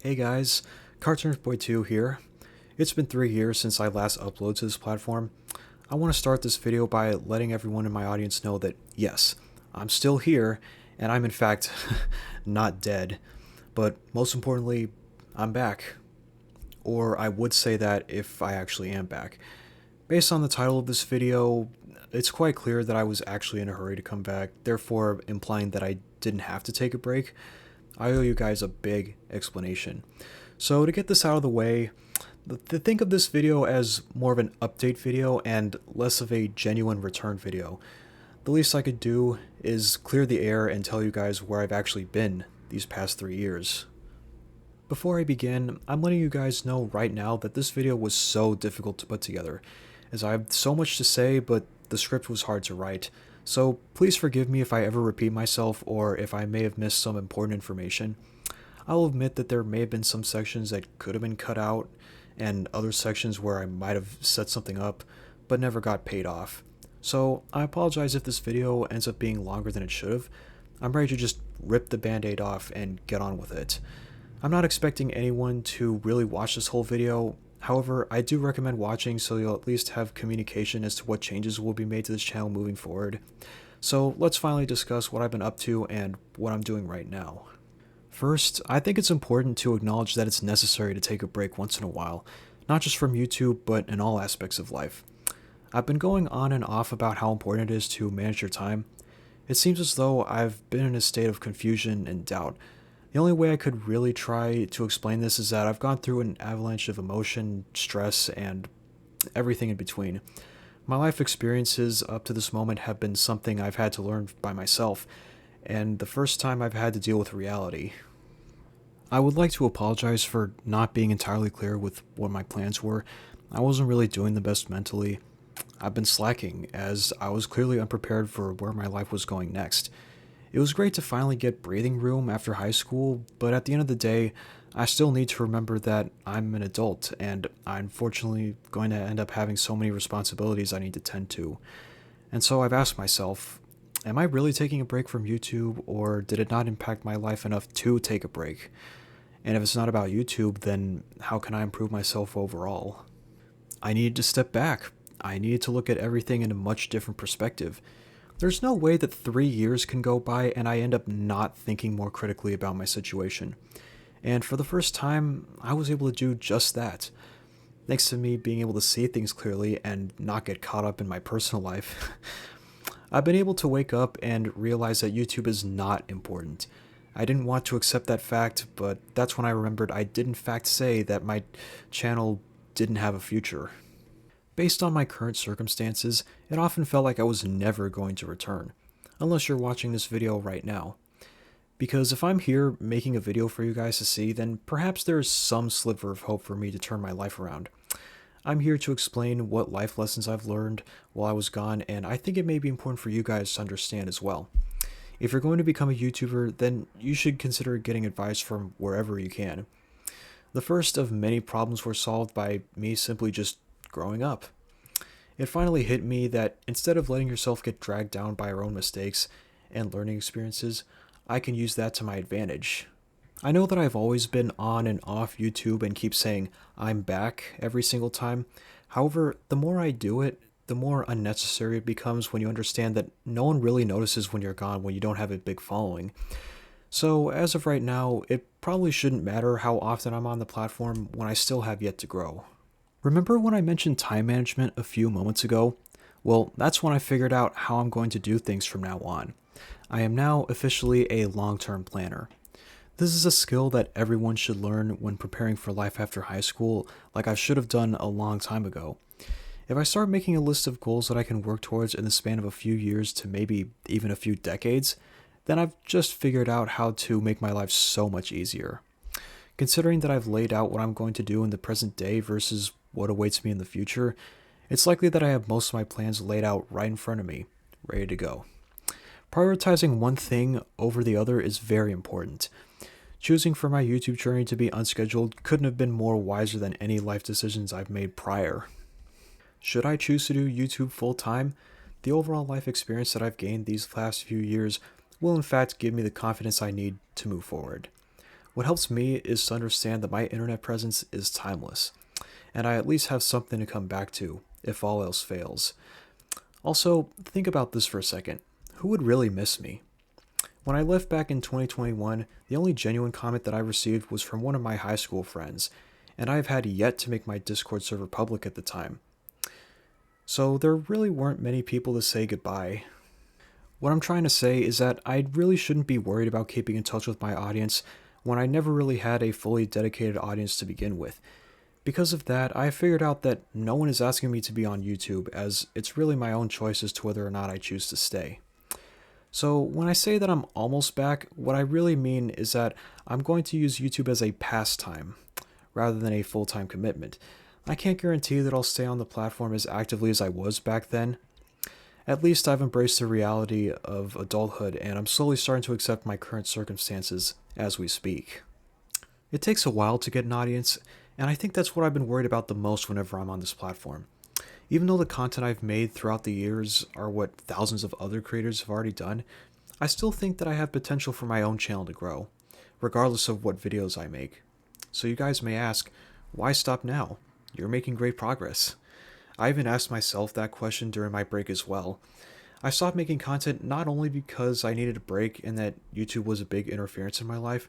Hey guys, Cartoon Boy 2 here. It's been 3 years since I last uploaded to this platform. I want to start this video by letting everyone in my audience know that yes, I'm still here, and I'm in fact not dead. But most importantly, I'm back. Or I would say that if I actually am back. Based on the title of this video, it's quite clear that I was actually in a hurry to come back, therefore implying that I didn't have to take a break. I owe you guys a big explanation. So to get this out of the way, think of this video as more of an update video and less of a genuine return video. The least I could do is clear the air and tell you guys where I've actually been these past 3 years. Before I begin, I'm letting you guys know right now that this video was so difficult to put together, as I have so much to say, but the script was hard to write. So please forgive me if I ever repeat myself or if I may have missed some important information. I'll admit that there may have been some sections that could have been cut out, and other sections where I might have set something up, but never got paid off. So I apologize if this video ends up being longer than it should have. I'm ready to just rip the band-aid off and get on with it. I'm not expecting anyone to really watch this whole video. However, I do recommend watching so you'll at least have communication as to what changes will be made to this channel moving forward. So let's finally discuss what I've been up to and what I'm doing right now. First, I think it's important to acknowledge that it's necessary to take a break once in a while, not just from YouTube, but in all aspects of life. I've been going on and off about how important it is to manage your time. It seems as though I've been in a state of confusion and doubt. The only way I could really try to explain this is that I've gone through an avalanche of emotion, stress, and everything in between. My life experiences up to this moment have been something I've had to learn by myself, and the first time I've had to deal with reality. I would like to apologize for not being entirely clear with what my plans were. I wasn't really doing the best mentally. I've been slacking, as I was clearly unprepared for where my life was going next. It was great to finally get breathing room after high school, but at the end of the day, I still need to remember that I'm an adult, and I'm unfortunately going to end up having so many responsibilities I need to tend to. And so I've asked myself, am I really taking a break from YouTube, or did it not impact my life enough to take a break? And if it's not about YouTube, then how can I improve myself overall? I needed to step back. I needed to look at everything in a much different perspective. There's no way that 3 years can go by and I end up not thinking more critically about my situation. And for the first time, I was able to do just that. Thanks to me being able to see things clearly and not get caught up in my personal life, I've been able to wake up and realize that YouTube is not important. I didn't want to accept that fact, but that's when I remembered I did in fact say that my channel didn't have a future. Based on my current circumstances, it often felt like I was never going to return, unless you're watching this video right now. Because if I'm here making a video for you guys to see, then perhaps there is some sliver of hope for me to turn my life around. I'm here to explain what life lessons I've learned while I was gone, and I think it may be important for you guys to understand as well. If you're going to become a YouTuber, then you should consider getting advice from wherever you can. The first of many problems were solved by me simply just growing up. It finally hit me that instead of letting yourself get dragged down by your own mistakes and learning experiences, I can use that to my advantage. I know that I've always been on and off YouTube and keep saying I'm back every single time. However, the more I do it, the more unnecessary it becomes when you understand that no one really notices when you're gone when you don't have a big following. So as of right now, it probably shouldn't matter how often I'm on the platform when I still have yet to grow. Remember when I mentioned time management a few moments ago? Well, that's when I figured out how I'm going to do things from now on. I am now officially a long-term planner. This is a skill that everyone should learn when preparing for life after high school, like I should have done a long time ago. If I start making a list of goals that I can work towards in the span of a few years to maybe even a few decades, then I've just figured out how to make my life so much easier. Considering that I've laid out what I'm going to do in the present day versus what awaits me in the future, it's likely that I have most of my plans laid out right in front of me, ready to go. Prioritizing one thing over the other is very important. Choosing for my YouTube journey to be unscheduled couldn't have been more wiser than any life decisions I've made prior. Should I choose to do YouTube full time, the overall life experience that I've gained these last few years will in fact give me the confidence I need to move forward. What helps me is to understand that my internet presence is timeless, and I at least have something to come back to if all else fails. Also, think about this for a second. Who would really miss me? When I left back in 2021, the only genuine comment that I received was from one of my high school friends, and I have had yet to make my Discord server public at the time. So there really weren't many people to say goodbye. What I'm trying to say is that I really shouldn't be worried about keeping in touch with my audience when I never really had a fully dedicated audience to begin with. Because of that, I figured out that no one is asking me to be on YouTube, as it's really my own choice as to whether or not I choose to stay. So when I say that I'm almost back, what I really mean is that I'm going to use YouTube as a pastime, rather than a full-time commitment. I can't guarantee that I'll stay on the platform as actively as I was back then. At least I've embraced the reality of adulthood, and I'm slowly starting to accept my current circumstances as we speak. It takes a while to get an audience, and I think that's what I've been worried about the most whenever I'm on this platform. Even though the content I've made throughout the years are what thousands of other creators have already done, I still think that I have potential for my own channel to grow, regardless of what videos I make. So you guys may ask, why stop now? You're making great progress. I even asked myself that question during my break as well. I stopped making content not only because I needed a break and that YouTube was a big interference in my life,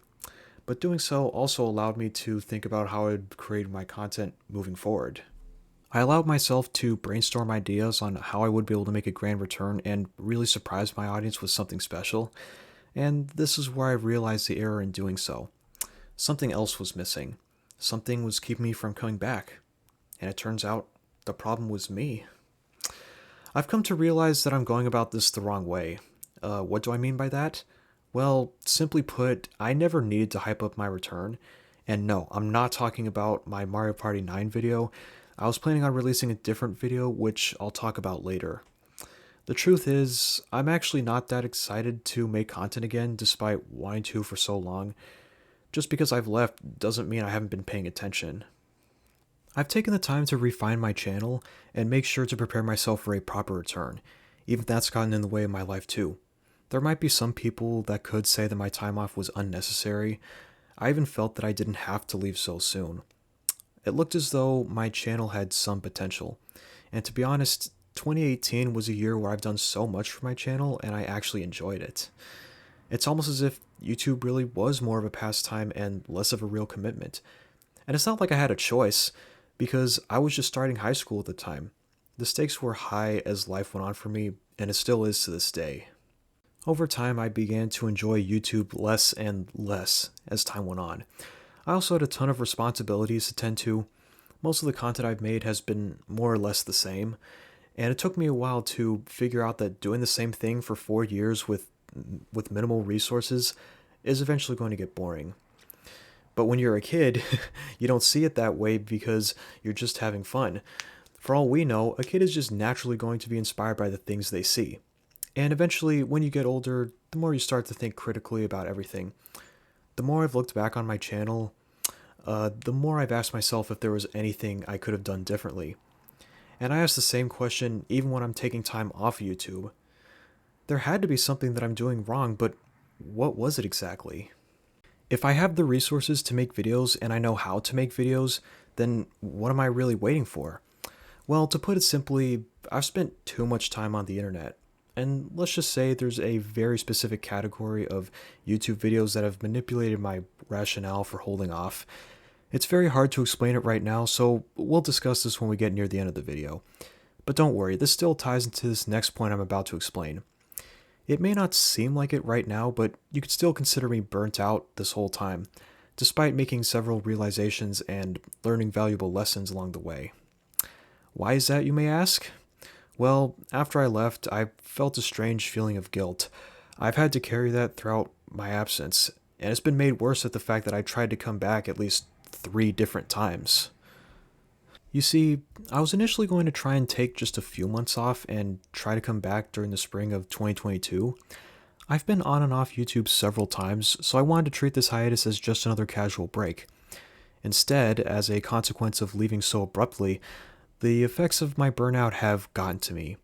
but doing so also allowed me to think about how I'd create my content moving forward. I allowed myself to brainstorm ideas on how I would be able to make a grand return and really surprise my audience with something special, and this is where I realized the error in doing so. Something else was missing. Something was keeping me from coming back. And it turns out the problem was me. I've come to realize that I'm going about this the wrong way. What do I mean by that? Well, simply put, I never needed to hype up my return. And no, I'm not talking about my Mario Party 9 video. I was planning on releasing a different video, which I'll talk about later. The truth is, I'm actually not that excited to make content again despite wanting to for so long. Just because I've left doesn't mean I haven't been paying attention. I've taken the time to refine my channel and make sure to prepare myself for a proper return, even if that's gotten in the way of my life too. There might be some people that could say that my time off was unnecessary. I even felt that I didn't have to leave so soon. It looked as though my channel had some potential, and to be honest, 2018 was a year where I've done so much for my channel and I actually enjoyed it. It's almost as if YouTube really was more of a pastime and less of a real commitment. And it's not like I had a choice, because I was just starting high school at the time. The stakes were high as life went on for me, and it still is to this day. Over time, I began to enjoy YouTube less and less as time went on. I also had a ton of responsibilities to tend to. Most of the content I've made has been more or less the same, and it took me a while to figure out that doing the same thing for 4 years with minimal resources is eventually going to get boring. But when you're a kid, you don't see it that way because you're just having fun. For all we know, a kid is just naturally going to be inspired by the things they see. And eventually, when you get older, the more you start to think critically about everything. The more I've looked back on my channel, the more I've asked myself if there was anything I could have done differently. And I ask the same question even when I'm taking time off YouTube. There had to be something that I'm doing wrong, but what was it exactly? If I have the resources to make videos and I know how to make videos, then what am I really waiting for? Well, to put it simply, I've spent too much time on the internet. And let's just say there's a very specific category of YouTube videos that have manipulated my rationale for holding off. It's very hard to explain it right now, so we'll discuss this when we get near the end of the video. But don't worry, this still ties into this next point I'm about to explain. It may not seem like it right now, but you could still consider me burnt out this whole time, despite making several realizations and learning valuable lessons along the way. Why is that, you may ask? Well, after I left, I felt a strange feeling of guilt. I've had to carry that throughout my absence, and it's been made worse at the fact that I tried to come back at least 3 different times. You see, I was initially going to try and take just a few months off and try to come back during the spring of 2022. I've been on and off YouTube several times, so I wanted to treat this hiatus as just another casual break. Instead, as a consequence of leaving so abruptly, the effects of my burnout have gotten to me.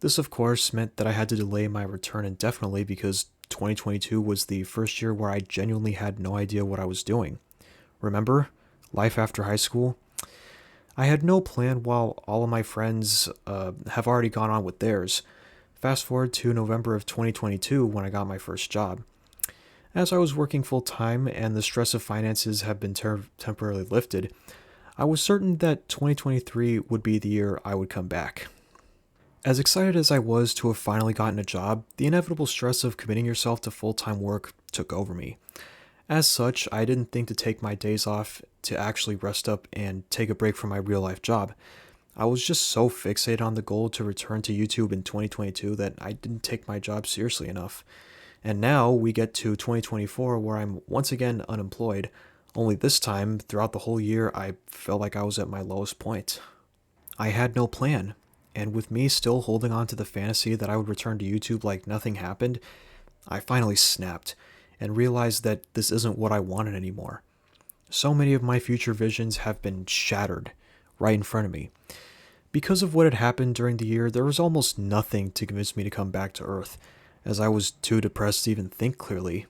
This, of course, meant that I had to delay my return indefinitely because 2022 was the first year where I genuinely had no idea what I was doing. Remember? Life after high school? I had no plan while all of my friends have already gone on with theirs. Fast forward to November of 2022 when I got my first job. As I was working full time and the stress of finances had been temporarily lifted, I was certain that 2023 would be the year I would come back. As excited as I was to have finally gotten a job, the inevitable stress of committing yourself to full-time work took over me. As such, I didn't think to take my days off to actually rest up and take a break from my real-life job. I was just so fixated on the goal to return to YouTube in 2022 that I didn't take my job seriously enough. And now we get to 2024 where I'm once again unemployed, only this time, throughout the whole year, I felt like I was at my lowest point. I had no plan, and with me still holding on to the fantasy that I would return to YouTube like nothing happened, I finally snapped and realized that this isn't what I wanted anymore. So many of my future visions have been shattered right in front of me. Because of what had happened during the year, there was almost nothing to convince me to come back to Earth, as I was too depressed to even think clearly.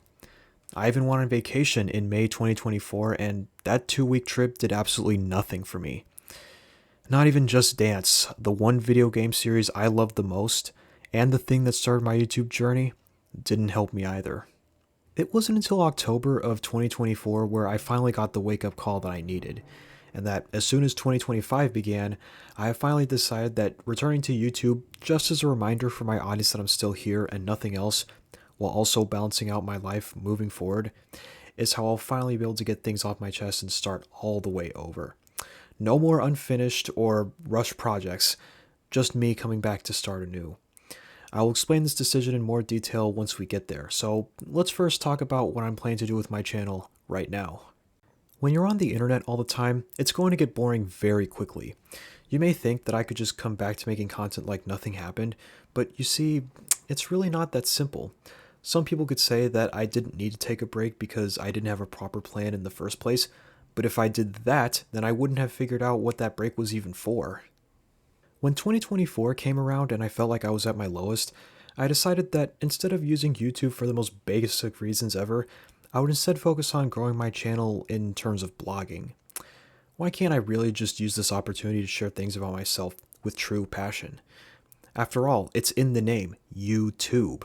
I even went on vacation in May 2024, and that 2-week trip did absolutely nothing for me. Not even Just Dance, the one video game series I loved the most, and the thing that started my YouTube journey, didn't help me either. It wasn't until October of 2024 where I finally got the wake-up call that I needed, and that as soon as 2025 began, I finally decided that returning to YouTube, just as a reminder for my audience that I'm still here and nothing else, while also balancing out my life moving forward, is how I'll finally be able to get things off my chest and start all the way over. No more unfinished or rushed projects, just me coming back to start anew. I will explain this decision in more detail once we get there, so let's first talk about what I'm planning to do with my channel right now. When you're on the internet all the time, it's going to get boring very quickly. You may think that I could just come back to making content like nothing happened, but you see, it's really not that simple. Some people could say that I didn't need to take a break because I didn't have a proper plan in the first place, but if I did that, then I wouldn't have figured out what that break was even for. When 2024 came around and I felt like I was at my lowest, I decided that instead of using YouTube for the most basic reasons ever, I would instead focus on growing my channel in terms of blogging. Why can't I really just use this opportunity to share things about myself with true passion? After all, it's in the name, YouTube.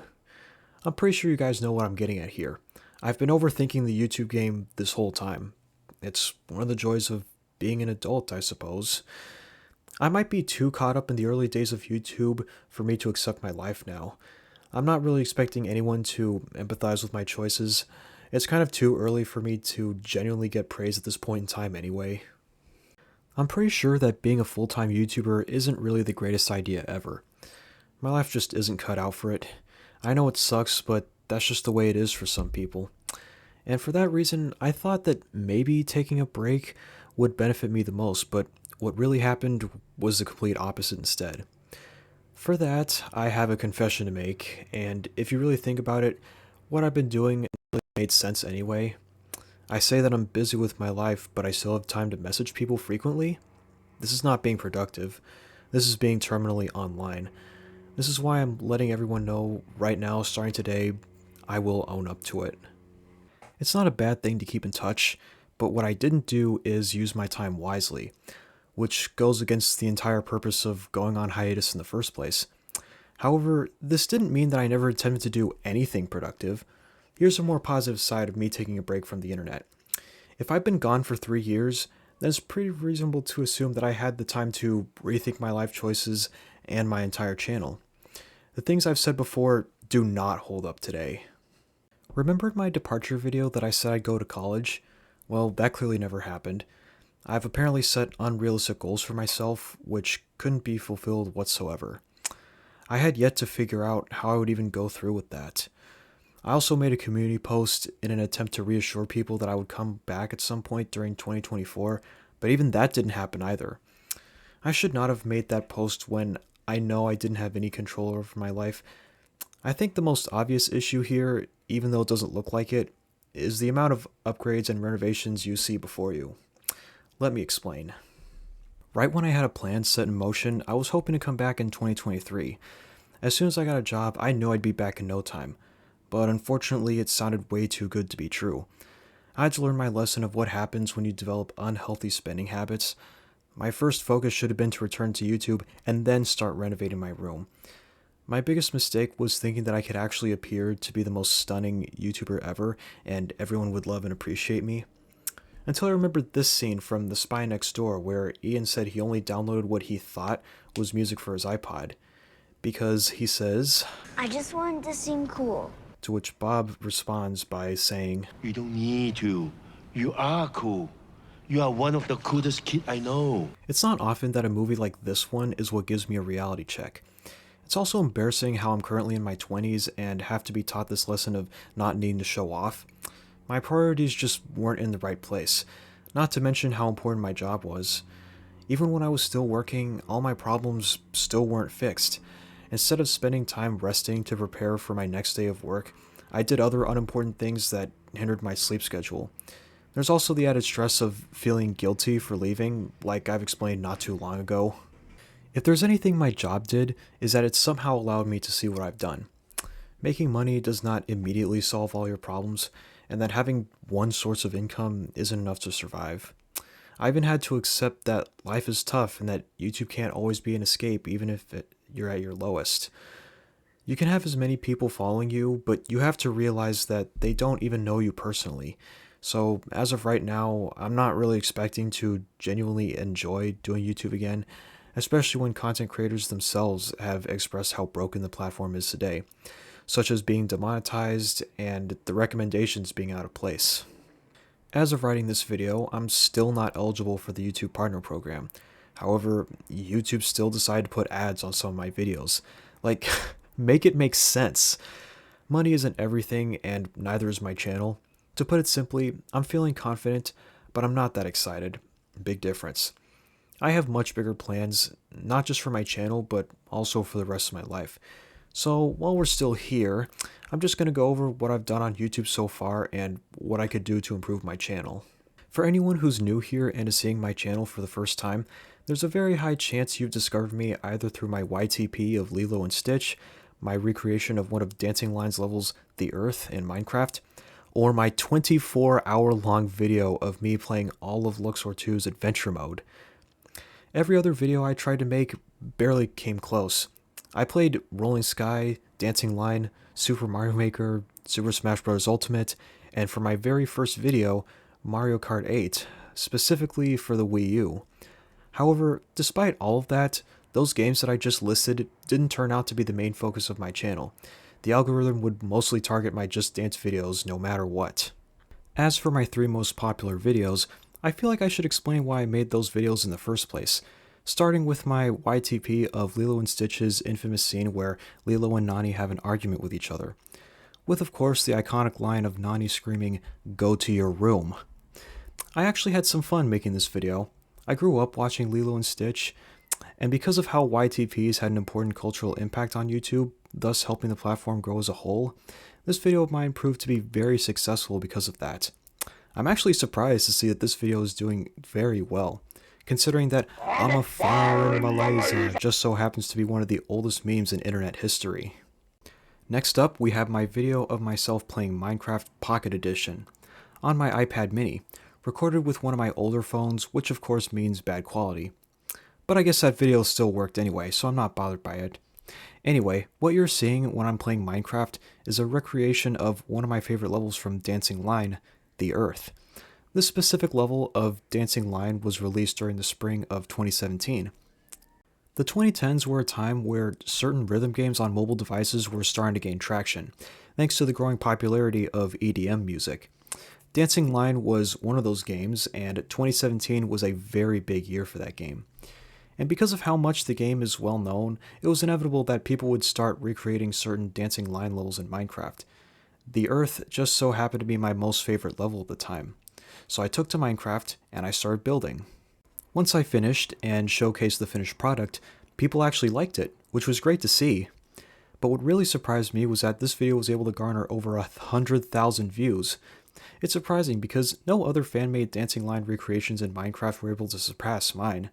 I'm pretty sure you guys know what I'm getting at here. I've been overthinking the YouTube game this whole time. It's one of the joys of being an adult, I suppose. I might be too caught up in the early days of YouTube for me to accept my life now. I'm not really expecting anyone to empathize with my choices. It's kind of too early for me to genuinely get praise at this point in time anyway. I'm pretty sure that being a full-time YouTuber isn't really the greatest idea ever. My life just isn't cut out for it. I know it sucks, but that's just the way it is for some people. And for that reason, I thought that maybe taking a break would benefit me the most, but what really happened was the complete opposite instead. For that, I have a confession to make, and if you really think about it, what I've been doing really made sense anyway. I say that I'm busy with my life, but I still have time to message people frequently. This is not being productive. This is being terminally online. This is why I'm letting everyone know right now, starting today, I will own up to it. It's not a bad thing to keep in touch, but what I didn't do is use my time wisely, which goes against the entire purpose of going on hiatus in the first place. However, this didn't mean that I never intended to do anything productive. Here's a more positive side of me taking a break from the internet. If I've been gone for 3 years, then it's pretty reasonable to assume that I had the time to rethink my life choices and my entire channel. The things I've said before do not hold up today. Remembered my departure video that I said I'd go to college? Well, that clearly never happened. I've apparently set unrealistic goals for myself, which couldn't be fulfilled whatsoever. I had yet to figure out how I would even go through with that. I also made a community post in an attempt to reassure people that I would come back at some point during 2024, but even that didn't happen either. I should not have made that post when I know I didn't have any control over my life. I think the most obvious issue here, even though it doesn't look like it, is the amount of upgrades and renovations you see before you. Let me explain. Right when I had a plan set in motion, I was hoping to come back in 2023. As soon as I got a job, I knew I'd be back in no time. but unfortunately it sounded way too good to be true. I had to learn my lesson of what happens when you develop unhealthy spending habits. My first focus should have been to return to YouTube and then start renovating my room. My biggest mistake was thinking that I could actually appear to be the most stunning YouTuber ever and everyone would love and appreciate me. Until I remembered this scene from The Spy Next Door where Ian said he only downloaded what he thought was music for his iPod. Because he says, I just wanted to seem cool. to which Bob responds by saying, You don't need to. You are cool. You are one of the coolest kids I know. It's not often that a movie like this one is what gives me a reality check. It's also embarrassing how I'm currently in my 20s and have to be taught this lesson of not needing to show off. My priorities just weren't in the right place, not to mention how important my job was. Even when I was still working, all my problems still weren't fixed. Instead of spending time resting to prepare for my next day of work, I did other unimportant things that hindered my sleep schedule. There's also the added stress of feeling guilty for leaving, like I've explained not too long ago. If there's anything my job did, is that it somehow allowed me to see what I've done. Making money does not immediately solve all your problems, and that having one source of income isn't enough to survive. I even had to accept that life is tough and that YouTube can't always be an escape even if you're at your lowest. You can have as many people following you, but you have to realize that they don't even know you personally. So as of right now, I'm not really expecting to genuinely enjoy doing YouTube again, especially when content creators themselves have expressed how broken the platform is today, such as being demonetized and the recommendations being out of place. As of writing this video, I'm still not eligible for the YouTube Partner Program. However, YouTube still decided to put ads on some of my videos. Like, make it make sense. Money isn't everything, and neither is my channel. To put it simply, I'm feeling confident, but I'm not that excited. Big difference. I have much bigger plans, not just for my channel, but also for the rest of my life. So while we're still here, I'm just going to go over what I've done on YouTube so far and what I could do to improve my channel. For anyone who's new here and is seeing my channel for the first time, there's a very high chance you've discovered me either through my YTP of Lilo and Stitch, my recreation of one of Dancing Line's levels, The Earth, in Minecraft, or my 24-hour-long video of me playing all of Luxor 2's Adventure Mode. Every other video I tried to make barely came close. I played Rolling Sky, Dancing Line, Super Mario Maker, Super Smash Bros. Ultimate, and for my very first video, Mario Kart 8, specifically for the Wii U. However, despite all of that, those games that I just listed didn't turn out to be the main focus of my channel. The algorithm would mostly target my Just Dance videos no matter what. As for my 3 most popular videos, I feel like I should explain why I made those videos in the first place, starting with my YTP of Lilo and Stitch's infamous scene where Lilo and Nani have an argument with each other, with of course the iconic line of Nani screaming, "Go to your room." I actually had some fun making this video. I grew up watching Lilo and Stitch, and because of how YTPs had an important cultural impact on YouTube, thus helping the platform grow as a whole, this video of mine proved to be very successful because of that. I'm actually surprised to see that this video is doing very well, considering that I'm a fire in Malaysia just so happens to be one of the oldest memes in internet history. Next up, we have my video of myself playing Minecraft Pocket Edition on my iPad mini, recorded with one of my older phones, which of course means bad quality. But I guess that video still worked anyway, so I'm not bothered by it. Anyway, what you're seeing when I'm playing Minecraft is a recreation of one of my favorite levels from Dancing Line, The Earth. This specific level of Dancing Line was released during the spring of 2017. The 2010s were a time where certain rhythm games on mobile devices were starting to gain traction, thanks to the growing popularity of EDM music. Dancing Line was one of those games, and 2017 was a very big year for that game. And because of how much the game is well known, it was inevitable that people would start recreating certain Dancing Line levels in Minecraft. The Earth just so happened to be my most favorite level at the time. So I took to Minecraft and I started building. Once I finished and showcased the finished product, people actually liked it, which was great to see. But what really surprised me was that this video was able to garner over 100,000 views. It's surprising because no other fan-made Dancing Line recreations in Minecraft were able to surpass mine.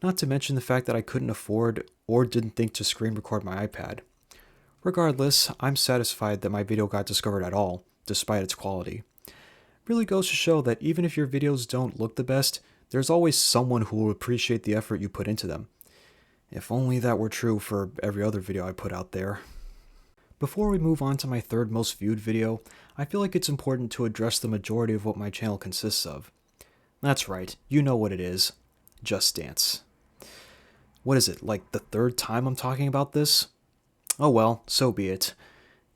Not to mention the fact that I couldn't afford or didn't think to screen record my iPad. Regardless, I'm satisfied that my video got discovered at all, despite its quality. Really goes to show that even if your videos don't look the best, there's always someone who will appreciate the effort you put into them. If only that were true for every other video I put out there. Before we move on to my third most viewed video, I feel like it's important to address the majority of what my channel consists of. That's right, you know what it is. Just Dance. What is it, like the third time I'm talking about this? Oh well, so be it.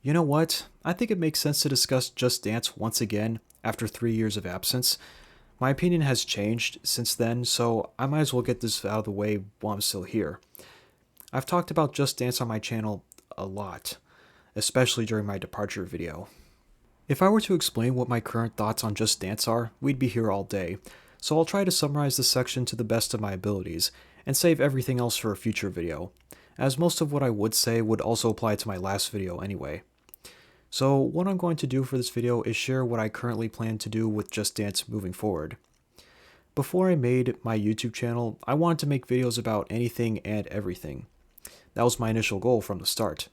You know what? I think it makes sense to discuss Just Dance once again after 3 years of absence. My opinion has changed since then, so I might as well get this out of the way while I'm still here. I've talked about Just Dance on my channel a lot, especially during my departure video. If I were to explain what my current thoughts on Just Dance are, we'd be here all day, so I'll try to summarize this section to the best of my abilities, and save everything else for a future video, as most of what I would say would also apply to my last video anyway. So what I'm going to do for this video is share what I currently plan to do with Just Dance moving forward. Before I made my YouTube channel, I wanted to make videos about anything and everything. That was my initial goal from the start.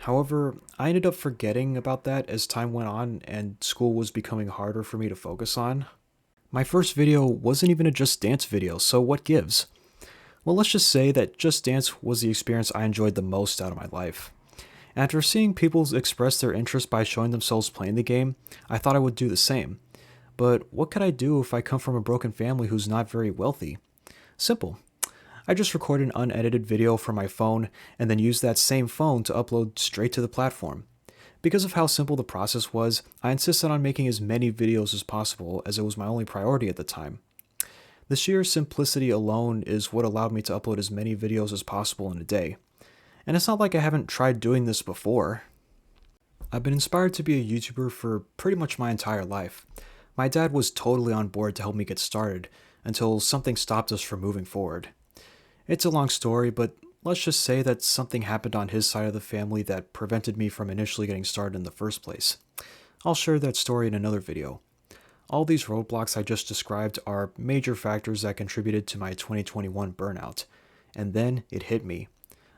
However, I ended up forgetting about that as time went on and school was becoming harder for me to focus on. My first video wasn't even a Just Dance video, so what gives? Well, let's just say that Just Dance was the experience I enjoyed the most out of my life. After seeing people express their interest by showing themselves playing the game, I thought I would do the same. But what could I do if I come from a broken family who's not very wealthy? Simple. I just record an unedited video from my phone and then use that same phone to upload straight to the platform. Because of how simple the process was, I insisted on making as many videos as possible as it was my only priority at the time. The sheer simplicity alone is what allowed me to upload as many videos as possible in a day. And it's not like I haven't tried doing this before. I've been inspired to be a YouTuber for pretty much my entire life. My dad was totally on board to help me get started, until something stopped us from moving forward. It's a long story, but let's just say that something happened on his side of the family that prevented me from initially getting started in the first place. I'll share that story in another video. All these roadblocks I just described are major factors that contributed to my 2021 burnout. And then it hit me.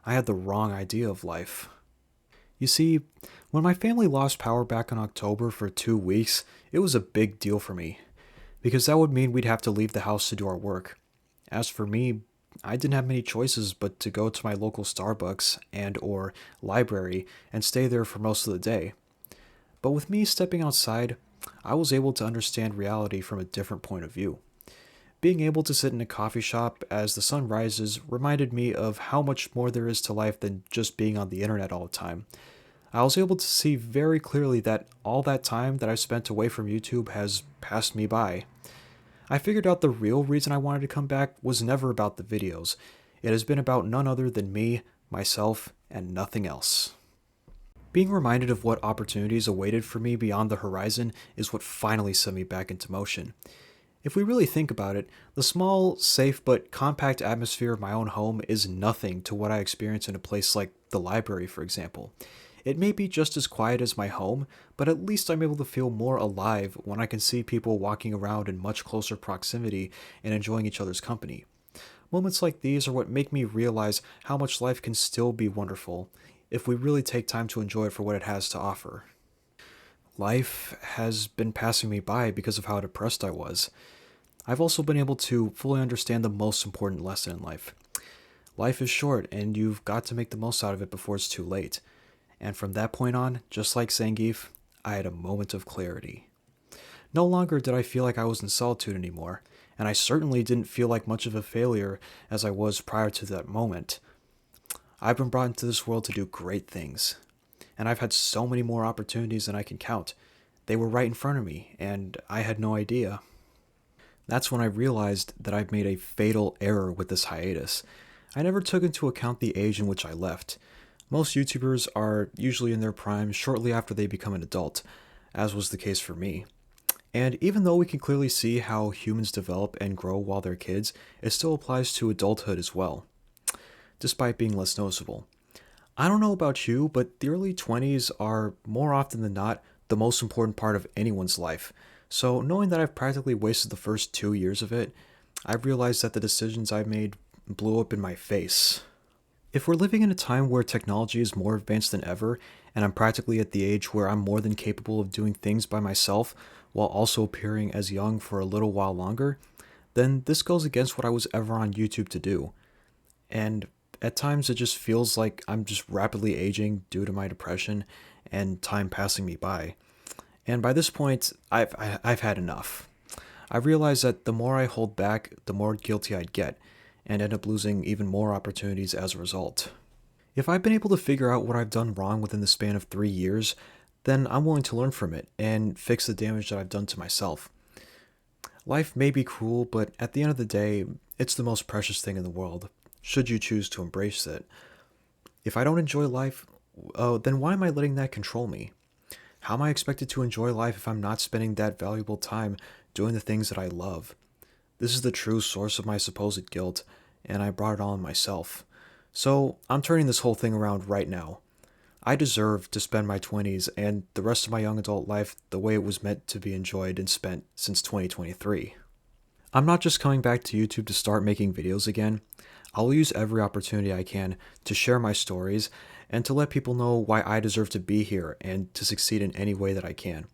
I had the wrong idea of life. You see, when my family lost power back in October for 2 weeks, it was a big deal for me, because that would mean we'd have to leave the house to do our work. As for me, I didn't have many choices but to go to my local Starbucks and/or library and stay there for most of the day. But with me stepping outside, I was able to understand reality from a different point of view. Being able to sit in a coffee shop as the sun rises reminded me of how much more there is to life than just being on the internet all the time. I was able to see very clearly that all that time that I spent away from YouTube has passed me by. I figured out the real reason I wanted to come back was never about the videos. It has been about none other than me, myself, and nothing else. Being reminded of what opportunities awaited for me beyond the horizon is what finally set me back into motion. If we really think about it, the small, safe, but compact atmosphere of my own home is nothing to what I experience in a place like the library, for example. It may be just as quiet as my home, but at least I'm able to feel more alive when I can see people walking around in much closer proximity and enjoying each other's company. Moments like these are what make me realize how much life can still be wonderful if we really take time to enjoy it for what it has to offer. Life has been passing me by because of how depressed I was. I've also been able to fully understand the most important lesson in life. Life is short, and you've got to make the most out of it before it's too late. And from that point on, just like Zangief, I had a moment of clarity. No longer did I feel like I was in solitude anymore, and I certainly didn't feel like much of a failure as I was prior to that moment. I've been brought into this world to do great things, and I've had so many more opportunities than I can count. They were right in front of me, and I had no idea. That's when I realized that I'd made a fatal error with this hiatus. I never took into account the age in which I left. Most YouTubers are usually in their prime shortly after they become an adult, as was the case for me. And even though we can clearly see how humans develop and grow while they're kids, it still applies to adulthood as well, despite being less noticeable. I don't know about you, but the early 20s are, more often than not, the most important part of anyone's life. So knowing that I've practically wasted the first 2 years of it, I've realized that the decisions I've made blew up in my face. If we're living in a time where technology is more advanced than ever, and I'm practically at the age where I'm more than capable of doing things by myself while also appearing as young for a little while longer, then this goes against what I was ever on YouTube to do. And at times it just feels like I'm just rapidly aging due to my depression and time passing me by. And by this point, I've had enough. I realized that the more I hold back, the more guilty I'd get, and end up losing even more opportunities as a result. If I've been able to figure out what I've done wrong within the span of 3 years, then I'm willing to learn from it and fix the damage that I've done to myself. Life may be cruel, but at the end of the day, it's the most precious thing in the world, should you choose to embrace it. If I don't enjoy life, then why am I letting that control me? How am I expected to enjoy life if I'm not spending that valuable time doing the things that I love? This is the true source of my supposed guilt, and I brought it on myself. So I'm turning this whole thing around right now. I deserve to spend my 20s and the rest of my young adult life the way it was meant to be enjoyed and spent since 2023. I'm not just coming back to YouTube to start making videos again. I'll use every opportunity I can to share my stories and to let people know why I deserve to be here and to succeed in any way that I can.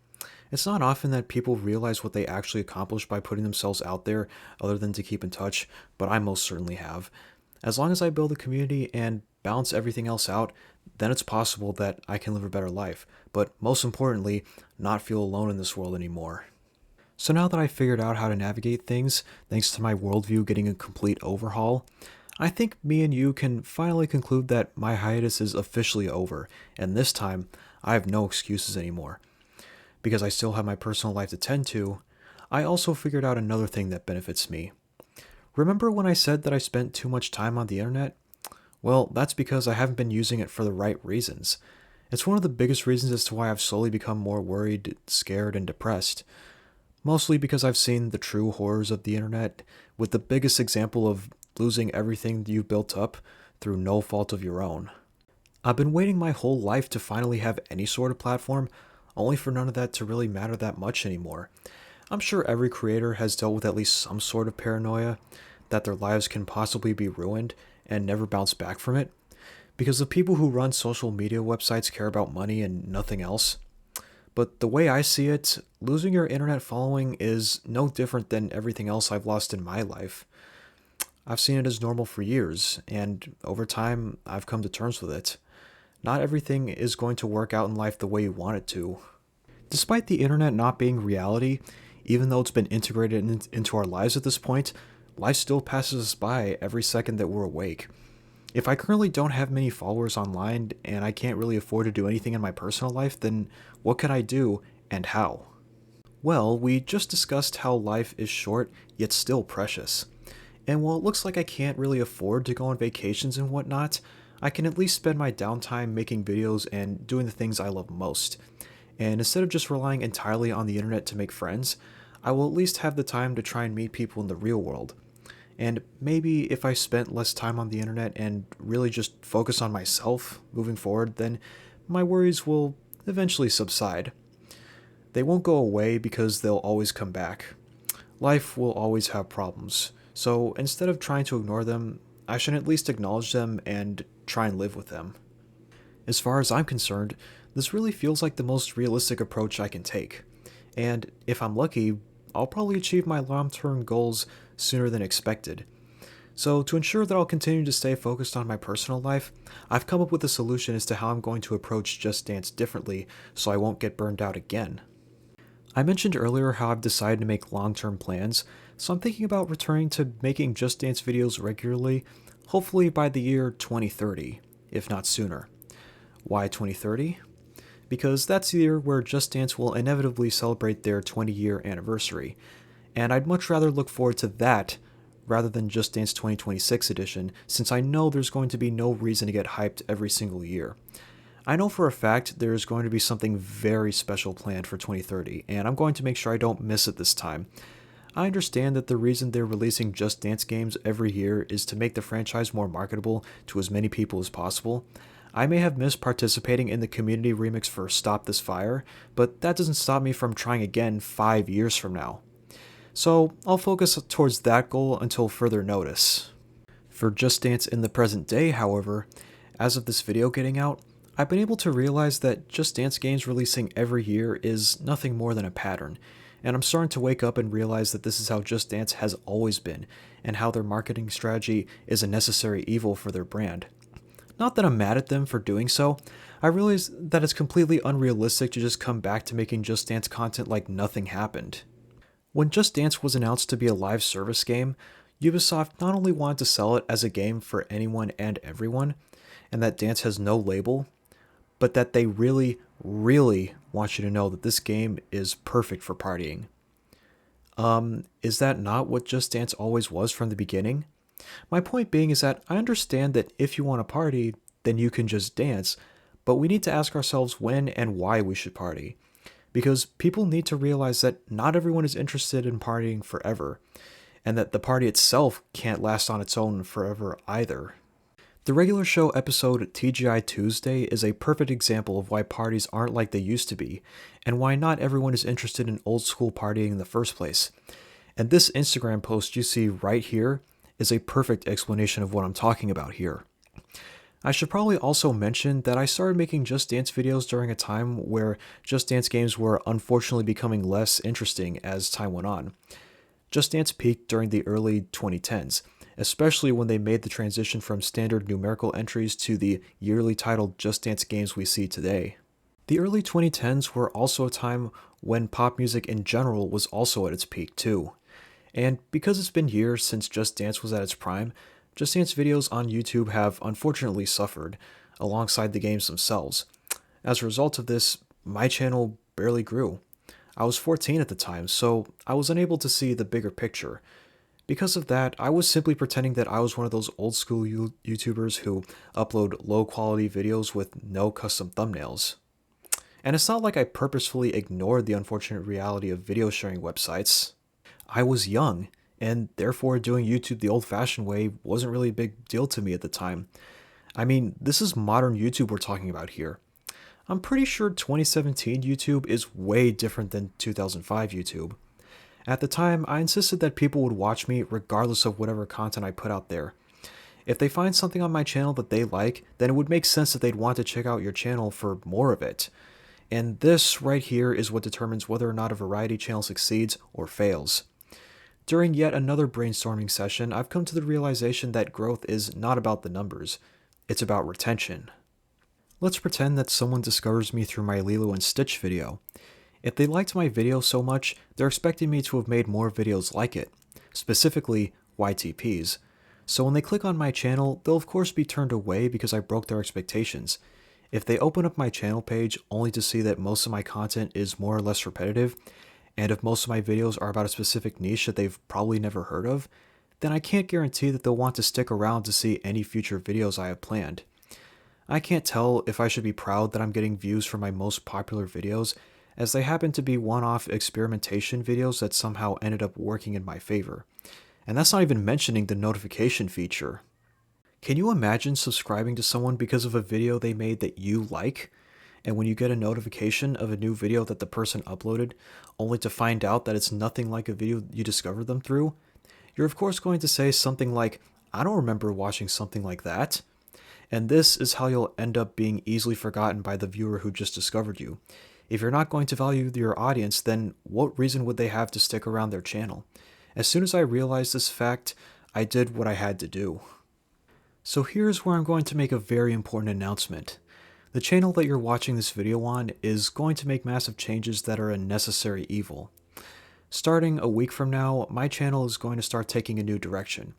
It's not often that people realize what they actually accomplish by putting themselves out there other than to keep in touch, but I most certainly have. As long as I build a community and balance everything else out, then it's possible that I can live a better life, but most importantly, not feel alone in this world anymore. So now that I've figured out how to navigate things, thanks to my worldview getting a complete overhaul, I think me and you can finally conclude that my hiatus is officially over, and this time, I have no excuses anymore. Because I still have my personal life to tend to, I also figured out another thing that benefits me. Remember when I said that I spent too much time on the internet? Well, that's because I haven't been using it for the right reasons. It's one of the biggest reasons as to why I've slowly become more worried, scared, and depressed. Mostly because I've seen the true horrors of the internet, with the biggest example of losing everything you've built up through no fault of your own. I've been waiting my whole life to finally have any sort of platform, only for none of that to really matter that much anymore. I'm sure every creator has dealt with at least some sort of paranoia that their lives can possibly be ruined and never bounce back from it, because the people who run social media websites care about money and nothing else. But the way I see it, losing your internet following is no different than everything else I've lost in my life. I've seen it as normal for years, and over time, I've come to terms with it. Not everything is going to work out in life the way you want it to. Despite the internet not being reality, even though it's been integrated into our lives at this point, life still passes us by every second that we're awake. If I currently don't have many followers online and I can't really afford to do anything in my personal life, then what can I do and how? Well, we just discussed how life is short yet still precious. And while it looks like I can't really afford to go on vacations and whatnot, I can at least spend my downtime making videos and doing the things I love most. And instead of just relying entirely on the internet to make friends, I will at least have the time to try and meet people in the real world. And maybe if I spent less time on the internet and really just focus on myself moving forward, then my worries will eventually subside. They won't go away because they'll always come back. Life will always have problems, so instead of trying to ignore them, I should at least acknowledge them and try and live with them. As far as I'm concerned, this really feels like the most realistic approach I can take. And if I'm lucky, I'll probably achieve my long-term goals sooner than expected. So to ensure that I'll continue to stay focused on my personal life, I've come up with a solution as to how I'm going to approach Just Dance differently so I won't get burned out again. I mentioned earlier how I've decided to make long-term plans, so I'm thinking about returning to making Just Dance videos regularly, hopefully by the year 2030, if not sooner. Why 2030? Because that's the year where Just Dance will inevitably celebrate their 20-year anniversary, and I'd much rather look forward to that rather than Just Dance 2026 edition, since I know there's going to be no reason to get hyped every single year. I know for a fact there is going to be something very special planned for 2030, and I'm going to make sure I don't miss it this time. I understand that the reason they're releasing Just Dance games every year is to make the franchise more marketable to as many people as possible. I may have missed participating in the community remix for Stop This Fire, but that doesn't stop me from trying again 5 years from now. So I'll focus towards that goal until further notice. For Just Dance in the present day, however, as of this video getting out, I've been able to realize that Just Dance games releasing every year is nothing more than a pattern, and I'm starting to wake up and realize that this is how Just Dance has always been, and how their marketing strategy is a necessary evil for their brand. Not that I'm mad at them for doing so, I realize that it's completely unrealistic to just come back to making Just Dance content like nothing happened. When Just Dance was announced to be a live service game, Ubisoft not only wanted to sell it as a game for anyone and everyone, and that Dance has no label, but that they really, really want you to know that this game is perfect for partying. Is that not what Just Dance always was from the beginning? My point being is that I understand that if you want to party, then you can just dance, but we need to ask ourselves when and why we should party. Because people need to realize that not everyone is interested in partying forever, and that the party itself can't last on its own forever either. The regular show episode TGI Tuesday is a perfect example of why parties aren't like they used to be, and why not everyone is interested in old school partying in the first place. And this Instagram post you see right here is a perfect explanation of what I'm talking about here. I should probably also mention that I started making Just Dance videos during a time where Just Dance games were unfortunately becoming less interesting as time went on. Just Dance peaked during the early 2010s, especially when they made the transition from standard numerical entries to the yearly titled Just Dance games we see today. The early 2010s were also a time when pop music in general was also at its peak too. And because it's been years since Just Dance was at its prime, Just Dance videos on YouTube have unfortunately suffered, alongside the games themselves. As a result of this, my channel barely grew. I was 14 at the time, so I was unable to see the bigger picture. Because of that, I was simply pretending that I was one of those old school YouTubers who upload low quality videos with no custom thumbnails. And it's not like I purposefully ignored the unfortunate reality of video sharing websites. I was young, and therefore doing YouTube the old-fashioned way wasn't really a big deal to me at the time. I mean, this is modern YouTube we're talking about here. I'm pretty sure 2017 YouTube is way different than 2005 YouTube. At the time, I insisted that people would watch me regardless of whatever content I put out there. If they find something on my channel that they like, then it would make sense that they'd want to check out your channel for more of it. And this right here is what determines whether or not a variety channel succeeds or fails. During yet another brainstorming session, I've come to the realization that growth is not about the numbers, it's about retention. Let's pretend that someone discovers me through my Lilo and Stitch video. If they liked my video so much, they're expecting me to have made more videos like it, specifically YTPs. So when they click on my channel, they'll of course be turned away because I broke their expectations. If they open up my channel page only to see that most of my content is more or less repetitive, and if most of my videos are about a specific niche that they've probably never heard of, then I can't guarantee that they'll want to stick around to see any future videos I have planned. I can't tell if I should be proud that I'm getting views for my most popular videos, as they happen to be one-off experimentation videos that somehow ended up working in my favor. And that's not even mentioning the notification feature. Can you imagine subscribing to someone because of a video they made that you like? And when you get a notification of a new video that the person uploaded, only to find out that it's nothing like a video you discovered them through, you're of course going to say something like, "I don't remember watching something like that." And this is how you'll end up being easily forgotten by the viewer who just discovered you. If you're not going to value your audience, then what reason would they have to stick around their channel? As soon as I realized this fact, I did what I had to do. So here's where I'm going to make a very important announcement. The channel that you're watching this video on is going to make massive changes that are a necessary evil. Starting a week from now, my channel is going to start taking a new direction.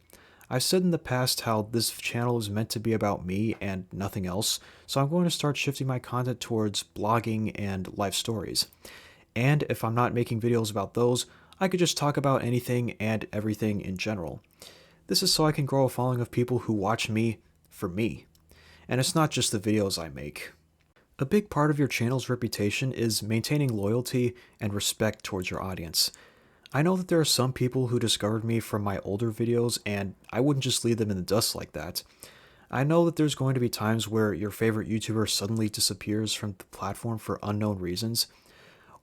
I've said in the past how this channel is meant to be about me and nothing else, so I'm going to start shifting my content towards blogging and life stories. And if I'm not making videos about those, I could just talk about anything and everything in general. This is so I can grow a following of people who watch me for me. And it's not just the videos I make. A big part of your channel's reputation is maintaining loyalty and respect towards your audience. I know that there are some people who discovered me from my older videos, and I wouldn't just leave them in the dust like that. I know that there's going to be times where your favorite YouTuber suddenly disappears from the platform for unknown reasons,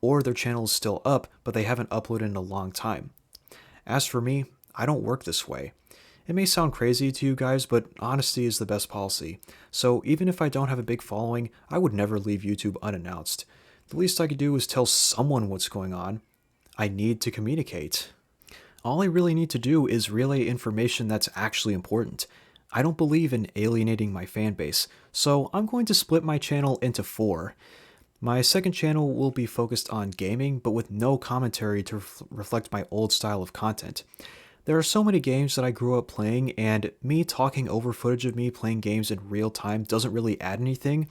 or their channel is still up, but they haven't uploaded in a long time. As for me, I don't work this way. It may sound crazy to you guys, but honesty is the best policy. So even if I don't have a big following, I would never leave YouTube unannounced. The least I could do is tell someone what's going on. I need to communicate. All I really need to do is relay information that's actually important. I don't believe in alienating my fan base, so I'm going to split my channel into 4. My second channel will be focused on gaming, but with no commentary to reflect my old style of content. There are so many games that I grew up playing, and me talking over footage of me playing games in real time doesn't really add anything,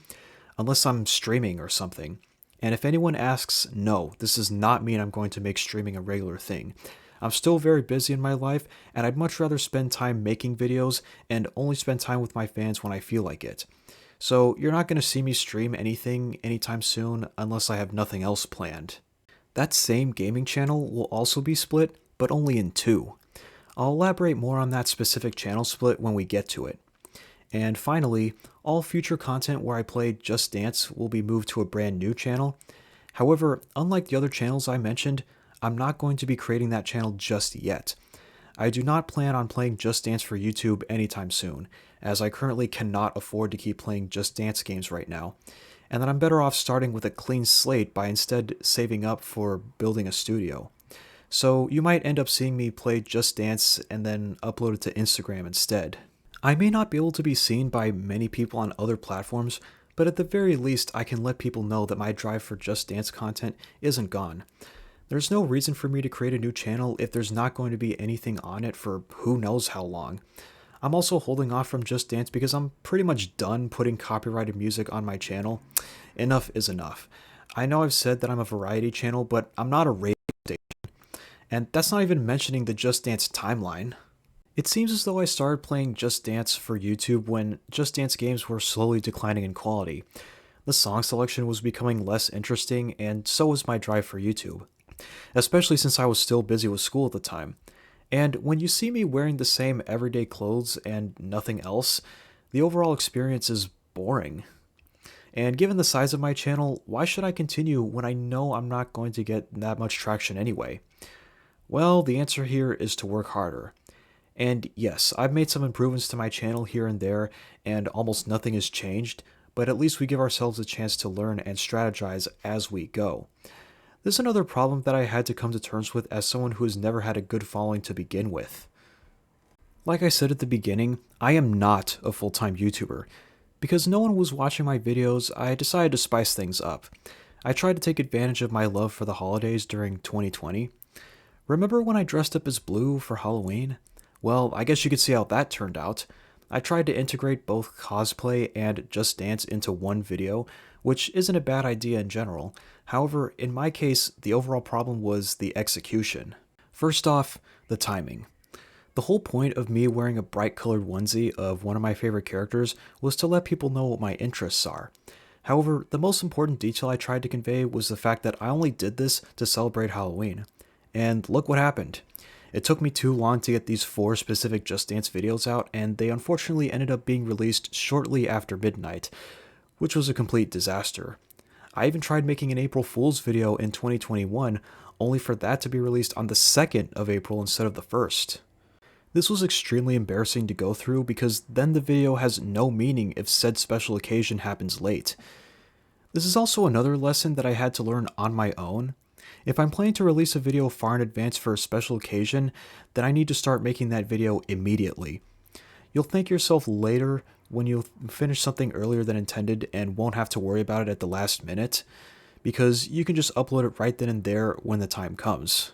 unless I'm streaming or something. And if anyone asks, no, this does not mean I'm going to make streaming a regular thing. I'm still very busy in my life, and I'd much rather spend time making videos and only spend time with my fans when I feel like it. So you're not going to see me stream anything anytime soon unless I have nothing else planned. That same gaming channel will also be split, but only in 2. I'll elaborate more on that specific channel split when we get to it. And finally, all future content where I play Just Dance will be moved to a brand new channel. However, unlike the other channels I mentioned, I'm not going to be creating that channel just yet. I do not plan on playing Just Dance for YouTube anytime soon, as I currently cannot afford to keep playing Just Dance games right now, and that I'm better off starting with a clean slate by instead saving up for building a studio. So you might end up seeing me play Just Dance and then upload it to Instagram instead. I may not be able to be seen by many people on other platforms, but at the very least I can let people know that my drive for Just Dance content isn't gone. There's no reason for me to create a new channel if there's not going to be anything on it for who knows how long. I'm also holding off from Just Dance because I'm pretty much done putting copyrighted music on my channel. Enough is enough. I know I've said that I'm a variety channel, but I'm not a radio station. And that's not even mentioning the Just Dance timeline. It seems as though I started playing Just Dance for YouTube when Just Dance games were slowly declining in quality. The song selection was becoming less interesting, and so was my drive for YouTube. Especially since I was still busy with school at the time. And when you see me wearing the same everyday clothes and nothing else, the overall experience is boring. And given the size of my channel, why should I continue when I know I'm not going to get that much traction anyway? Well, the answer here is to work harder. And yes, I've made some improvements to my channel here and there, and almost nothing has changed, but at least we give ourselves a chance to learn and strategize as we go. This is another problem that I had to come to terms with as someone who has never had a good following to begin with. Like I said at the beginning, I am not a full-time YouTuber. Because no one was watching my videos, I decided to spice things up. I tried to take advantage of my love for the holidays during 2020. Remember when I dressed up as Blue for Halloween? Well, I guess you could see how that turned out. I tried to integrate both cosplay and Just Dance into one video, which isn't a bad idea in general. However, in my case, the overall problem was the execution. First off, the timing. The whole point of me wearing a bright colored onesie of one of my favorite characters was to let people know what my interests are. However, the most important detail I tried to convey was the fact that I only did this to celebrate Halloween. And look what happened. It took me too long to get these 4 specific Just Dance videos out, and they unfortunately ended up being released shortly after midnight, which was a complete disaster. I even tried making an April Fool's video in 2021, only for that to be released on the 2nd of April instead of the 1st. This was extremely embarrassing to go through because then the video has no meaning if said special occasion happens late. This is also another lesson that I had to learn on my own. If I'm planning to release a video far in advance for a special occasion, then I need to start making that video immediately. You'll thank yourself later when you finish something earlier than intended and won't have to worry about it at the last minute, because you can just upload it right then and there when the time comes.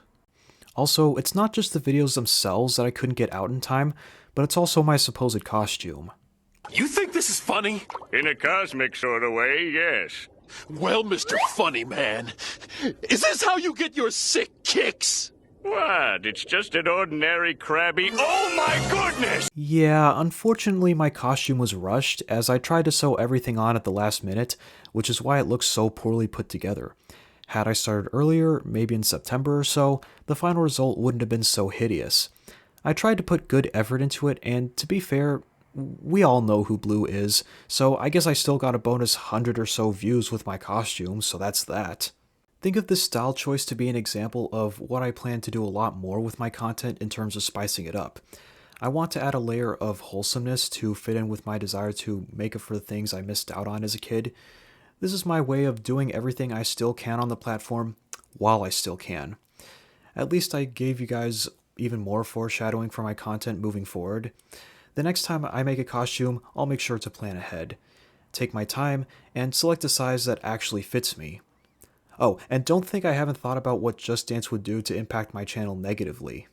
Also, it's not just the videos themselves that I couldn't get out in time, but it's also my supposed costume. You think this is funny? In a cosmic sort of way, yes. Well, Mr. Funny Man, is this how you get your sick kicks? What? It's just an ordinary crabby. Oh my goodness! Yeah, unfortunately my costume was rushed as I tried to sew everything on at the last minute, which is why it looks so poorly put together. Had I started earlier, maybe in September or so, the final result wouldn't have been so hideous. I tried to put good effort into it, and to be fair, we all know who Blue is, so I guess I still got a bonus 100 or so views with my costume, so that's that. Think of this style choice to be an example of what I plan to do a lot more with my content in terms of spicing it up. I want to add a layer of wholesomeness to fit in with my desire to make up for the things I missed out on as a kid. This is my way of doing everything I still can on the platform while I still can. At least I gave you guys even more foreshadowing for my content moving forward. The next time I make a costume, I'll make sure to plan ahead, take my time, and select a size that actually fits me. Oh, and don't think I haven't thought about what Just Dance would do to impact my channel negatively.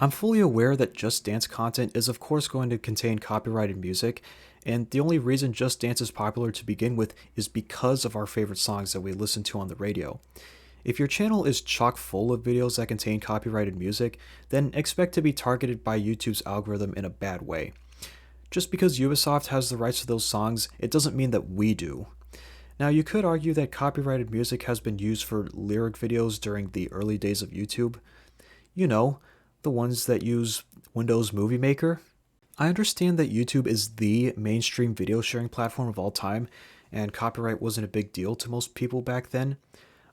I'm fully aware that Just Dance content is of course going to contain copyrighted music, and the only reason Just Dance is popular to begin with is because of our favorite songs that we listen to on the radio. If your channel is chock full of videos that contain copyrighted music, then expect to be targeted by YouTube's algorithm in a bad way. Just because Ubisoft has the rights to those songs, it doesn't mean that we do. Now, you could argue that copyrighted music has been used for lyric videos during the early days of YouTube. You know, the ones that use Windows Movie Maker. I understand that YouTube is the mainstream video sharing platform of all time, and copyright wasn't a big deal to most people back then.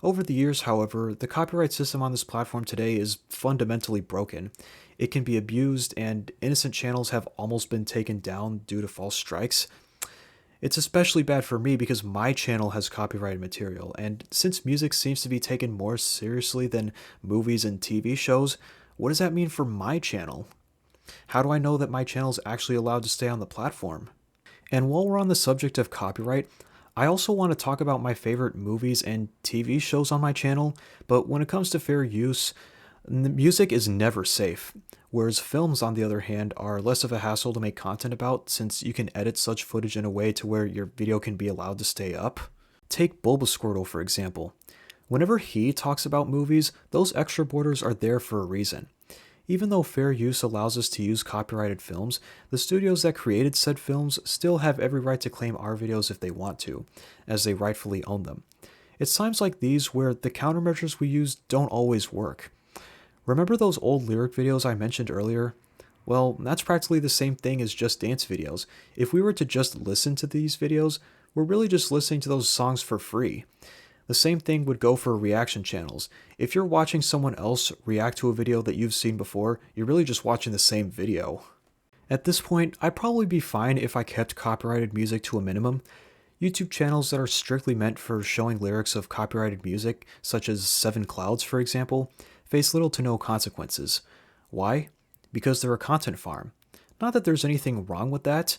Over the years, however, the copyright system on this platform today is fundamentally broken. It can be abused, and innocent channels have almost been taken down due to false strikes. It's especially bad for me because my channel has copyrighted material, and since music seems to be taken more seriously than movies and TV shows, what does that mean for my channel? How do I know that my channel is actually allowed to stay on the platform? And while we're on the subject of copyright, I also want to talk about my favorite movies and TV shows on my channel, but when it comes to fair use, music is never safe, whereas films, on the other hand, are less of a hassle to make content about since you can edit such footage in a way to where your video can be allowed to stay up. Take Bulbasquirtle, for example. Whenever he talks about movies, those extra borders are there for a reason. Even though fair use allows us to use copyrighted films, the studios that created said films still have every right to claim our videos if they want to, as they rightfully own them. It's times like these where the countermeasures we use don't always work. Remember those old lyric videos I mentioned earlier? Well, that's practically the same thing as Just Dance videos. If we were to just listen to these videos, we're really just listening to those songs for free. The same thing would go for reaction channels. If you're watching someone else react to a video that you've seen before, you're really just watching the same video. At this point, I'd probably be fine if I kept copyrighted music to a minimum. YouTube channels that are strictly meant for showing lyrics of copyrighted music, such as Seven Clouds for example, face little to no consequences. Why? Because they're a content farm. Not that there's anything wrong with that.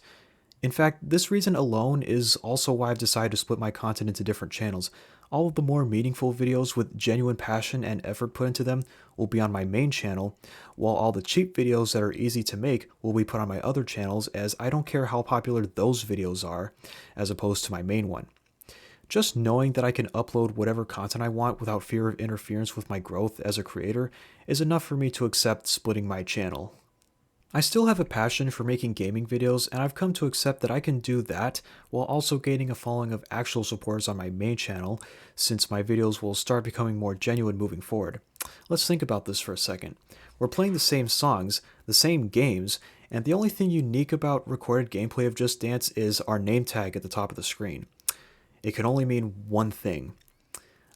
In fact, this reason alone is also why I've decided to split my content into different channels. All of the more meaningful videos with genuine passion and effort put into them will be on my main channel, while all the cheap videos that are easy to make will be put on my other channels, as I don't care how popular those videos are, as opposed to my main one. Just knowing that I can upload whatever content I want without fear of interference with my growth as a creator is enough for me to accept splitting my channel. I still have a passion for making gaming videos, and I've come to accept that I can do that while also gaining a following of actual supporters on my main channel, since my videos will start becoming more genuine moving forward. Let's think about this for a second. We're playing the same songs, the same games, and the only thing unique about recorded gameplay of Just Dance is our name tag at the top of the screen. It can only mean one thing.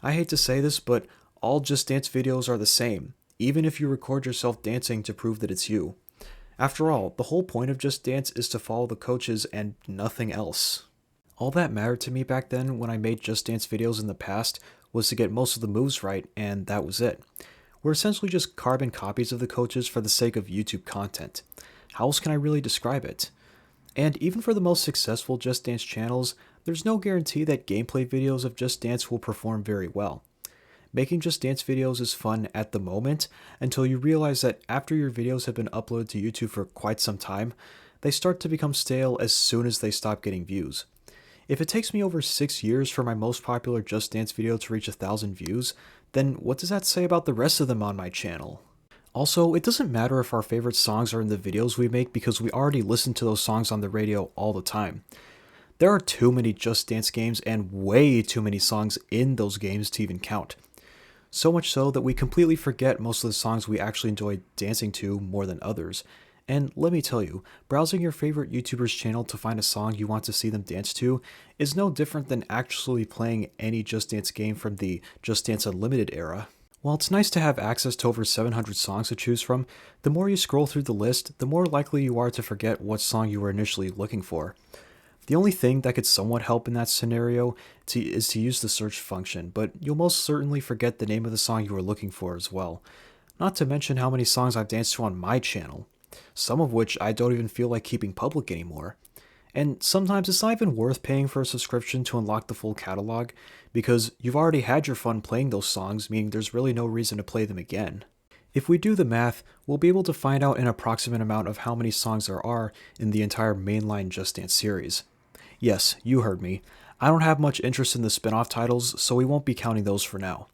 I hate to say this, but all Just Dance videos are the same, even if you record yourself dancing to prove that it's you. After all, the whole point of Just Dance is to follow the coaches and nothing else. All that mattered to me back then when I made Just Dance videos in the past was to get most of the moves right, and that was it. We're essentially just carbon copies of the coaches for the sake of YouTube content. How else can I really describe it? And even for the most successful Just Dance channels, there's no guarantee that gameplay videos of Just Dance will perform very well. Making Just Dance videos is fun at the moment until you realize that after your videos have been uploaded to YouTube for quite some time, they start to become stale as soon as they stop getting views. If it takes me over 6 years for my most popular Just Dance video to reach 1,000 views, then what does that say about the rest of them on my channel? Also, it doesn't matter if our favorite songs are in the videos we make because we already listen to those songs on the radio all the time. There are too many Just Dance games and way too many songs in those games to even count. So much so that we completely forget most of the songs we actually enjoy dancing to more than others. And let me tell you, browsing your favorite YouTuber's channel to find a song you want to see them dance to is no different than actually playing any Just Dance game from the Just Dance Unlimited era. While it's nice to have access to over 700 songs to choose from, the more you scroll through the list, the more likely you are to forget what song you were initially looking for. The only thing that could somewhat help in that scenario is to use the search function, but you'll most certainly forget the name of the song you were looking for as well. Not to mention how many songs I've danced to on my channel, some of which I don't even feel like keeping public anymore. And sometimes it's not even worth paying for a subscription to unlock the full catalog, because you've already had your fun playing those songs, meaning there's really no reason to play them again. If we do the math, we'll be able to find out an approximate amount of how many songs there are in the entire mainline Just Dance series. Yes, you heard me. I don't have much interest in the spin-off titles, so we won't be counting those for now.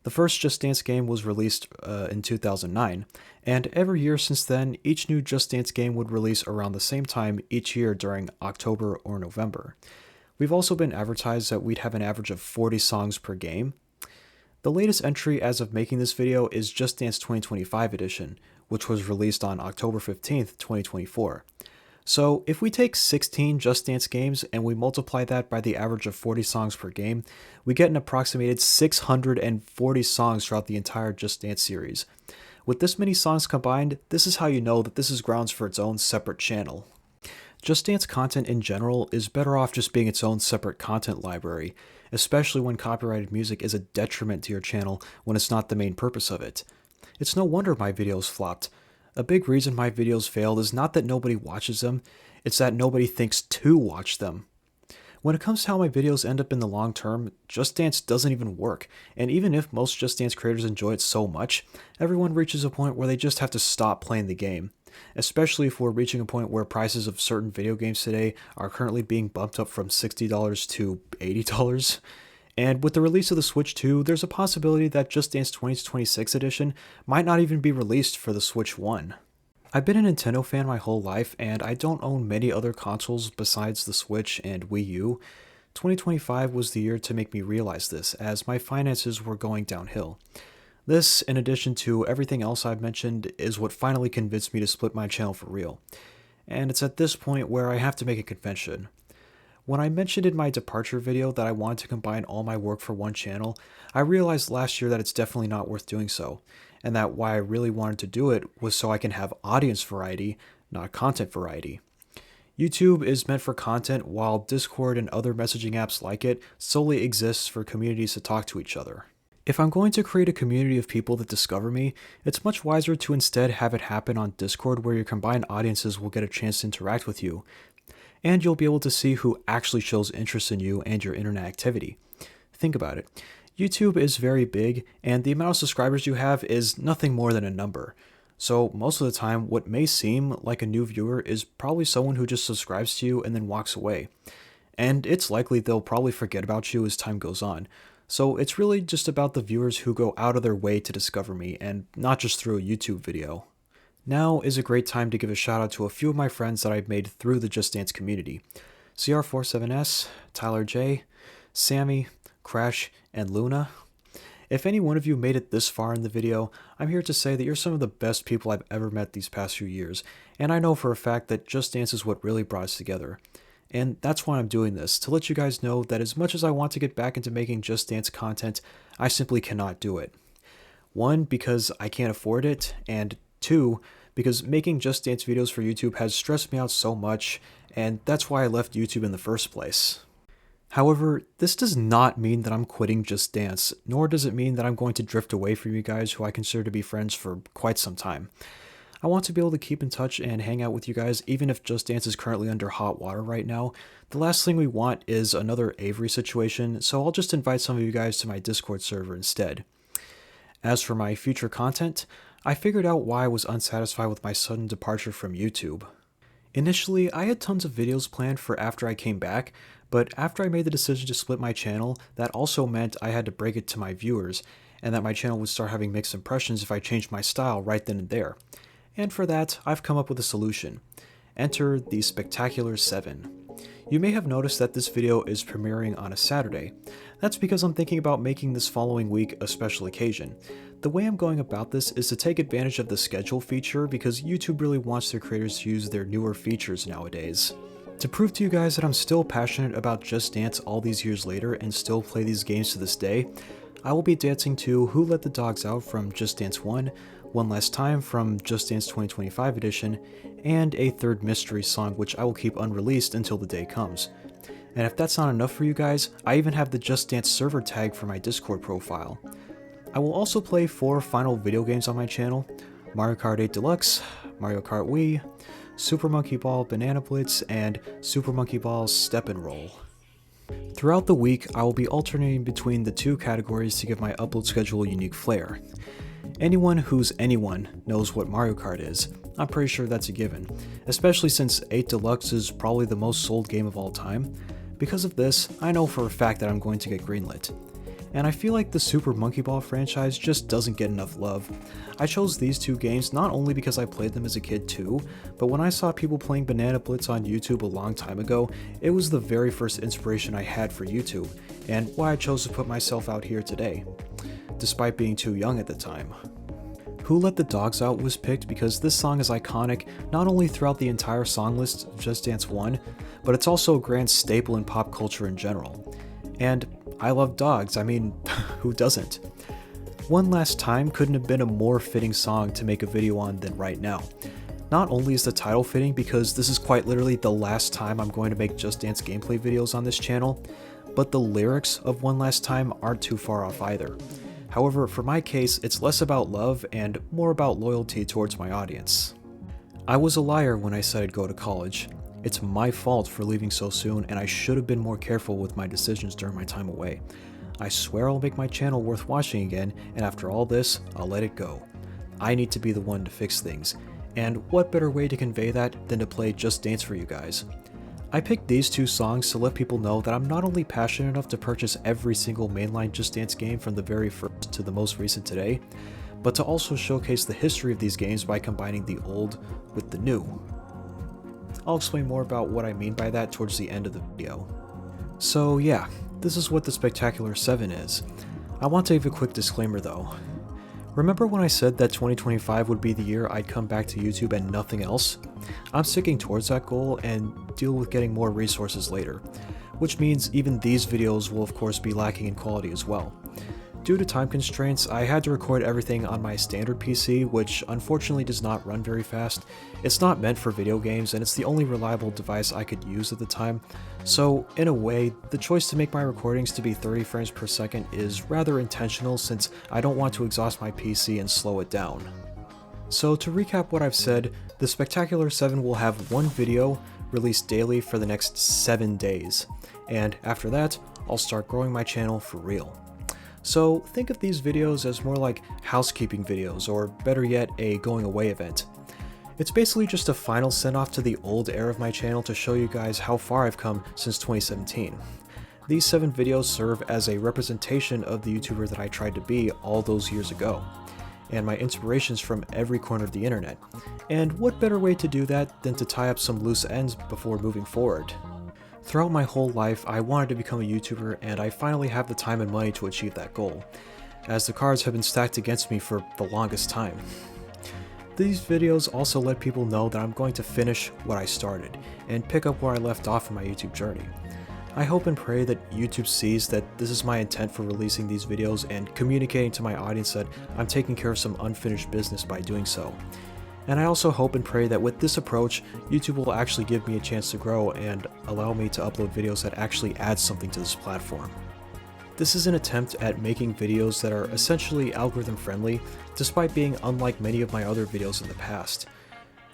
The first Just Dance game was released in 2009, and every year since then, each new Just Dance game would release around the same time each year during October or November. We've also been advertised that we'd have an average of 40 songs per game. The latest entry as of making this video is Just Dance 2025 edition, which was released on October 15th, 2024. So if we take 16 Just Dance games and we multiply that by the average of 40 songs per game, we get an approximated 640 songs throughout the entire Just Dance series. With this many songs combined, this is how you know that this is grounds for its own separate channel. Just Dance content in general is better off just being its own separate content library, especially when copyrighted music is a detriment to your channel when it's not the main purpose of it. It's no wonder my videos flopped. A big reason my videos failed is not that nobody watches them, it's that nobody thinks to watch them. When it comes to how my videos end up in the long term, Just Dance doesn't even work, and even if most Just Dance creators enjoy it so much, everyone reaches a point where they just have to stop playing the game. Especially if we're reaching a point where prices of certain video games today are currently being bumped up from $60 to $80. And with the release of the Switch 2, there's a possibility that Just Dance 2026 edition might not even be released for the Switch 1. I've been a Nintendo fan my whole life, and I don't own many other consoles besides the Switch and Wii U. 2025 was the year to make me realize this, as my finances were going downhill. This, in addition to everything else I've mentioned, is what finally convinced me to split my channel for real. And it's at this point where I have to make a confession. When I mentioned in my departure video that I wanted to combine all my work for one channel, I realized last year that it's definitely not worth doing so, and that why I really wanted to do it was so I can have audience variety, not content variety. YouTube is meant for content, while Discord and other messaging apps like it solely exists for communities to talk to each other. If I'm going to create a community of people that discover me, it's much wiser to instead have it happen on Discord, where your combined audiences will get a chance to interact with you, and you'll be able to see who actually shows interest in you and your internet activity. Think about it. YouTube is very big, and the amount of subscribers you have is nothing more than a number. So most of the time, what may seem like a new viewer is probably someone who just subscribes to you and then walks away. And it's likely they'll probably forget about you as time goes on. So it's really just about the viewers who go out of their way to discover me, and not just through a YouTube video. Now is a great time to give a shout out to a few of my friends that I've made through the Just Dance community. CR47S, Tyler J, Sammy, Crash, and Luna. If any one of you made it this far in the video, I'm here to say that you're some of the best people I've ever met these past few years, and I know for a fact that Just Dance is what really brought us together. And that's why I'm doing this, to let you guys know that as much as I want to get back into making Just Dance content, I simply cannot do it. 1, because I can't afford it, and 2, because making Just Dance videos for YouTube has stressed me out so much, and that's why I left YouTube in the first place. However, this does not mean that I'm quitting Just Dance, nor does it mean that I'm going to drift away from you guys who I consider to be friends for quite some time. I want to be able to keep in touch and hang out with you guys even if Just Dance is currently under hot water right now. The last thing we want is another Avery situation, so I'll just invite some of you guys to my Discord server instead. As for my future content, I figured out why I was unsatisfied with my sudden departure from YouTube. Initially, I had tons of videos planned for after I came back, but after I made the decision to split my channel, that also meant I had to break it to my viewers, and that my channel would start having mixed impressions if I changed my style right then and there. And for that, I've come up with a solution. Enter the Spectacular 7. You may have noticed that this video is premiering on a Saturday. That's because I'm thinking about making this following week a special occasion. The way I'm going about this is to take advantage of the schedule feature because YouTube really wants their creators to use their newer features nowadays. To prove to you guys that I'm still passionate about Just Dance all these years later and still play these games to this day, I will be dancing to Who Let the Dogs Out from Just Dance 1, One Last Time from Just Dance 2025 edition, and a third mystery song which I will keep unreleased until the day comes. And if that's not enough for you guys, I even have the Just Dance server tag for my Discord profile. I will also play 4 final video games on my channel: Mario Kart 8 Deluxe, Mario Kart Wii, Super Monkey Ball Banana Blitz, and Super Monkey Ball Step and Roll. Throughout the week, I will be alternating between the 2 categories to give my upload schedule a unique flair. Anyone who's anyone knows what Mario Kart is. I'm pretty sure that's a given, especially since 8 Deluxe is probably the most sold game of all time. Because of this, I know for a fact that I'm going to get greenlit. And I feel like the Super Monkey Ball franchise just doesn't get enough love. I chose these 2 games not only because I played them as a kid too, but when I saw people playing Banana Blitz on YouTube a long time ago, it was the very first inspiration I had for YouTube, and why I chose to put myself out here today, despite being too young at the time. Who Let the Dogs Out was picked because this song is iconic not only throughout the entire song list of Just Dance 1, but it's also a grand staple in pop culture in general. And I love dogs, I mean, who doesn't? One Last Time couldn't have been a more fitting song to make a video on than right now. Not only is the title fitting because this is quite literally the last time I'm going to make Just Dance gameplay videos on this channel, but the lyrics of One Last Time aren't too far off either. However, for my case, it's less about love and more about loyalty towards my audience. I was a liar when I said I'd go to college. It's my fault for leaving so soon, and I should have been more careful with my decisions during my time away. I swear I'll make my channel worth watching again, and after all this, I'll let it go. I need to be the one to fix things, and what better way to convey that than to play Just Dance for you guys. I picked these 2 songs to let people know that I'm not only passionate enough to purchase every single mainline Just Dance game from the very first to the most recent today, but to also showcase the history of these games by combining the old with the new. I'll explain more about what I mean by that towards the end of the video. So yeah, this is what the Spectacular 7 is. I want to give a quick disclaimer though. Remember when I said that 2025 would be the year I'd come back to YouTube and nothing else? I'm sticking towards that goal and deal with getting more resources later, which means even these videos will of course be lacking in quality as well. Due to time constraints, I had to record everything on my standard PC, which unfortunately does not run very fast. It's not meant for video games, and it's the only reliable device I could use at the time. So, in a way, the choice to make my recordings to be 30 frames per second is rather intentional since I don't want to exhaust my PC and slow it down. So to recap what I've said, the Spectacular 7 will have 1 video released daily for the next 7 days, and after that, I'll start growing my channel for real. So think of these videos as more like housekeeping videos, or better yet, a going away event. It's basically just a final send-off to the old era of my channel to show you guys how far I've come since 2017. These 7 videos serve as a representation of the YouTuber that I tried to be all those years ago, and my inspirations from every corner of the internet. And what better way to do that than to tie up some loose ends before moving forward? Throughout my whole life, I wanted to become a YouTuber, and I finally have the time and money to achieve that goal, as the cards have been stacked against me for the longest time. These videos also let people know that I'm going to finish what I started, and pick up where I left off in my YouTube journey. I hope and pray that YouTube sees that this is my intent for releasing these videos and communicating to my audience that I'm taking care of some unfinished business by doing so. And I also hope and pray that with this approach, YouTube will actually give me a chance to grow and allow me to upload videos that actually add something to this platform. This is an attempt at making videos that are essentially algorithm friendly, despite being unlike many of my other videos in the past.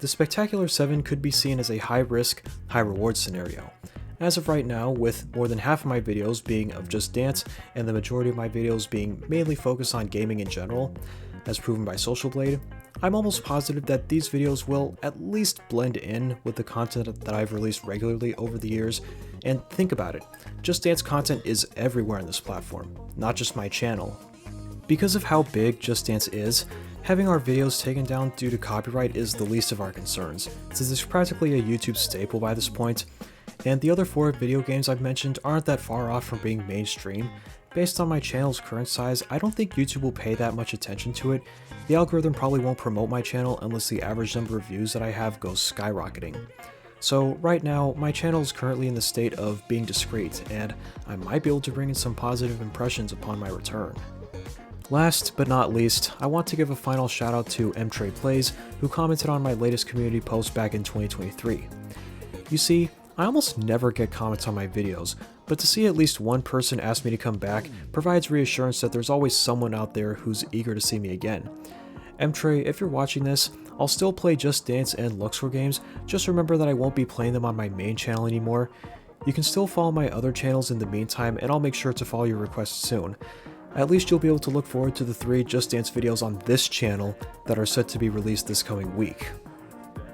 The Spectacular 7 could be seen as a high-risk, high-reward scenario. As of right now, with more than half of my videos being of Just Dance, and the majority of my videos being mainly focused on gaming in general, as proven by Social Blade, I'm almost positive that these videos will at least blend in with the content that I've released regularly over the years. And think about it, Just Dance content is everywhere on this platform, not just my channel. Because of how big Just Dance is, having our videos taken down due to copyright is the least of our concerns, since it's practically a YouTube staple by this point, and the other 4 video games I've mentioned aren't that far off from being mainstream. Based on my channel's current size, I don't think YouTube will pay that much attention to it. The algorithm probably won't promote my channel unless the average number of views that I have goes skyrocketing. So right now, my channel is currently in the state of being discreet, and I might be able to bring in some positive impressions upon my return. Last but not least, I want to give a final shout out to mTreyPlays, who commented on my latest community post back in 2023. You see, I almost never get comments on my videos, but to see at least one person ask me to come back provides reassurance that there's always someone out there who's eager to see me again. mTrey, if you're watching this, I'll still play Just Dance and Luxor games, just remember that I won't be playing them on my main channel anymore. You can still follow my other channels in the meantime, and I'll make sure to follow your requests soon. At least you'll be able to look forward to the 3 Just Dance videos on this channel that are set to be released this coming week.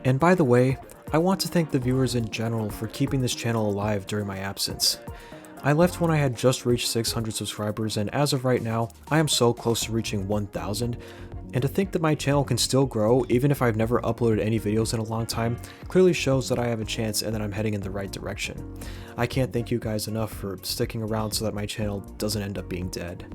And by the way, I want to thank the viewers in general for keeping this channel alive during my absence. I left when I had just reached 600 subscribers, and as of right now, I am so close to reaching 1,000, and to think that my channel can still grow even if I've never uploaded any videos in a long time clearly shows that I have a chance and that I'm heading in the right direction. I can't thank you guys enough for sticking around so that my channel doesn't end up being dead.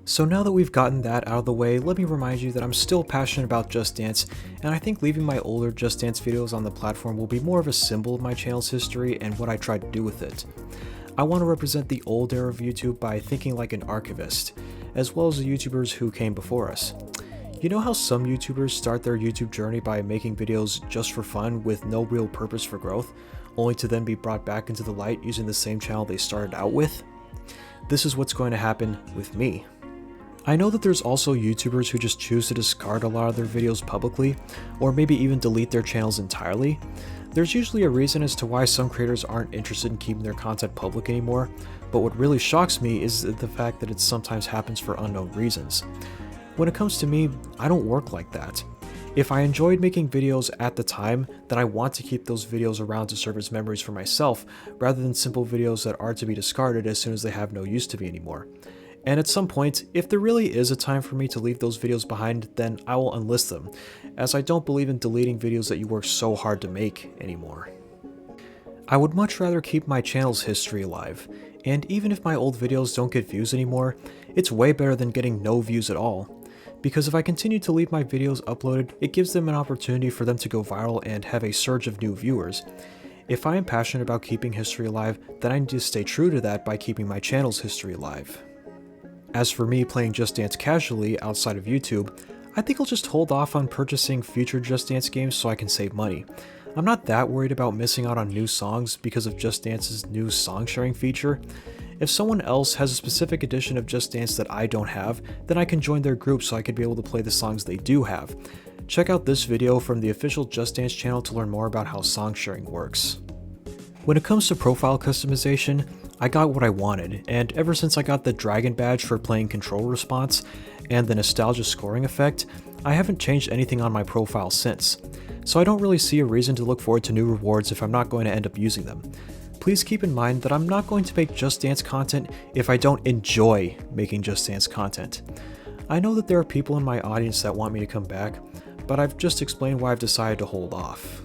So now that we've gotten that out of the way, let me remind you that I'm still passionate about Just Dance, and I think leaving my older Just Dance videos on the platform will be more of a symbol of my channel's history and what I try to do with it. I want to represent the old era of YouTube by thinking like an archivist, as well as the YouTubers who came before us. You know how some YouTubers start their YouTube journey by making videos just for fun with no real purpose for growth, only to then be brought back into the light using the same channel they started out with? This is what's going to happen with me. I know that there's also YouTubers who just choose to discard a lot of their videos publicly, or maybe even delete their channels entirely. There's usually a reason as to why some creators aren't interested in keeping their content public anymore, but what really shocks me is the fact that it sometimes happens for unknown reasons. When it comes to me, I don't work like that. If I enjoyed making videos at the time, then I want to keep those videos around to serve as memories for myself, rather than simple videos that are to be discarded as soon as they have no use to me anymore. And at some point, if there really is a time for me to leave those videos behind, then I will unlist them, as I don't believe in deleting videos that you work so hard to make anymore. I would much rather keep my channel's history alive, and even if my old videos don't get views anymore, it's way better than getting no views at all. Because if I continue to leave my videos uploaded, it gives them an opportunity for them to go viral and have a surge of new viewers. If I am passionate about keeping history alive, then I need to stay true to that by keeping my channel's history alive. As for me playing Just Dance casually outside of YouTube, I think I'll just hold off on purchasing future Just Dance games so I can save money. I'm not that worried about missing out on new songs because of Just Dance's new song sharing feature. If someone else has a specific edition of Just Dance that I don't have, then I can join their group so I could be able to play the songs they do have. Check out this video from the official Just Dance channel to learn more about how song sharing works. When it comes to profile customization, I got what I wanted, and ever since I got the Dragon Badge for playing control response and the nostalgia scoring effect, I haven't changed anything on my profile since, so I don't really see a reason to look forward to new rewards if I'm not going to end up using them. Please keep in mind that I'm not going to make Just Dance content if I don't enjoy making Just Dance content. I know that there are people in my audience that want me to come back, but I've just explained why I've decided to hold off.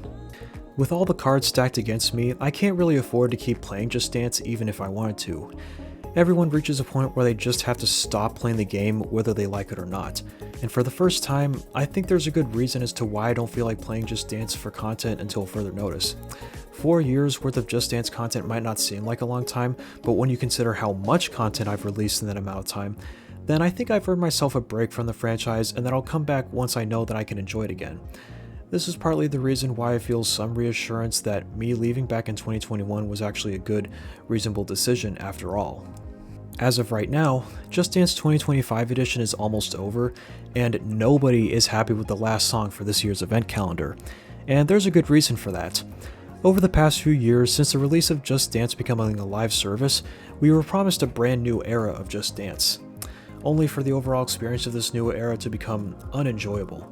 With all the cards stacked against me, I can't really afford to keep playing Just Dance even if I wanted to. Everyone reaches a point where they just have to stop playing the game whether they like it or not, and for the first time, I think there's a good reason as to why I don't feel like playing Just Dance for content until further notice. 4 years worth of Just Dance content might not seem like a long time, but when you consider how much content I've released in that amount of time, then I think I've earned myself a break from the franchise and that I'll come back once I know that I can enjoy it again. This is partly the reason why I feel some reassurance that me leaving back in 2021 was actually a good, reasonable decision after all. As of right now, Just Dance 2025 edition is almost over, and nobody is happy with the last song for this year's event calendar, and there's a good reason for that. Over the past few years, since the release of Just Dance becoming a live service, we were promised a brand new era of Just Dance, only for the overall experience of this new era to become unenjoyable.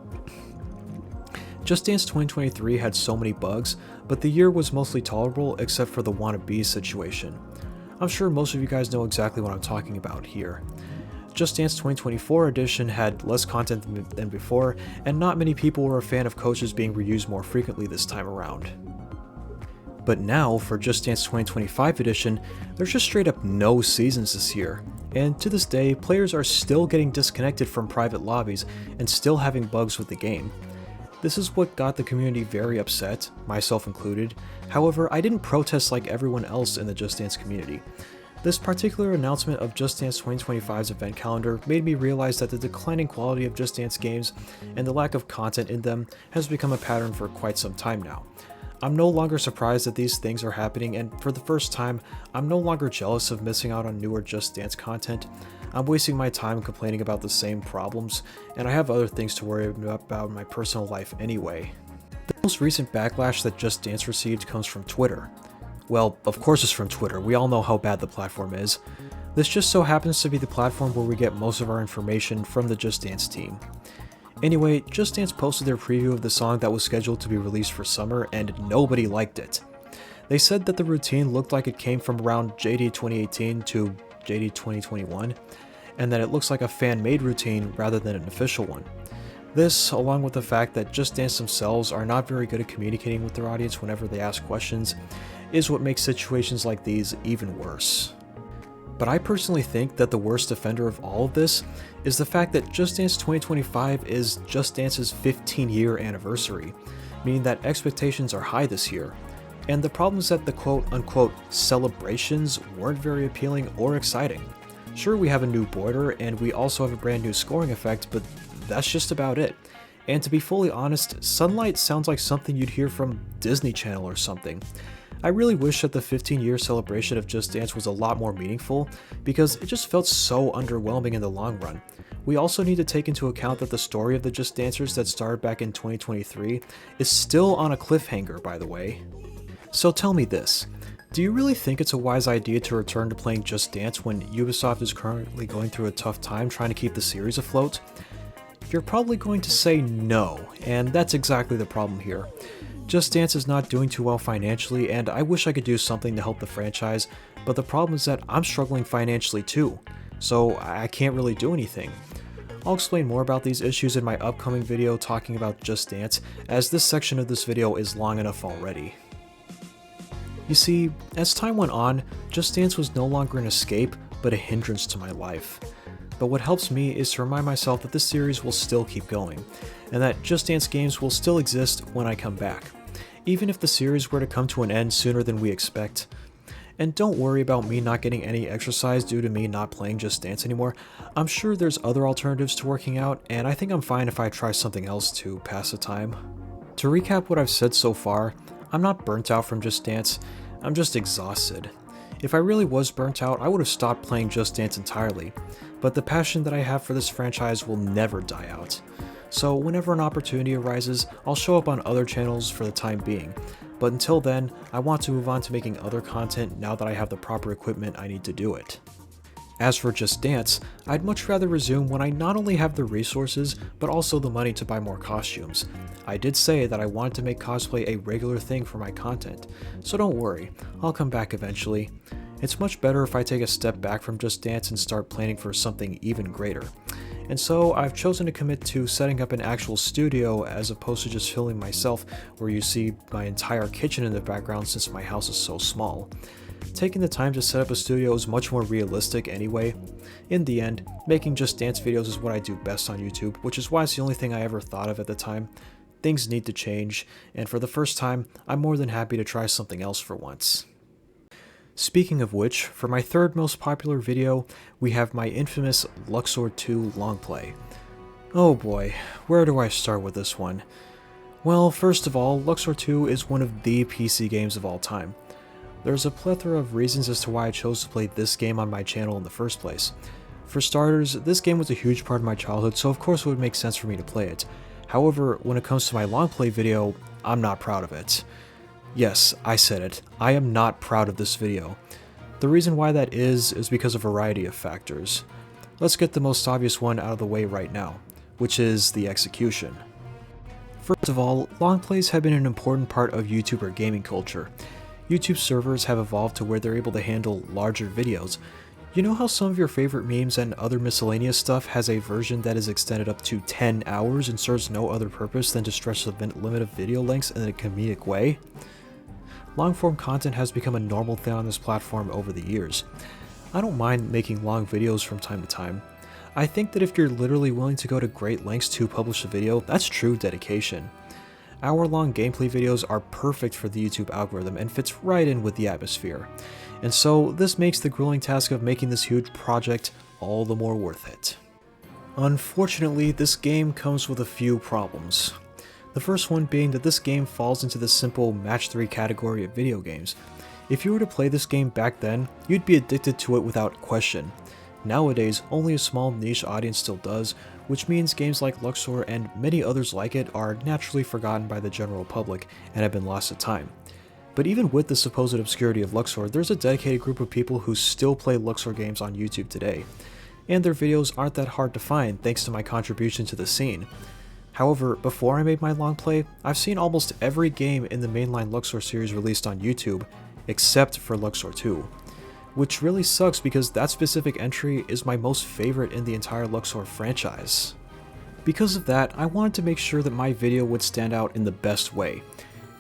Just Dance 2023 had so many bugs, but the year was mostly tolerable except for the wannabe situation. I'm sure most of you guys know exactly what I'm talking about here. Just Dance 2024 edition had less content than before, and not many people were a fan of coaches being reused more frequently this time around. But now, for Just Dance 2025 edition, there's just straight up no seasons this year, and to this day, players are still getting disconnected from private lobbies and still having bugs with the game. This is what got the community very upset, myself included. However, I didn't protest like everyone else in the Just Dance community. This particular announcement of Just Dance 2025's event calendar made me realize that the declining quality of Just Dance games and the lack of content in them has become a pattern for quite some time now. I'm no longer surprised that these things are happening, and for the first time, I'm no longer jealous of missing out on newer Just Dance content. I'm wasting my time complaining about the same problems, and I have other things to worry about in my personal life anyway. The most recent backlash that Just Dance received comes from Twitter. Well, of course it's from Twitter, we all know how bad the platform is. This just so happens to be the platform where we get most of our information from the Just Dance team. Anyway, Just Dance posted their preview of the song that was scheduled to be released for summer, and nobody liked it. They said that the routine looked like it came from around JD 2018 to JD 2021, and that it looks like a fan-made routine rather than an official one. This, along with the fact that Just Dance themselves are not very good at communicating with their audience whenever they ask questions, is what makes situations like these even worse. But I personally think that the worst offender of all of this is the fact that Just Dance 2025 is Just Dance's 15-year anniversary, meaning that expectations are high this year. And the problem is that the quote-unquote celebrations weren't very appealing or exciting. Sure, we have a new border and we also have a brand new scoring effect, but that's just about it. And to be fully honest, Sunlight sounds like something you'd hear from Disney Channel or something. I really wish that the 15-year celebration of Just Dance was a lot more meaningful, because it just felt so underwhelming in the long run. We also need to take into account that the story of the Just Dancers that started back in 2023 is still on a cliffhanger, by the way. So tell me this, do you really think it's a wise idea to return to playing Just Dance when Ubisoft is currently going through a tough time trying to keep the series afloat? You're probably going to say no, and that's exactly the problem here. Just Dance is not doing too well financially, and I wish I could do something to help the franchise, but the problem is that I'm struggling financially too, so I can't really do anything. I'll explain more about these issues in my upcoming video talking about Just Dance, as this section of this video is long enough already. You see, as time went on, Just Dance was no longer an escape, but a hindrance to my life. But what helps me is to remind myself that this series will still keep going, and that Just Dance games will still exist when I come back, even if the series were to come to an end sooner than we expect. And don't worry about me not getting any exercise due to me not playing Just Dance anymore. I'm sure there's other alternatives to working out, and I think I'm fine if I try something else to pass the time. To recap what I've said so far, I'm not burnt out from Just Dance, I'm just exhausted. If I really was burnt out, I would have stopped playing Just Dance entirely, but the passion that I have for this franchise will never die out. So whenever an opportunity arises, I'll show up on other channels for the time being, but until then, I want to move on to making other content now that I have the proper equipment I need to do it. As for Just Dance, I'd much rather resume when I not only have the resources, but also the money to buy more costumes. I did say that I wanted to make cosplay a regular thing for my content, so don't worry, I'll come back eventually. It's much better if I take a step back from Just Dance and start planning for something even greater. And so I've chosen to commit to setting up an actual studio as opposed to just filming myself, where you see my entire kitchen in the background since my house is so small. Taking the time to set up a studio is much more realistic anyway. In the end, making Just Dance videos is what I do best on YouTube, which is why it's the only thing I ever thought of at the time. Things need to change, and for the first time, I'm more than happy to try something else for once. Speaking of which, for my third most popular video, we have my infamous Luxor 2 Longplay. Oh boy, where do I start with this one? Well, first of all, Luxor 2 is one of the PC games of all time. There's a plethora of reasons as to why I chose to play this game on my channel in the first place. For starters, this game was a huge part of my childhood, so of course it would make sense for me to play it. However, when it comes to my Longplay video, I'm not proud of it. Yes, I said it, I am not proud of this video. The reason why that is because of a variety of factors. Let's get the most obvious one out of the way right now, which is the execution. First of all, long plays have been an important part of YouTuber gaming culture. YouTube servers have evolved to where they're able to handle larger videos. You know how some of your favorite memes and other miscellaneous stuff has a version that is extended up to 10 hours and serves no other purpose than to stretch the limit of video lengths in a comedic way? Long-form content has become a normal thing on this platform over the years. I don't mind making long videos from time to time. I think that if you're literally willing to go to great lengths to publish a video, that's true dedication. Hour-long gameplay videos are perfect for the YouTube algorithm and fits right in with the atmosphere. and so this makes the grueling task of making this huge project all the more worth it. Unfortunately, this game comes with a few problems. The first one being that this game falls into the simple match 3 category of video games. If you were to play this game back then, you'd be addicted to it without question. Nowadays, only a small niche audience still does, which means games like Luxor and many others like it are naturally forgotten by the general public and have been lost to time. But even with the supposed obscurity of Luxor, there's a dedicated group of people who still play Luxor games on YouTube today, and their videos aren't that hard to find thanks to my contribution to the scene. However, before I made my long play, I've seen almost every game in the mainline Luxor series released on YouTube, except for Luxor 2. Which really sucks because that specific entry is my most favorite in the entire Luxor franchise. Because of that, I wanted to make sure that my video would stand out in the best way.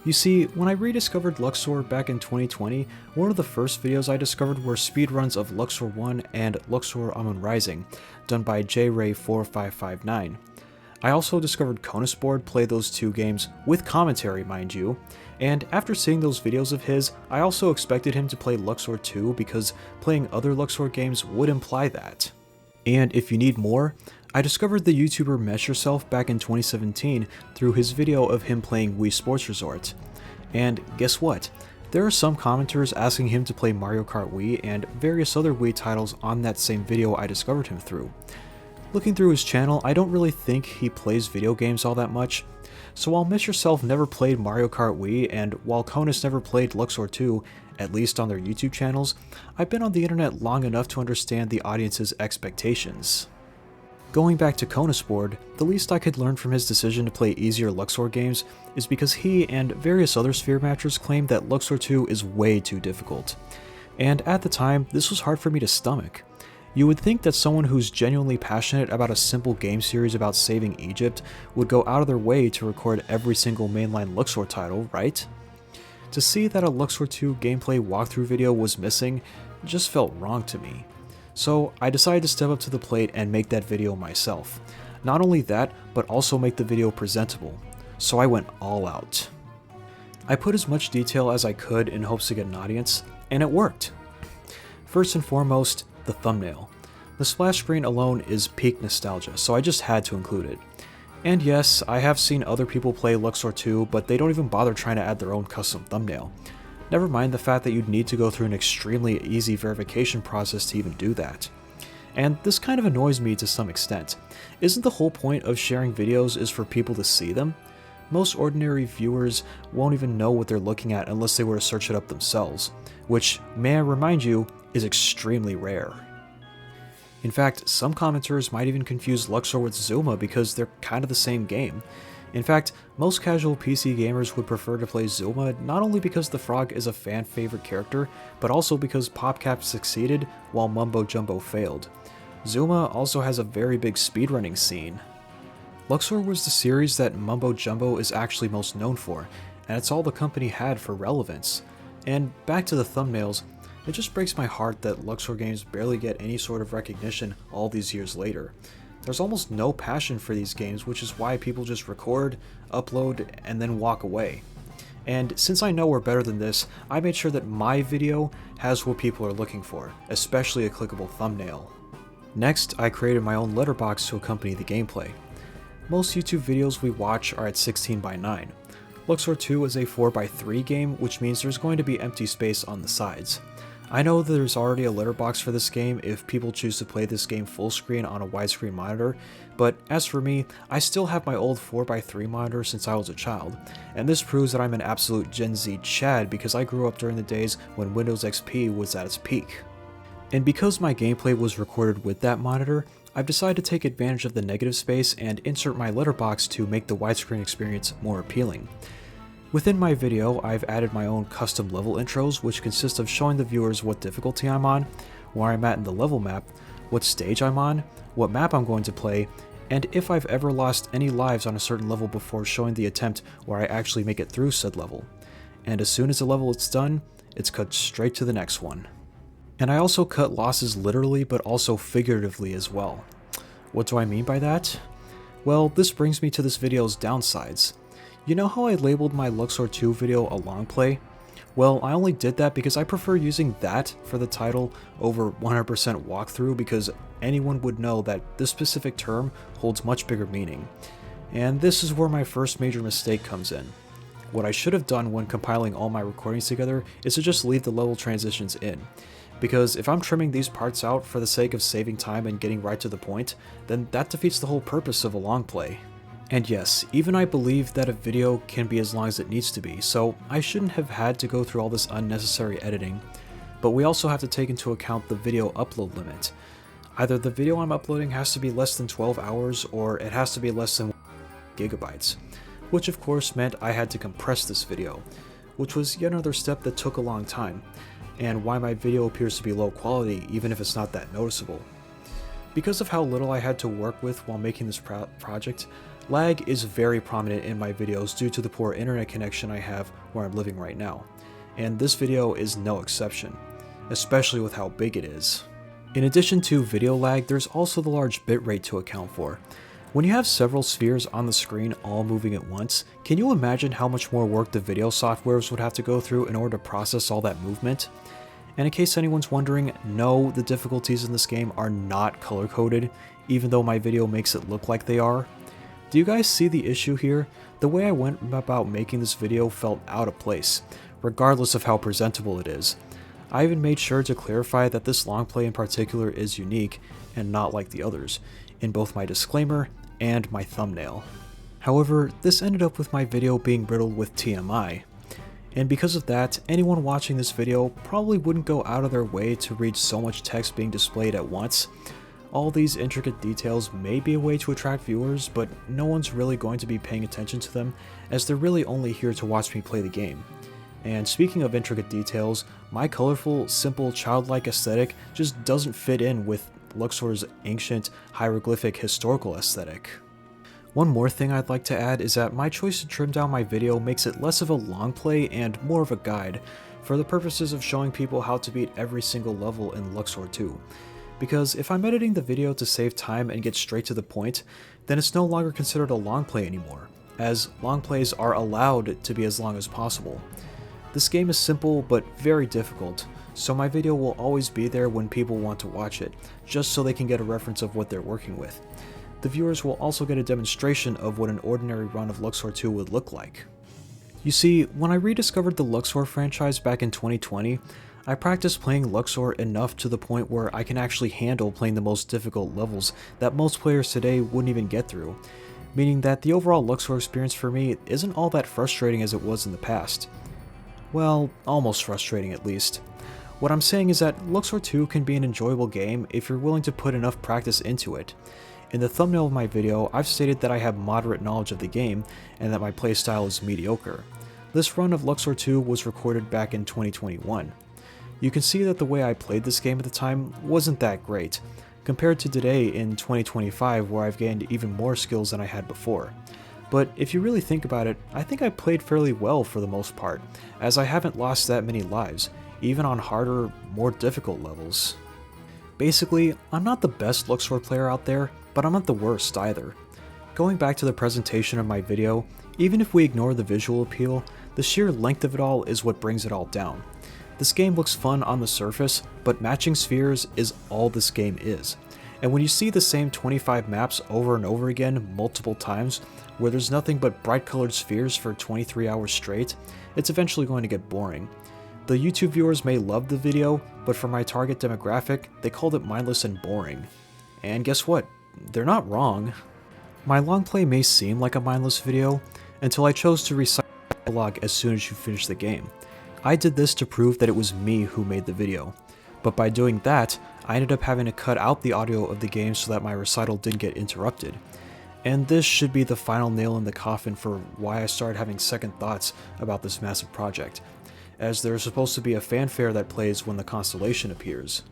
You see, when I rediscovered Luxor back in 2020, one of the first videos I discovered were speedruns of Luxor 1 and Luxor Amun Rising, done by JRay4559. I also discovered Konusboard play those two games, with commentary mind you, and after seeing those videos of his, I also expected him to play Luxor 2 because playing other Luxor games would imply that. And if you need more, I discovered the YouTuber Mesh Yourself back in 2017 through his video of him playing Wii Sports Resort. And guess what? There are some commenters asking him to play Mario Kart Wii and various other Wii titles on that same video I discovered him through. Looking through his channel, I don't really think he plays video games all that much. So while Mesh Yourself never played Mario Kart Wii, and while Konus never played Luxor 2, at least on their YouTube channels, I've been on the internet long enough to understand the audience's expectations. Going back to Konusboard, the least I could learn from his decision to play easier Luxor games is because he and various other Sphere Matchers claim that Luxor 2 is way too difficult. And at the time, this was hard for me to stomach. You would think that someone who's genuinely passionate about a simple game series about saving Egypt would go out of their way to record every single mainline Luxor title, right? To see that a Luxor 2 gameplay walkthrough video was missing just felt wrong to me. So I decided to step up to the plate and make that video myself. Not only that, but also make the video presentable. So I went all out. I put as much detail as I could in hopes to get an audience, and it worked. First and foremost, the thumbnail. The splash screen alone is peak nostalgia, so I just had to include it. And yes, I have seen other people play Luxor 2, but they don't even bother trying to add their own custom thumbnail. Never mind the fact that you'd need to go through an extremely easy verification process to even do that. And this kind of annoys me to some extent. Isn't the whole point of sharing videos is for people to see them? Most ordinary viewers won't even know what they're looking at unless they were to search it up themselves, which, may I remind you, is extremely rare. In fact, some commenters might even confuse Luxor with Zuma because they're kind of the same game. In fact, most casual PC gamers would prefer to play Zuma not only because the frog is a fan favorite character, but also because PopCap succeeded while Mumbo Jumbo failed. Zuma also has a very big speedrunning scene. Luxor was the series that Mumbo Jumbo is actually most known for, and it's all the company had for relevance. And back to the thumbnails, it just breaks my heart that Luxor games barely get any sort of recognition all these years later. There's almost no passion for these games, which is why people just record, upload, and then walk away. And since I know we're better than this, I made sure that my video has what people are looking for, especially a clickable thumbnail. Next, I created my own letterbox to accompany the gameplay. Most YouTube videos we watch are at 16:9. Luxor 2 is a 4:3 game, which means there's going to be empty space on the sides. I know that there's already a letterbox for this game if people choose to play this game full screen on a widescreen monitor, but as for me, I still have my old 4:3 monitor since I was a child, and this proves that I'm an absolute Gen Z Chad because I grew up during the days when Windows XP was at its peak. And because my gameplay was recorded with that monitor, I've decided to take advantage of the negative space and insert my letterbox to make the widescreen experience more appealing. Within my video, I've added my own custom level intros, which consist of showing the viewers what difficulty I'm on, where I'm at in the level map, what stage I'm on, what map I'm going to play, and if I've ever lost any lives on a certain level before showing the attempt where I actually make it through said level. And as soon as the level is done, it's cut straight to the next one. And I also cut losses literally but also figuratively as well. What do I mean by that? Well, this brings me to this video's downsides. You know how I labeled my Luxor 2 video a long play? Well, I only did that because I prefer using that for the title over 100% walkthrough, because anyone would know that this specific term holds much bigger meaning. And this is where my first major mistake comes in. What I should have done when compiling all my recordings together is to just leave the level transitions in. Because if I'm trimming these parts out for the sake of saving time and getting right to the point, then that defeats the whole purpose of a long play. And yes, even I believe that a video can be as long as it needs to be, so I shouldn't have had to go through all this unnecessary editing. But we also have to take into account the video upload limit. Either the video I'm uploading has to be less than 12 hours, or it has to be less than gigabytes. Which of course meant I had to compress this video, which was yet another step that took a long time, and why my video appears to be low quality even if it's not that noticeable. Because of how little I had to work with while making this project, lag is very prominent in my videos due to the poor internet connection I have where I'm living right now, and this video is no exception, especially with how big it is. In addition to video lag, there's also the large bitrate to account for. When you have several spheres on the screen all moving at once, can you imagine how much more work the video softwares would have to go through in order to process all that movement? And in case anyone's wondering, no, the difficulties in this game are not color-coded, even though my video makes it look like they are. Do you guys see the issue here? The way I went about making this video felt out of place, regardless of how presentable it is. I even made sure to clarify that this long play in particular is unique and not like the others, in both my disclaimer and my thumbnail. However, this ended up with my video being riddled with TMI, and because of that, anyone watching this video probably wouldn't go out of their way to read so much text being displayed at once. All these intricate details may be a way to attract viewers, but no one's really going to be paying attention to them, as they're really only here to watch me play the game. And speaking of intricate details, my colorful, simple, childlike aesthetic just doesn't fit in with Luxor's ancient, hieroglyphic historical aesthetic. One more thing I'd like to add is that my choice to trim down my video makes it less of a long play and more of a guide, for the purposes of showing people how to beat every single level in Luxor 2. Because if I'm editing the video to save time and get straight to the point, then it's no longer considered a long play anymore, as long plays are allowed to be as long as possible. This game is simple but very difficult, so my video will always be there when people want to watch it, just so they can get a reference of what they're working with. The viewers will also get a demonstration of what an ordinary run of Luxor 2 would look like. You see, when I rediscovered the Luxor franchise back in 2020, I practiced playing Luxor enough to the point where I can actually handle playing the most difficult levels that most players today wouldn't even get through, meaning that the overall Luxor experience for me isn't all that frustrating as it was in the past. Well, almost frustrating at least. What I'm saying is that Luxor 2 can be an enjoyable game if you're willing to put enough practice into it. In the thumbnail of my video, I've stated that I have moderate knowledge of the game and that my playstyle is mediocre. This run of Luxor 2 was recorded back in 2021. You can see that the way I played this game at the time wasn't that great, compared to today in 2025 where I've gained even more skills than I had before. But if you really think about it, I think I played fairly well for the most part, as I haven't lost that many lives, even on harder, more difficult levels. Basically, I'm not the best Luxor player out there, but I'm not the worst either. Going back to the presentation of my video, even if we ignore the visual appeal, the sheer length of it all is what brings it all down. This game looks fun on the surface, but matching spheres is all this game is. And when you see the same 25 maps over and over again multiple times, where there's nothing but bright colored spheres for 23 hours straight, it's eventually going to get boring. The YouTube viewers may love the video, but for my target demographic, they called it mindless and boring. And guess what? They're not wrong. My long play may seem like a mindless video, until I chose to recite the dialogue as soon as you finish the game. I did this to prove that it was me who made the video, but by doing that, I ended up having to cut out the audio of the game so that my recital didn't get interrupted. And this should be the final nail in the coffin for why I started having second thoughts about this massive project, as there's supposed to be a fanfare that plays when the constellation appears.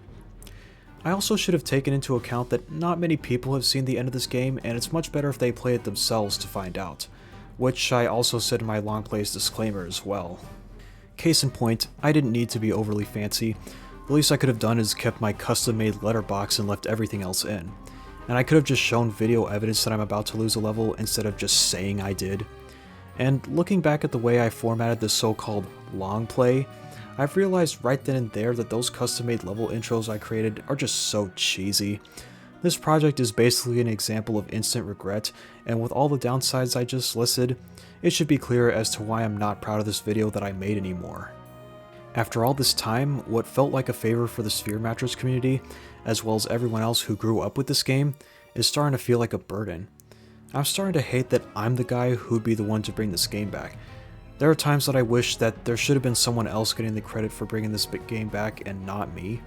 I also should have taken into account that not many people have seen the end of this game, and it's much better if they play it themselves to find out, which I also said in my long plays disclaimer as well. Case in point, I didn't need to be overly fancy. The least I could have done is kept my custom-made letterbox and left everything else in. And I could have just shown video evidence that I'm about to lose a level instead of just saying I did. And looking back at the way I formatted the so-called Longplay, I've realized right then and there that those custom-made level intros I created are just so cheesy. This project is basically an example of instant regret, and with all the downsides I just listed, it should be clear as to why I'm not proud of this video that I made anymore. After all this time, what felt like a favor for the Sphere Mattress community, as well as everyone else who grew up with this game, is starting to feel like a burden. I'm starting to hate that I'm the guy who'd be the one to bring this game back. There are times that I wish that there should have been someone else getting the credit for bringing this game back and not me.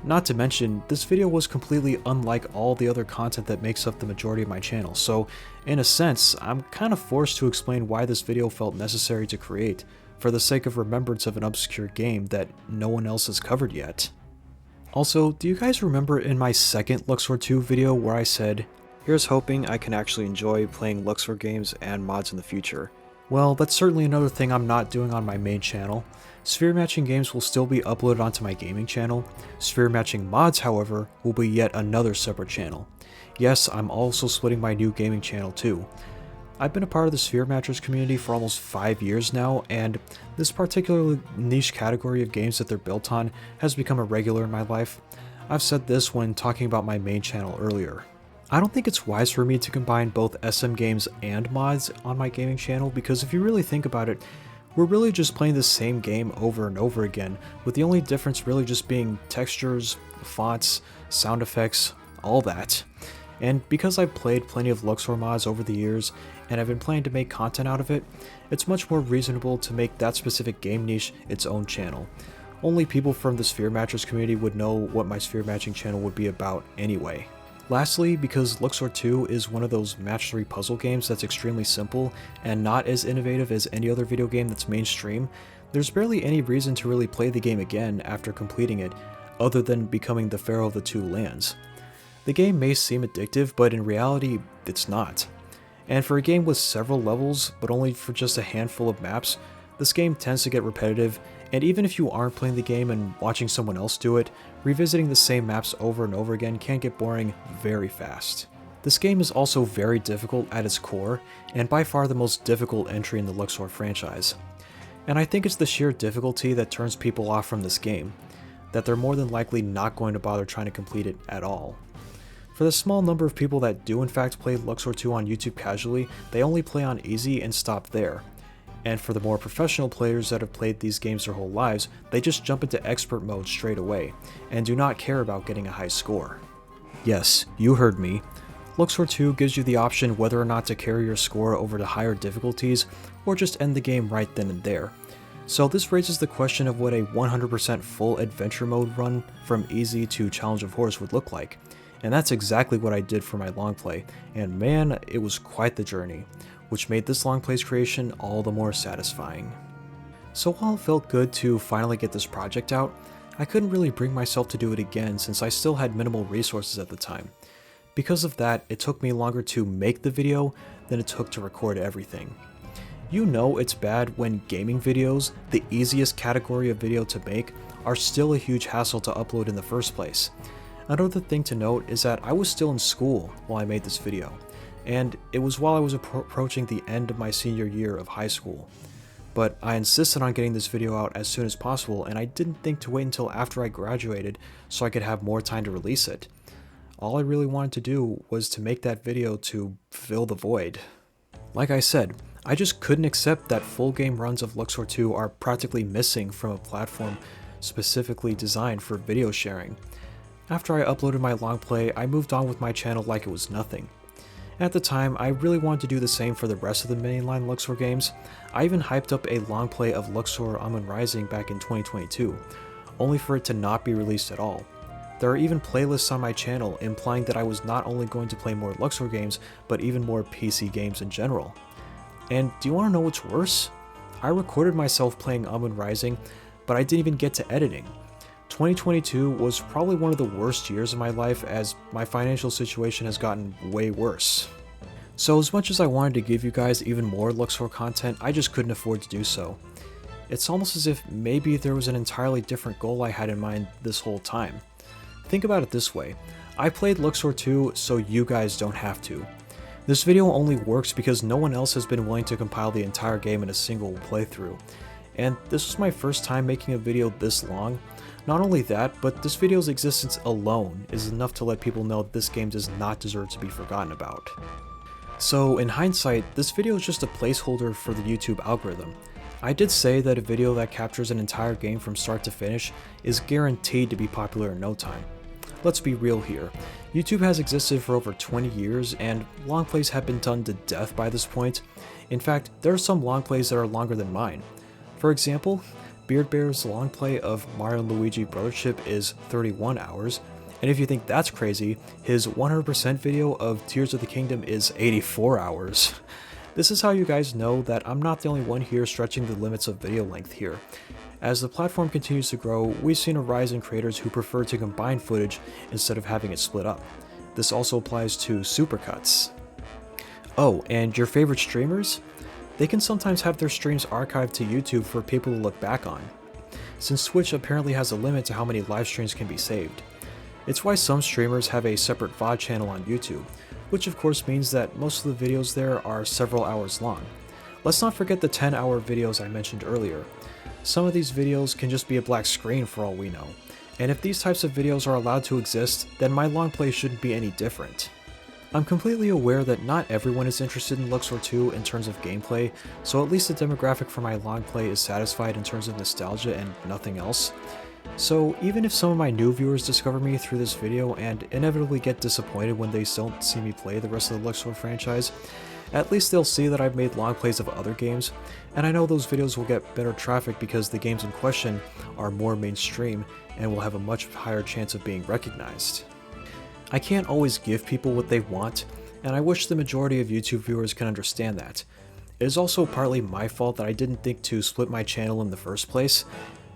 Not to mention, this video was completely unlike all the other content that makes up the majority of my channel, so in a sense, I'm kind of forced to explain why this video felt necessary to create, for the sake of remembrance of an obscure game that no one else has covered yet. Also, do you guys remember in my second Luxor 2 video where I said, "Here's hoping I can actually enjoy playing Luxor games and mods in the future"? Well, that's certainly another thing I'm not doing on my main channel. Sphere matching games will still be uploaded onto my gaming channel. Sphere matching mods, however, will be yet another separate channel. Yes, I'm also splitting my new gaming channel too. I've been a part of the Sphere Mattress community for almost 5 years now, and this particularly niche category of games that they're built on has become a regular in my life. I've said this when talking about my main channel earlier. I don't think it's wise for me to combine both SM games and mods on my gaming channel, because if you really think about it, we're really just playing the same game over and over again, with the only difference really just being textures, fonts, sound effects, all that. And because I've played plenty of Luxor mods over the years, and I've been planning to make content out of it, it's much more reasonable to make that specific game niche its own channel. Only people from the Sphere Mattress community would know what my Sphere Matching channel would be about anyway. Lastly, because Luxor 2 is one of those match 3 puzzle games that's extremely simple and not as innovative as any other video game that's mainstream, there's barely any reason to really play the game again after completing it, other than becoming the Pharaoh of the Two Lands. The game may seem addictive, but in reality, it's not. And for a game with several levels, but only for just a handful of maps, this game tends to get repetitive, and even if you aren't playing the game and watching someone else do it, revisiting the same maps over and over again can get boring very fast. This game is also very difficult at its core, and by far the most difficult entry in the Luxor franchise. And I think it's the sheer difficulty that turns people off from this game, that they're more than likely not going to bother trying to complete it at all. For the small number of people that do in fact play Luxor 2 on YouTube casually, they only play on easy and stop there. And for the more professional players that have played these games their whole lives, they just jump into expert mode straight away, and do not care about getting a high score. Yes, you heard me. Luxor 2 gives you the option whether or not to carry your score over to higher difficulties, or just end the game right then and there. So this raises the question of what a 100% full adventure mode run from easy to Challenge of Horrors would look like. And that's exactly what I did for my long play, and man, it was quite the journey, which made this long play's creation all the more satisfying. So while it felt good to finally get this project out, I couldn't really bring myself to do it again since I still had minimal resources at the time. Because of that, it took me longer to make the video than it took to record everything. You know it's bad when gaming videos, the easiest category of video to make, are still a huge hassle to upload in the first place. Another thing to note is that I was still in school while I made this video, and it was while I was approaching the end of my senior year of high school. But I insisted on getting this video out as soon as possible, and I didn't think to wait until after I graduated so I could have more time to release it. All I really wanted to do was to make that video to fill the void. Like I said, I just couldn't accept that full game runs of Luxor 2 are practically missing from a platform specifically designed for video sharing. After I uploaded my long play, I moved on with my channel like it was nothing. At the time, I really wanted to do the same for the rest of the mainline Luxor games. I even hyped up a long play of Luxor Amun Rising back in 2022, only for it to not be released at all. There are even playlists on my channel implying that I was not only going to play more Luxor games, but even more PC games in general. And do you want to know what's worse? I recorded myself playing Amun Rising, but I didn't even get to editing. 2022 was probably one of the worst years of my life as my financial situation has gotten way worse. So as much as I wanted to give you guys even more Luxor content, I just couldn't afford to do so. It's almost as if maybe there was an entirely different goal I had in mind this whole time. Think about it this way, I played Luxor 2 so you guys don't have to. This video only works because no one else has been willing to compile the entire game in a single playthrough, and this was my first time making a video this long. Not only that, but this video's existence alone is enough to let people know this game does not deserve to be forgotten about. So in hindsight, this video is just a placeholder for the YouTube algorithm. I did say that a video that captures an entire game from start to finish is guaranteed to be popular in no time. Let's be real here. YouTube has existed for over 20 years and long plays have been done to death by this point. In fact, there are some long plays that are longer than mine. For example, Beard Bear's long play of Mario and Luigi Brothership is 31 hours, and if you think that's crazy, his 100% video of Tears of the Kingdom is 84 hours. This is how you guys know that I'm not the only one here stretching the limits of video length here. As the platform continues to grow, we've seen a rise in creators who prefer to combine footage instead of having it split up. This also applies to supercuts. Oh, and your favorite streamers? They can sometimes have their streams archived to YouTube for people to look back on, since Twitch apparently has a limit to how many live streams can be saved. It's why some streamers have a separate VOD channel on YouTube, which of course means that most of the videos there are several hours long. Let's not forget the 10-hour videos I mentioned earlier. Some of these videos can just be a black screen for all we know, and if these types of videos are allowed to exist, then my long play shouldn't be any different. I'm completely aware that not everyone is interested in Luxor 2 in terms of gameplay, so at least the demographic for my long play is satisfied in terms of nostalgia and nothing else. So even if some of my new viewers discover me through this video and inevitably get disappointed when they don't see me play the rest of the Luxor franchise, at least they'll see that I've made long plays of other games, and I know those videos will get better traffic because the games in question are more mainstream and will have a much higher chance of being recognized. I can't always give people what they want, and I wish the majority of YouTube viewers can understand that. It is also partly my fault that I didn't think to split my channel in the first place.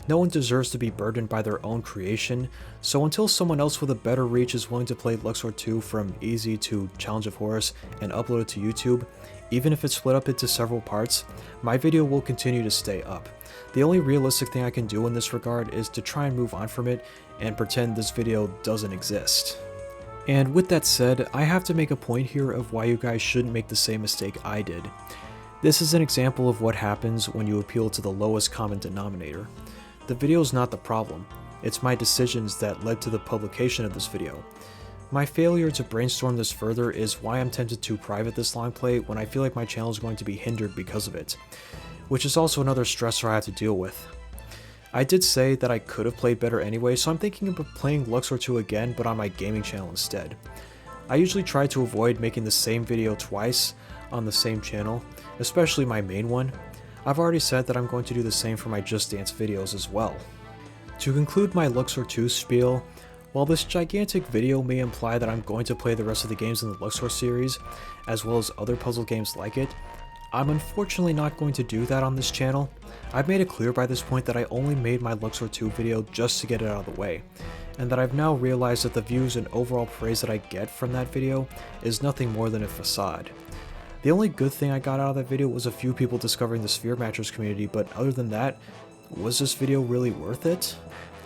No one deserves to be burdened by their own creation, so until someone else with a better reach is willing to play Luxor 2 from easy to Challenge of Horus and upload it to YouTube, even if it's split up into several parts, my video will continue to stay up. The only realistic thing I can do in this regard is to try and move on from it and pretend this video doesn't exist. And with that said, I have to make a point here of why you guys shouldn't make the same mistake I did. This is an example of what happens when you appeal to the lowest common denominator. The video is not the problem, it's my decisions that led to the publication of this video. My failure to brainstorm this further is why I'm tempted to private this long play when I feel like my channel is going to be hindered because of it, which is also another stressor I have to deal with. I did say that I could have played better anyway, so I'm thinking of playing Luxor 2 again, but on my gaming channel instead. I usually try to avoid making the same video twice on the same channel, especially my main one. I've already said that I'm going to do the same for my Just Dance videos as well. To conclude my Luxor 2 spiel, while this gigantic video may imply that I'm going to play the rest of the games in the Luxor series, as well as other puzzle games like it, I'm unfortunately not going to do that on this channel. I've made it clear by this point that I only made my Luxor 2 video just to get it out of the way, and that I've now realized that the views and overall praise that I get from that video is nothing more than a facade. The only good thing I got out of that video was a few people discovering the Sphere Matchers community, but other than that, was this video really worth it?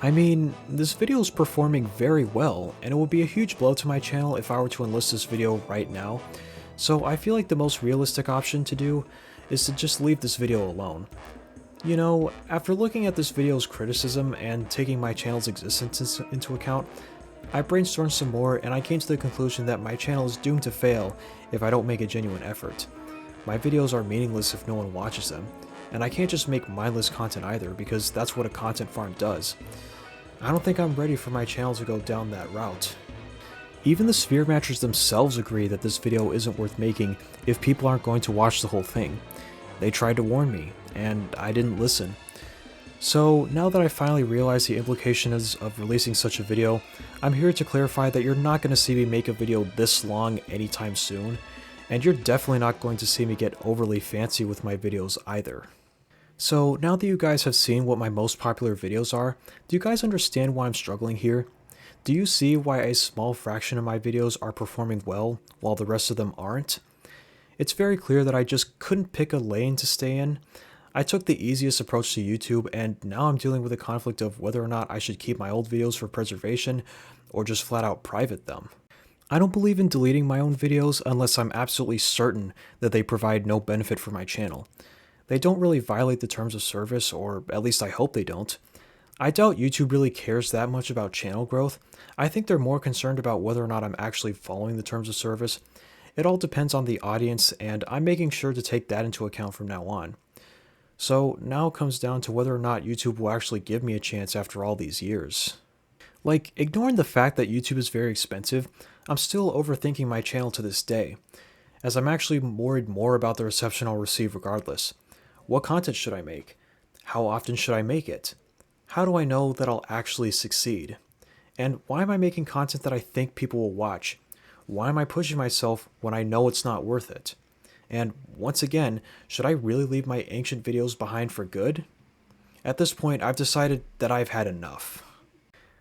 I mean, this video is performing very well, and it would be a huge blow to my channel if I were to enlist this video right now. So I feel like the most realistic option to do is to just leave this video alone. You know, after looking at this video's criticism and taking my channel's existence into account, I brainstormed some more and I came to the conclusion that my channel is doomed to fail if I don't make a genuine effort. My videos are meaningless if no one watches them, and I can't just make mindless content either because that's what a content farm does. I don't think I'm ready for my channel to go down that route. Even the Sphere Matchers themselves agree that this video isn't worth making if people aren't going to watch the whole thing. They tried to warn me, and I didn't listen. So now that I finally realize the implications of releasing such a video, I'm here to clarify that you're not going to see me make a video this long anytime soon, and you're definitely not going to see me get overly fancy with my videos either. So now that you guys have seen what my most popular videos are, do you guys understand why I'm struggling here? Do you see why a small fraction of my videos are performing well while the rest of them aren't? It's very clear that I just couldn't pick a lane to stay in. I took the easiest approach to YouTube, and now I'm dealing with a conflict of whether or not I should keep my old videos for preservation or just flat out private them. I don't believe in deleting my own videos unless I'm absolutely certain that they provide no benefit for my channel. They don't really violate the terms of service, or at least I hope they don't. I doubt YouTube really cares that much about channel growth. I think they're more concerned about whether or not I'm actually following the terms of service. It all depends on the audience, and I'm making sure to take that into account from now on. So now it comes down to whether or not YouTube will actually give me a chance after all these years. Like, ignoring the fact that YouTube is very expensive, I'm still overthinking my channel to this day, as I'm actually worried more about the reception I'll receive regardless. What content should I make? How often should I make it? How do I know that I'll actually succeed? And why am I making content that I think people will watch? Why am I pushing myself when I know it's not worth it? And once again, should I really leave my ancient videos behind for good? At this point, I've decided that I've had enough.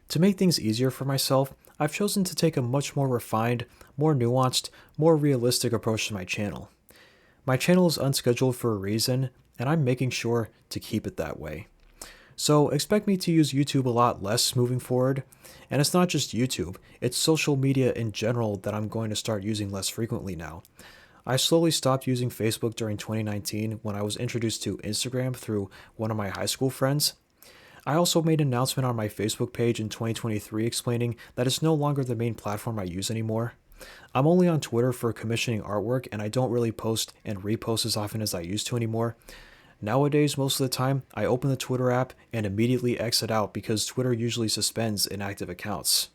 To make things easier for myself, I've chosen to take a much more refined, more nuanced, more realistic approach to my channel. My channel is unscheduled for a reason, and I'm making sure to keep it that way. So expect me to use YouTube a lot less moving forward, and it's not just YouTube, it's social media in general that I'm going to start using less frequently now. I slowly stopped using Facebook during 2019 when I was introduced to Instagram through one of my high school friends. I also made an announcement on my Facebook page in 2023 explaining that it's no longer the main platform I use anymore. I'm only on Twitter for commissioning artwork, and I don't really post and repost as often as I used to anymore. Nowadays, most of the time, I open the Twitter app and immediately exit out because Twitter usually suspends inactive accounts.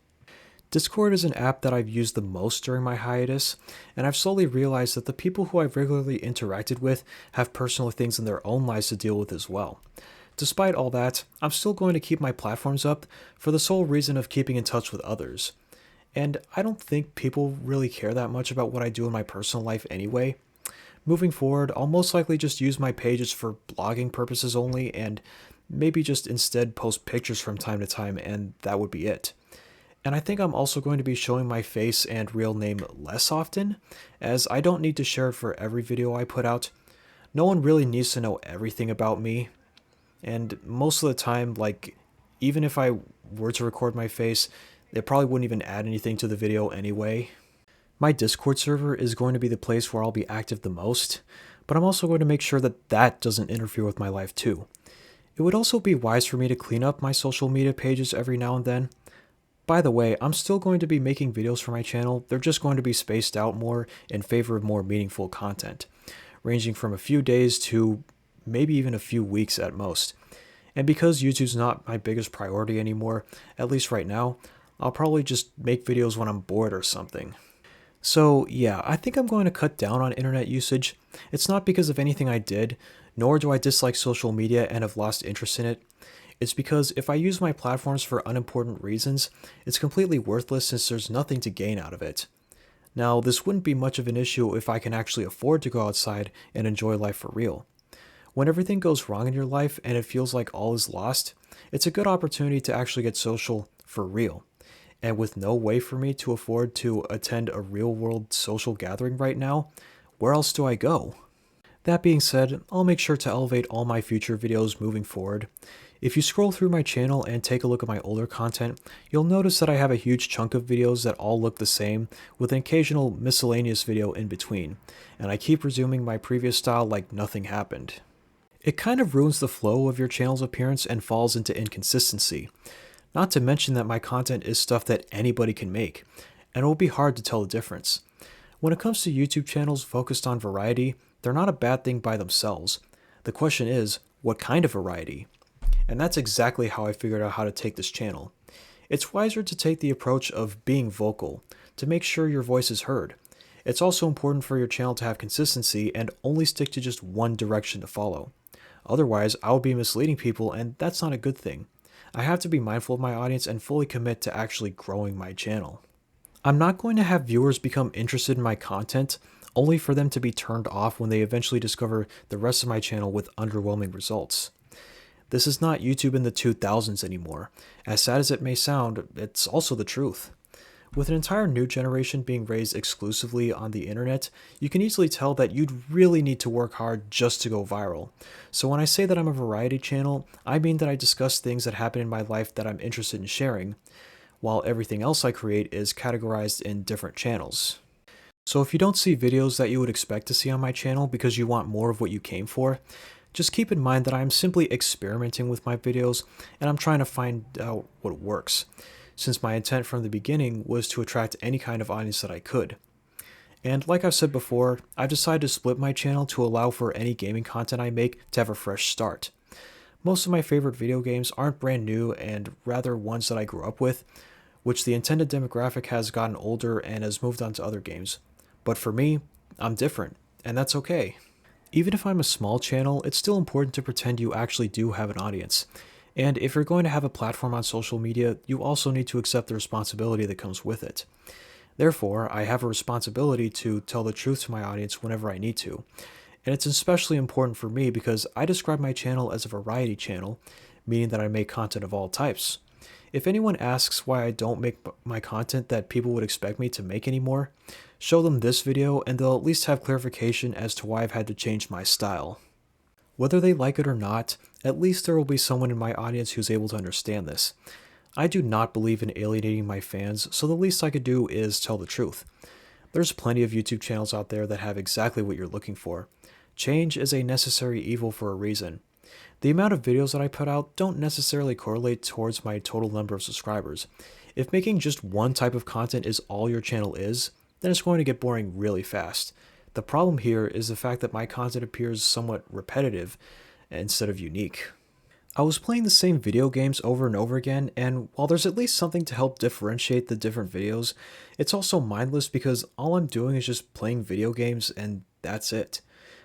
Discord is an app that I've used the most during my hiatus, and I've slowly realized that the people who I've regularly interacted with have personal things in their own lives to deal with as well. Despite all that, I'm still going to keep my platforms up for the sole reason of keeping in touch with others. And I don't think people really care that much about what I do in my personal life anyway. Moving forward, I'll most likely just use my pages for blogging purposes only, and maybe just instead post pictures from time to time, and that would be it. And I think I'm also going to be showing my face and real name less often, as I don't need to share it for every video I put out. No one really needs to know everything about me. And most of the time, like, even if I were to record my face, it probably wouldn't even add anything to the video anyway. My Discord server is going to be the place where I'll be active the most, but I'm also going to make sure that that doesn't interfere with my life too. It would also be wise for me to clean up my social media pages every now and then. By the way, I'm still going to be making videos for my channel, they're just going to be spaced out more in favor of more meaningful content, ranging from a few days to maybe even a few weeks at most. And because YouTube's not my biggest priority anymore, at least right now, I'll probably just make videos when I'm bored or something. So yeah, I think I'm going to cut down on internet usage. It's not because of anything I did, nor do I dislike social media and have lost interest in it. It's because if I use my platforms for unimportant reasons, it's completely worthless since there's nothing to gain out of it. Now, this wouldn't be much of an issue if I can actually afford to go outside and enjoy life for real. When everything goes wrong in your life and it feels like all is lost, it's a good opportunity to actually get social for real. And with no way for me to afford to attend a real-world social gathering right now, where else do I go? That being said, I'll make sure to elevate all my future videos moving forward. If you scroll through my channel and take a look at my older content, you'll notice that I have a huge chunk of videos that all look the same, with an occasional miscellaneous video in between, and I keep resuming my previous style like nothing happened. It kind of ruins the flow of your channel's appearance and falls into inconsistency. Not to mention that my content is stuff that anybody can make, and it will be hard to tell the difference. When it comes to YouTube channels focused on variety, they're not a bad thing by themselves. The question is, what kind of variety? And that's exactly how I figured out how to take this channel. It's wiser to take the approach of being vocal, to make sure your voice is heard. It's also important for your channel to have consistency and only stick to just one direction to follow. Otherwise, I would be misleading people, and that's not a good thing. I have to be mindful of my audience and fully commit to actually growing my channel. I'm not going to have viewers become interested in my content, only for them to be turned off when they eventually discover the rest of my channel with underwhelming results. This is not YouTube in the 2000s anymore. As sad as it may sound, it's also the truth. With an entire new generation being raised exclusively on the internet, you can easily tell that you'd really need to work hard just to go viral. So when I say that I'm a variety channel, I mean that I discuss things that happen in my life that I'm interested in sharing. while everything else I create is categorized in different channels. So if you don't see videos that you would expect to see on my channel because you want more of what you came for, just keep in mind that I'm simply experimenting with my videos and I'm trying to find out what works, since my intent from the beginning was to attract any kind of audience that I could. And like I've said before, I've decided to split my channel to allow for any gaming content I make to have a fresh start. Most of my favorite video games aren't brand new and rather ones that I grew up with, which the intended demographic has gotten older and has moved on to other games. But for me, I'm different, and that's okay. Even if I'm a small channel, it's still important to pretend you actually do have an audience. And if you're going to have a platform on social media, you also need to accept the responsibility that comes with it. Therefore, I have a responsibility to tell the truth to my audience whenever I need to. And it's especially important for me because I describe my channel as a variety channel, meaning that I make content of all types. If anyone asks why I don't make my content that people would expect me to make anymore, show them this video and they'll at least have clarification as to why I've had to change my style. Whether they like it or not, at least there will be someone in my audience who's able to understand this. I do not believe in alienating my fans, so the least I could do is tell the truth. There's plenty of YouTube channels out there that have exactly what you're looking for. Change is a necessary evil for a reason. The amount of videos that I put out don't necessarily correlate towards my total number of subscribers. If making just one type of content is all your channel is, then it's going to get boring really fast. The problem here is the fact that my content appears somewhat repetitive instead of unique. I was playing the same video games over and over again, and while there's at least something to help differentiate the different videos, it's also mindless because all I'm doing is just playing video games and that's it.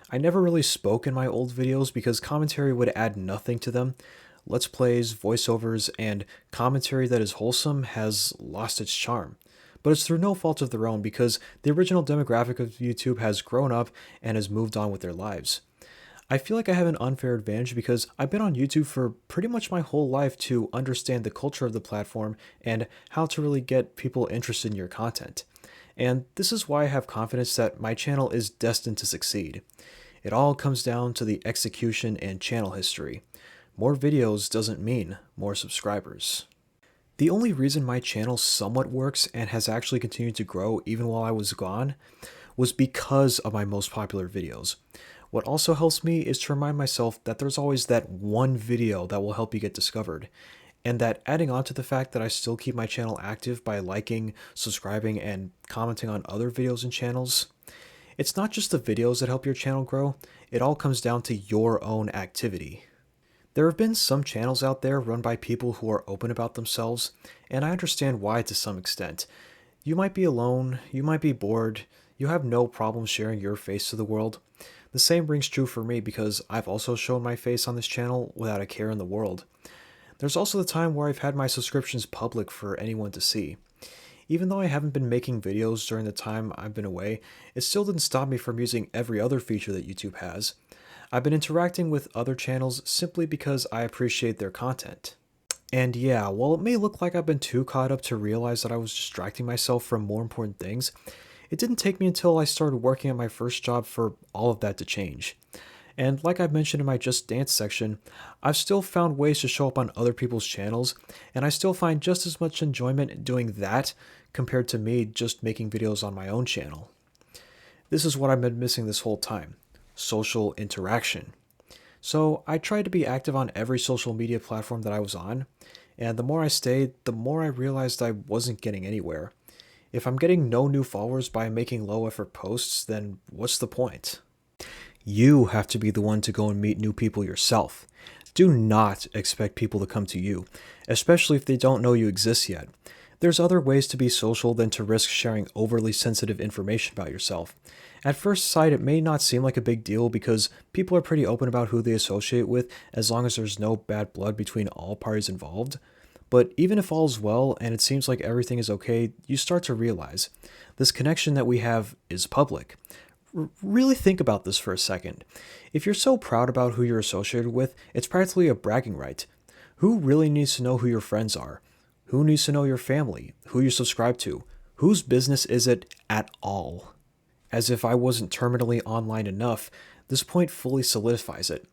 I never really spoke in my old videos because commentary would add nothing to them. Let's plays, voiceovers, and commentary that is wholesome has lost its charm. But it's through no fault of their own because the original demographic of YouTube has grown up and has moved on with their lives. I feel like I have an unfair advantage because I've been on YouTube for pretty much my whole life to understand the culture of the platform and how to really get people interested in your content. And this is why I have confidence that my channel is destined to succeed. It all comes down to the execution and channel history. More videos doesn't mean more subscribers. The only reason my channel somewhat works and has actually continued to grow even while I was gone was because of my most popular videos. What also helps me is to remind myself that there's always that one video that will help you get discovered, and that adding on to the fact that I still keep my channel active by liking, subscribing, and commenting on other videos and channels, it's not just the videos that help your channel grow, it all comes down to your own activity. There have been some channels out there run by people who are open about themselves, and I understand why to some extent. You might be alone, you might be bored, you have no problem sharing your face to the world. The same rings true for me because I've also shown my face on this channel without a care in the world. There's also the time where I've had my subscriptions public for anyone to see. Even though I haven't been making videos during the time I've been away, it still didn't stop me from using every other feature that YouTube has. I've been interacting with other channels simply because I appreciate their content. And yeah, while it may look like I've been too caught up to realize that I was distracting myself from more important things, it didn't take me until I started working at my first job for all of that to change. And like I've mentioned in my Just Dance section, I've still found ways to show up on other people's channels, and I still find just as much enjoyment in doing that compared to me just making videos on my own channel. This is what I've been missing this whole time: social interaction. So I tried to be active on every social media platform that I was on, and the more I stayed, the more I realized I wasn't getting anywhere. If I'm getting no new followers by making low effort posts, then what's the point? You have to be the one to go and meet new people yourself. Do not expect people to come to you, especially if they don't know you exist yet. There's other ways to be social than to risk sharing overly sensitive information about yourself. At first sight, it may not seem like a big deal because people are pretty open about who they associate with as long as there's no bad blood between all parties involved. But even if all's well and it seems like everything is okay, you start to realize this connection that we have is public. Really think about this for a second. If you're so proud about who you're associated with, it's practically a bragging right. Who really needs to know who your friends are? Who needs to know your family? Who you subscribe to? Whose business is it at all? As if I wasn't terminally online enough, this point fully solidifies it.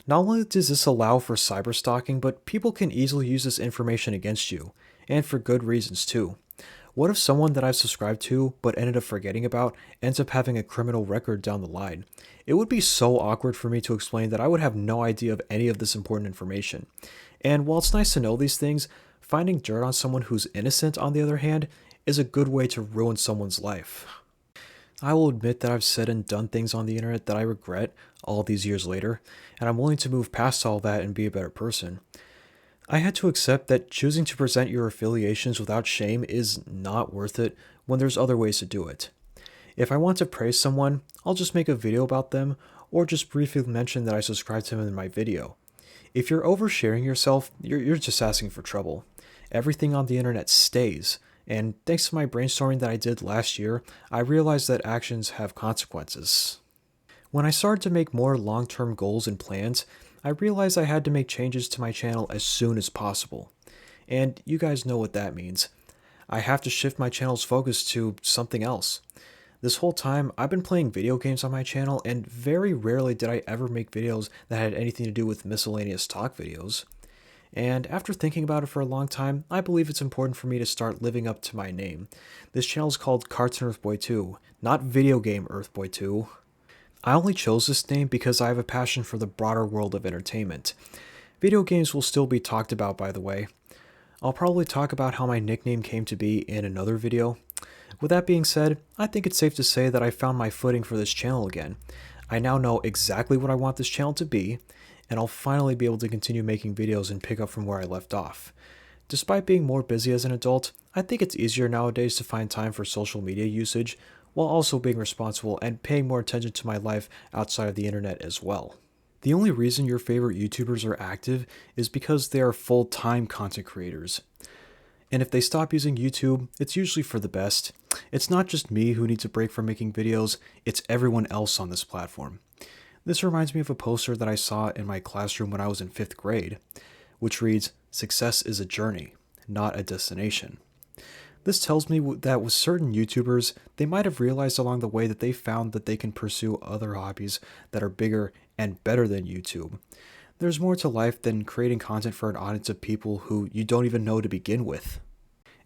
Not only does this allow for cyberstalking, but people can easily use this information against you. and for good reasons too. What if someone that I've subscribed to but ended up forgetting about ends up having a criminal record down the line? It would be so awkward for me to explain that I would have no idea of any of this important information. And while it's nice to know these things, finding dirt on someone who's innocent, on the other hand, is a good way to ruin someone's life. I will admit that I've said and done things on the internet that I regret all these years later, and I'm willing to move past all that and be a better person. I had to accept that choosing to present your affiliations without shame is not worth it when there's other ways to do it. If I want to praise someone, I'll just make a video about them or just briefly mention that I subscribed to them in my video. If you're oversharing yourself, you're just asking for trouble. Everything on the internet stays, and thanks to my brainstorming that I did last year, I realized that actions have consequences. When I started to make more long-term goals and plans, I realized I had to make changes to my channel as soon as possible. And you guys know what that means. I have to shift my channel's focus to something else. This whole time, I've been playing video games on my channel, and very rarely did I ever make videos that had anything to do with miscellaneous talk videos. And after thinking about it for a long time, I believe it's important for me to start living up to my name. This channel is called Cartoon Earthboy 2, not Video Game Earthboy 2. I only chose this name because I have a passion for the broader world of entertainment. Video games will still be talked about, by the way. I'll probably talk about how my nickname came to be in another video. With that being said, I think it's safe to say that I found my footing for this channel again. I now know exactly what I want this channel to be, and I'll finally be able to continue making videos and pick up from where I left off. Despite being more busy as an adult, I think it's easier nowadays to find time for social media usage, while also being responsible and paying more attention to my life outside of the internet as well. The only reason your favorite YouTubers are active is because they are full-time content creators. And if they stop using YouTube, it's usually for the best. It's not just me who needs a break from making videos, it's everyone else on this platform. This reminds me of a poster that I saw in my classroom when I was in 5th grade, which reads, "Success is a journey, not a destination." This tells me that with certain YouTubers, they might have realized along the way that they found that they can pursue other hobbies that are bigger and better than YouTube. There's more to life than creating content for an audience of people who you don't even know to begin with.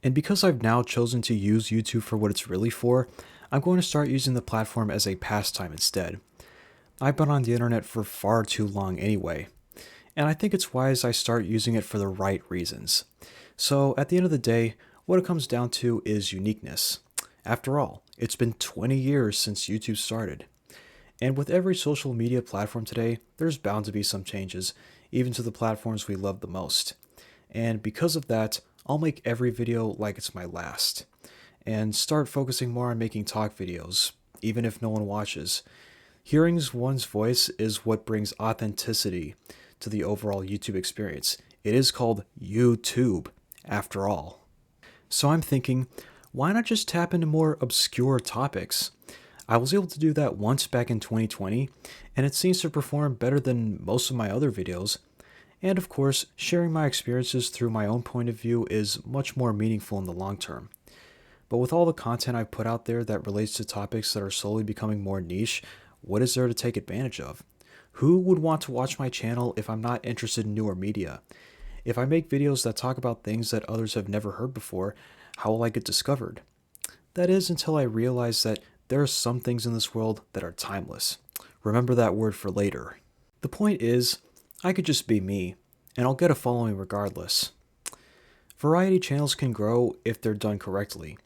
And because I've now chosen to use YouTube for what it's really for, I'm going to start using the platform as a pastime instead. I've been on the internet for far too long anyway, and I think it's wise I start using it for the right reasons. So at the end of the day, what it comes down to is uniqueness. After all, it's been 20 years since YouTube started. And with every social media platform today, there's bound to be some changes, even to the platforms we love the most. And because of that, I'll make every video like it's my last, and start focusing more on making talk videos, even if no one watches. Hearing one's voice is what brings authenticity to the overall YouTube experience. It is called YouTube, after all. So I'm thinking, why not just tap into more obscure topics? I was able to do that once back in 2020, and it seems to perform better than most of my other videos. And of course, sharing my experiences through my own point of view is much more meaningful in the long term. But with all the content I've put out there that relates to topics that are slowly becoming more niche, what is there to take advantage of? Who would want to watch my channel if I'm not interested in newer media? If I make videos that talk about things that others have never heard before, how will I get discovered? That is until I realize that there are some things in this world that are timeless. Remember that word for later. The point is, I could just be me, and I'll get a following regardless. Variety channels can grow if they're done correctly.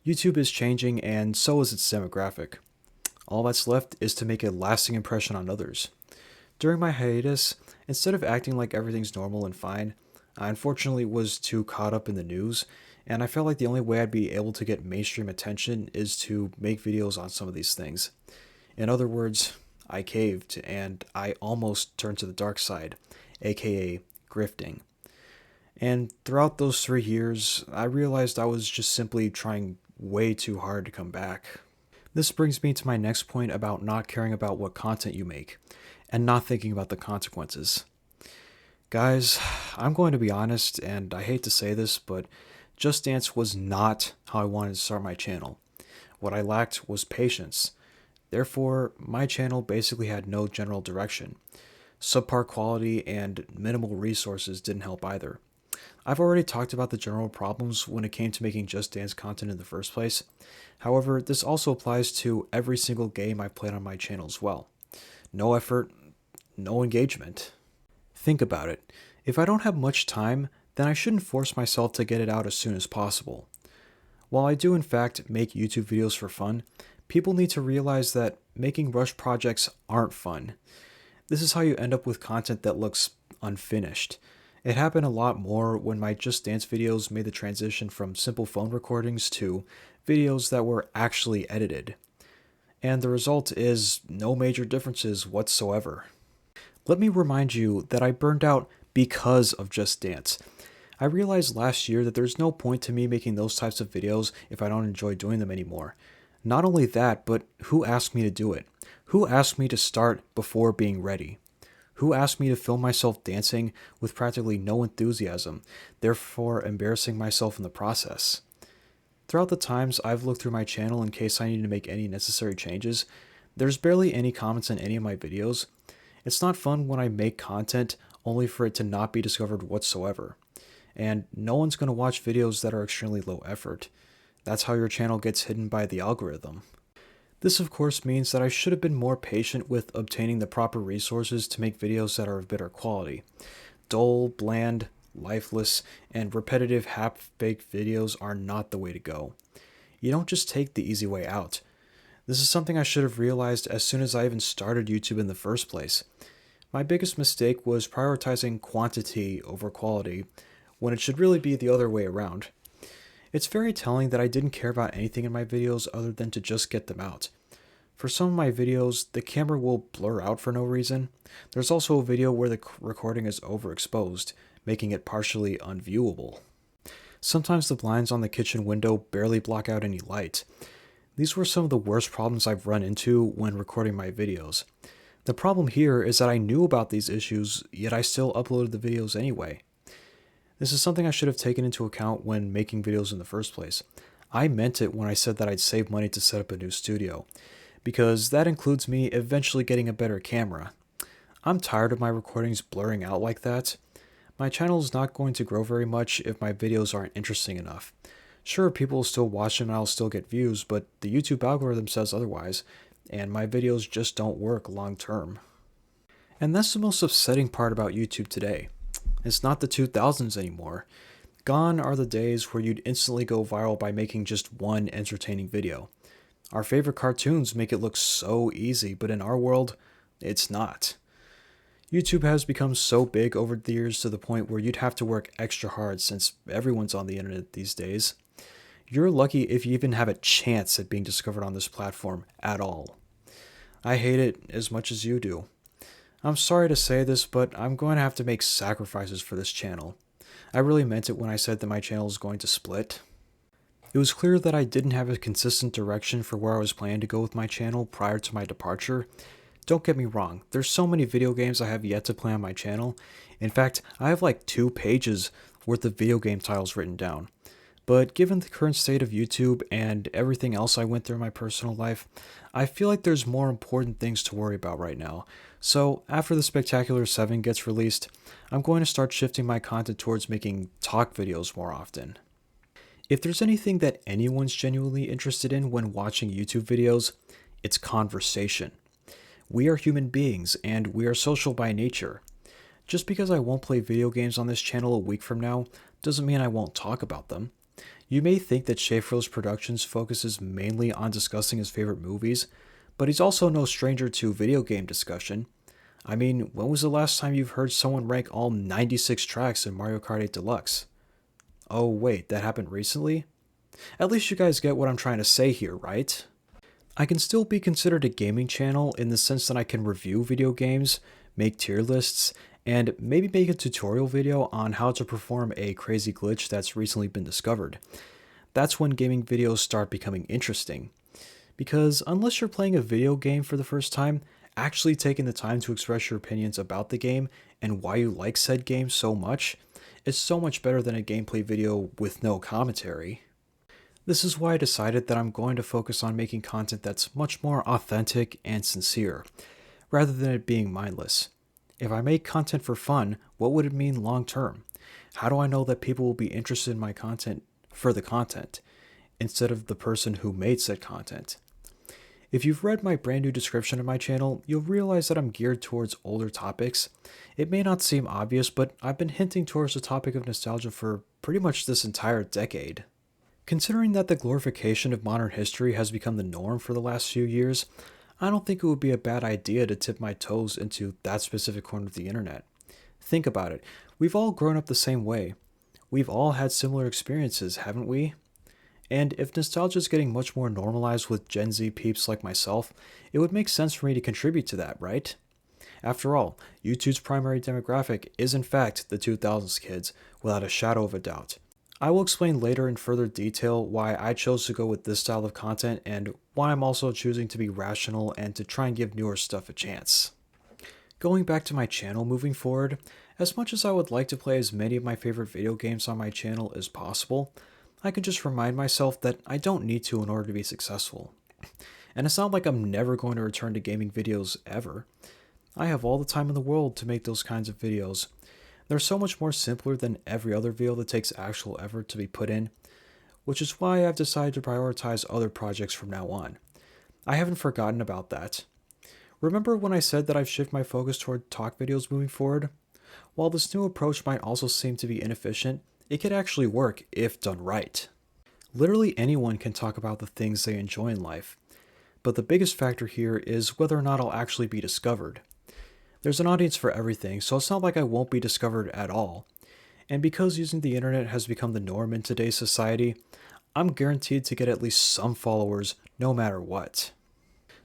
YouTube is changing, and so is its demographic. All that's left is to make a lasting impression on others. During my hiatus, instead of acting like everything's normal and fine, I unfortunately was too caught up in the news, and I felt like the only way I'd be able to get mainstream attention is to make videos on some of these things. In other words, I caved, and I almost turned to the dark side, aka grifting. And throughout those 3 years, I realized I was just simply trying way too hard to come back. This brings me to my next point about not caring about what content you make, and not thinking about the consequences. Guys, I'm going to be honest, and I hate to say this, but Just Dance was not how I wanted to start my channel. What I lacked was patience. Therefore, my channel basically had no general direction. Subpar quality and minimal resources didn't help either. I've already talked about the general problems when it came to making Just Dance content in the first place. However, this also applies to every single game I've played on my channel as well. No effort, no engagement. Think about it. If I don't have much time, then I shouldn't force myself to get it out as soon as possible. While I do in fact make YouTube videos for fun, people need to realize that making rush projects aren't fun. This is how you end up with content that looks unfinished. It happened a lot more when my Just Dance videos made the transition from simple phone recordings to videos that were actually edited. And the result is no major differences whatsoever. Let me remind you that I burned out because of Just Dance. I realized last year that there's no point to me making those types of videos if I don't enjoy doing them anymore. Not only that, but who asked me to do it? Who asked me to start before being ready? Who asked me to film myself dancing with practically no enthusiasm, therefore embarrassing myself in the process? Throughout the times I've looked through my channel in case I need to make any necessary changes, there's barely any comments in any of my videos. It's not fun when I make content only for it to not be discovered whatsoever. And no one's going to watch videos that are extremely low effort. That's how your channel gets hidden by the algorithm. This of course means that I should have been more patient with obtaining the proper resources to make videos that are of better quality. Dull, bland, lifeless, and repetitive half-baked videos are not the way to go. You don't just take the easy way out. This is something I should have realized as soon as I even started YouTube in the first place. My biggest mistake was prioritizing quantity over quality, when it should really be the other way around. It's very telling that I didn't care about anything in my videos other than to just get them out. For some of my videos, the camera will blur out for no reason. There's also a video where the recording is overexposed, making it partially unviewable. Sometimes the blinds on the kitchen window barely block out any light. These were some of the worst problems I've run into when recording my videos. The problem here is that I knew about these issues, yet I still uploaded the videos anyway. This is something I should have taken into account when making videos in the first place. I meant it when I said that I'd save money to set up a new studio, because that includes me eventually getting a better camera. I'm tired of my recordings blurring out like that. My channel is not going to grow very much if my videos aren't interesting enough. Sure, people will still watch them and I'll still get views, but the YouTube algorithm says otherwise, and my videos just don't work long term. And that's the most upsetting part about YouTube today. It's not the 2000s anymore. Gone are the days where you'd instantly go viral by making just one entertaining video. Our favorite cartoons make it look so easy, but in our world, it's not. YouTube has become so big over the years to the point where you'd have to work extra hard since everyone's on the internet these days. You're lucky if you even have a chance at being discovered on this platform at all. I hate it as much as you do. I'm sorry to say this, but I'm going to have to make sacrifices for this channel. I really meant it when I said that my channel is going to split. It was clear that I didn't have a consistent direction for where I was planning to go with my channel prior to my departure. Don't get me wrong, there's so many video games I have yet to play on my channel. In fact, I have like 2 pages worth of video game titles written down. But given the current state of YouTube and everything else I went through in my personal life, I feel like there's more important things to worry about right now. So after the Spectacular 7 gets released, I'm going to start shifting my content towards making talk videos more often. If there's anything that anyone's genuinely interested in when watching YouTube videos, it's conversation. We are human beings and we are social by nature. Just because I won't play video games on this channel a week from now doesn't mean I won't talk about them. You may think that Schaefer's Productions focuses mainly on discussing his favorite movies, but he's also no stranger to video game discussion. I mean, when was the last time you've heard someone rank all 96 tracks in Mario Kart 8 Deluxe? Oh wait, that happened recently? At least you guys get what I'm trying to say here, right? I can still be considered a gaming channel in the sense that I can review video games, make tier lists, and maybe make a tutorial video on how to perform a crazy glitch that's recently been discovered. That's when gaming videos start becoming interesting. Because unless you're playing a video game for the first time, actually taking the time to express your opinions about the game and why you like said game so much is so much better than a gameplay video with no commentary. This is why I decided that I'm going to focus on making content that's much more authentic and sincere, rather than it being mindless. If I make content for fun, what would it mean long term? How do I know that people will be interested in my content for the content, instead of the person who made said content? If you've read my brand new description of my channel, you'll realize that I'm geared towards older topics. It may not seem obvious, but I've been hinting towards the topic of nostalgia for pretty much this entire decade. Considering that the glorification of modern history has become the norm for the last few years, I don't think it would be a bad idea to tip my toes into that specific corner of the internet. Think about it. We've all grown up the same way. We've all had similar experiences, haven't we? And if nostalgia is getting much more normalized with Gen Z peeps like myself, it would make sense for me to contribute to that, right? After all, YouTube's primary demographic is in fact the 2000s kids, without a shadow of a doubt. I will explain later in further detail why I chose to go with this style of content and why I'm also choosing to be rational and to try and give newer stuff a chance. Going back to my channel moving forward, as much as I would like to play as many of my favorite video games on my channel as possible, I can just remind myself that I don't need to in order to be successful. And it's not like I'm never going to return to gaming videos ever. I have all the time in the world to make those kinds of videos. They're so much more simpler than every other video that takes actual effort to be put in, which is why I've decided to prioritize other projects from now on. I haven't forgotten about that. Remember when I said that I've shifted my focus toward talk videos moving forward? While this new approach might also seem to be inefficient, it could actually work if done right. Literally anyone can talk about the things they enjoy in life, but the biggest factor here is whether or not I'll actually be discovered. There's an audience for everything, so it's not like I won't be discovered at all. And because using the internet has become the norm in today's society, I'm guaranteed to get at least some followers no matter what.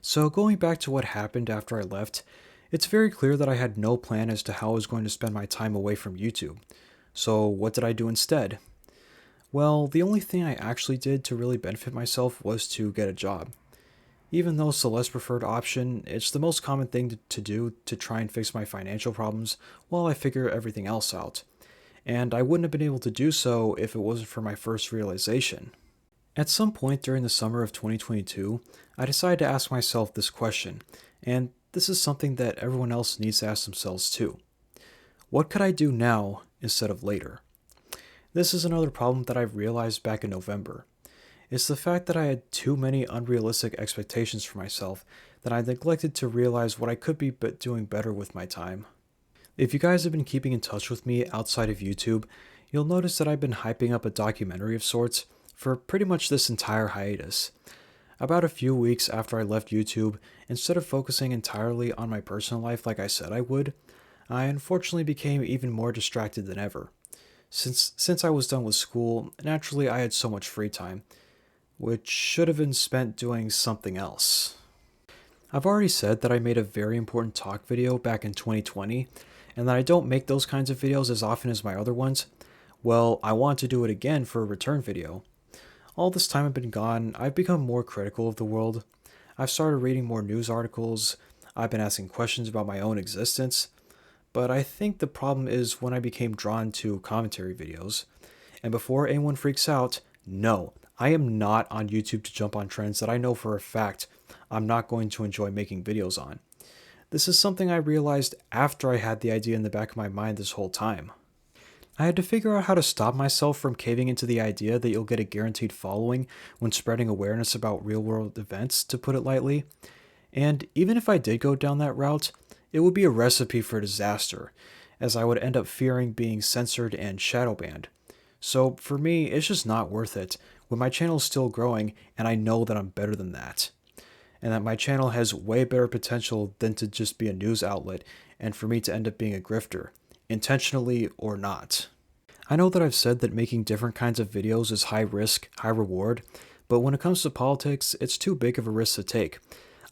So going back to what happened after I left, it's very clear that I had no plan as to how I was going to spend my time away from YouTube. So what did I do instead? Well, the only thing I actually did to really benefit myself was to get a job. Even though it's the less preferred option, it's the most common thing to do to try and fix my financial problems while I figure everything else out. And I wouldn't have been able to do so if it wasn't for my first realization. At some point during the summer of 2022, I decided to ask myself this question, and this is something that everyone else needs to ask themselves too. What could I do now instead of later? This is another problem that I realized back in November. It's the fact that I had too many unrealistic expectations for myself that I neglected to realize what I could be doing better with my time. If you guys have been keeping in touch with me outside of YouTube, you'll notice that I've been hyping up a documentary of sorts for pretty much this entire hiatus. About a few weeks after I left YouTube, instead of focusing entirely on my personal life like I said I would, I unfortunately became even more distracted than ever. Since I was done with school, naturally I had so much free time, which should have been spent doing something else. I've already said that I made a very important talk video back in 2020, and that I don't make those kinds of videos as often as my other ones. Well, I want to do it again for a return video. All this time I've been gone, I've become more critical of the world. I've started reading more news articles, I've been asking questions about my own existence, but I think the problem is when I became drawn to commentary videos. And before anyone freaks out, no, I am not on YouTube to jump on trends that I know for a fact I'm not going to enjoy making videos on. This is something I realized after I had the idea in the back of my mind this whole time. I had to figure out how to stop myself from caving into the idea that you'll get a guaranteed following when spreading awareness about real-world events, to put it lightly. And even if I did go down that route, it would be a recipe for disaster, as I would end up fearing being censored and shadow banned. So for me, it's just not worth it when my channel is still growing and I know that I'm better than that. And that my channel has way better potential than to just be a news outlet and for me to end up being a grifter, intentionally or not. I know that I've said that making different kinds of videos is high risk, high reward, but when it comes to politics, it's too big of a risk to take.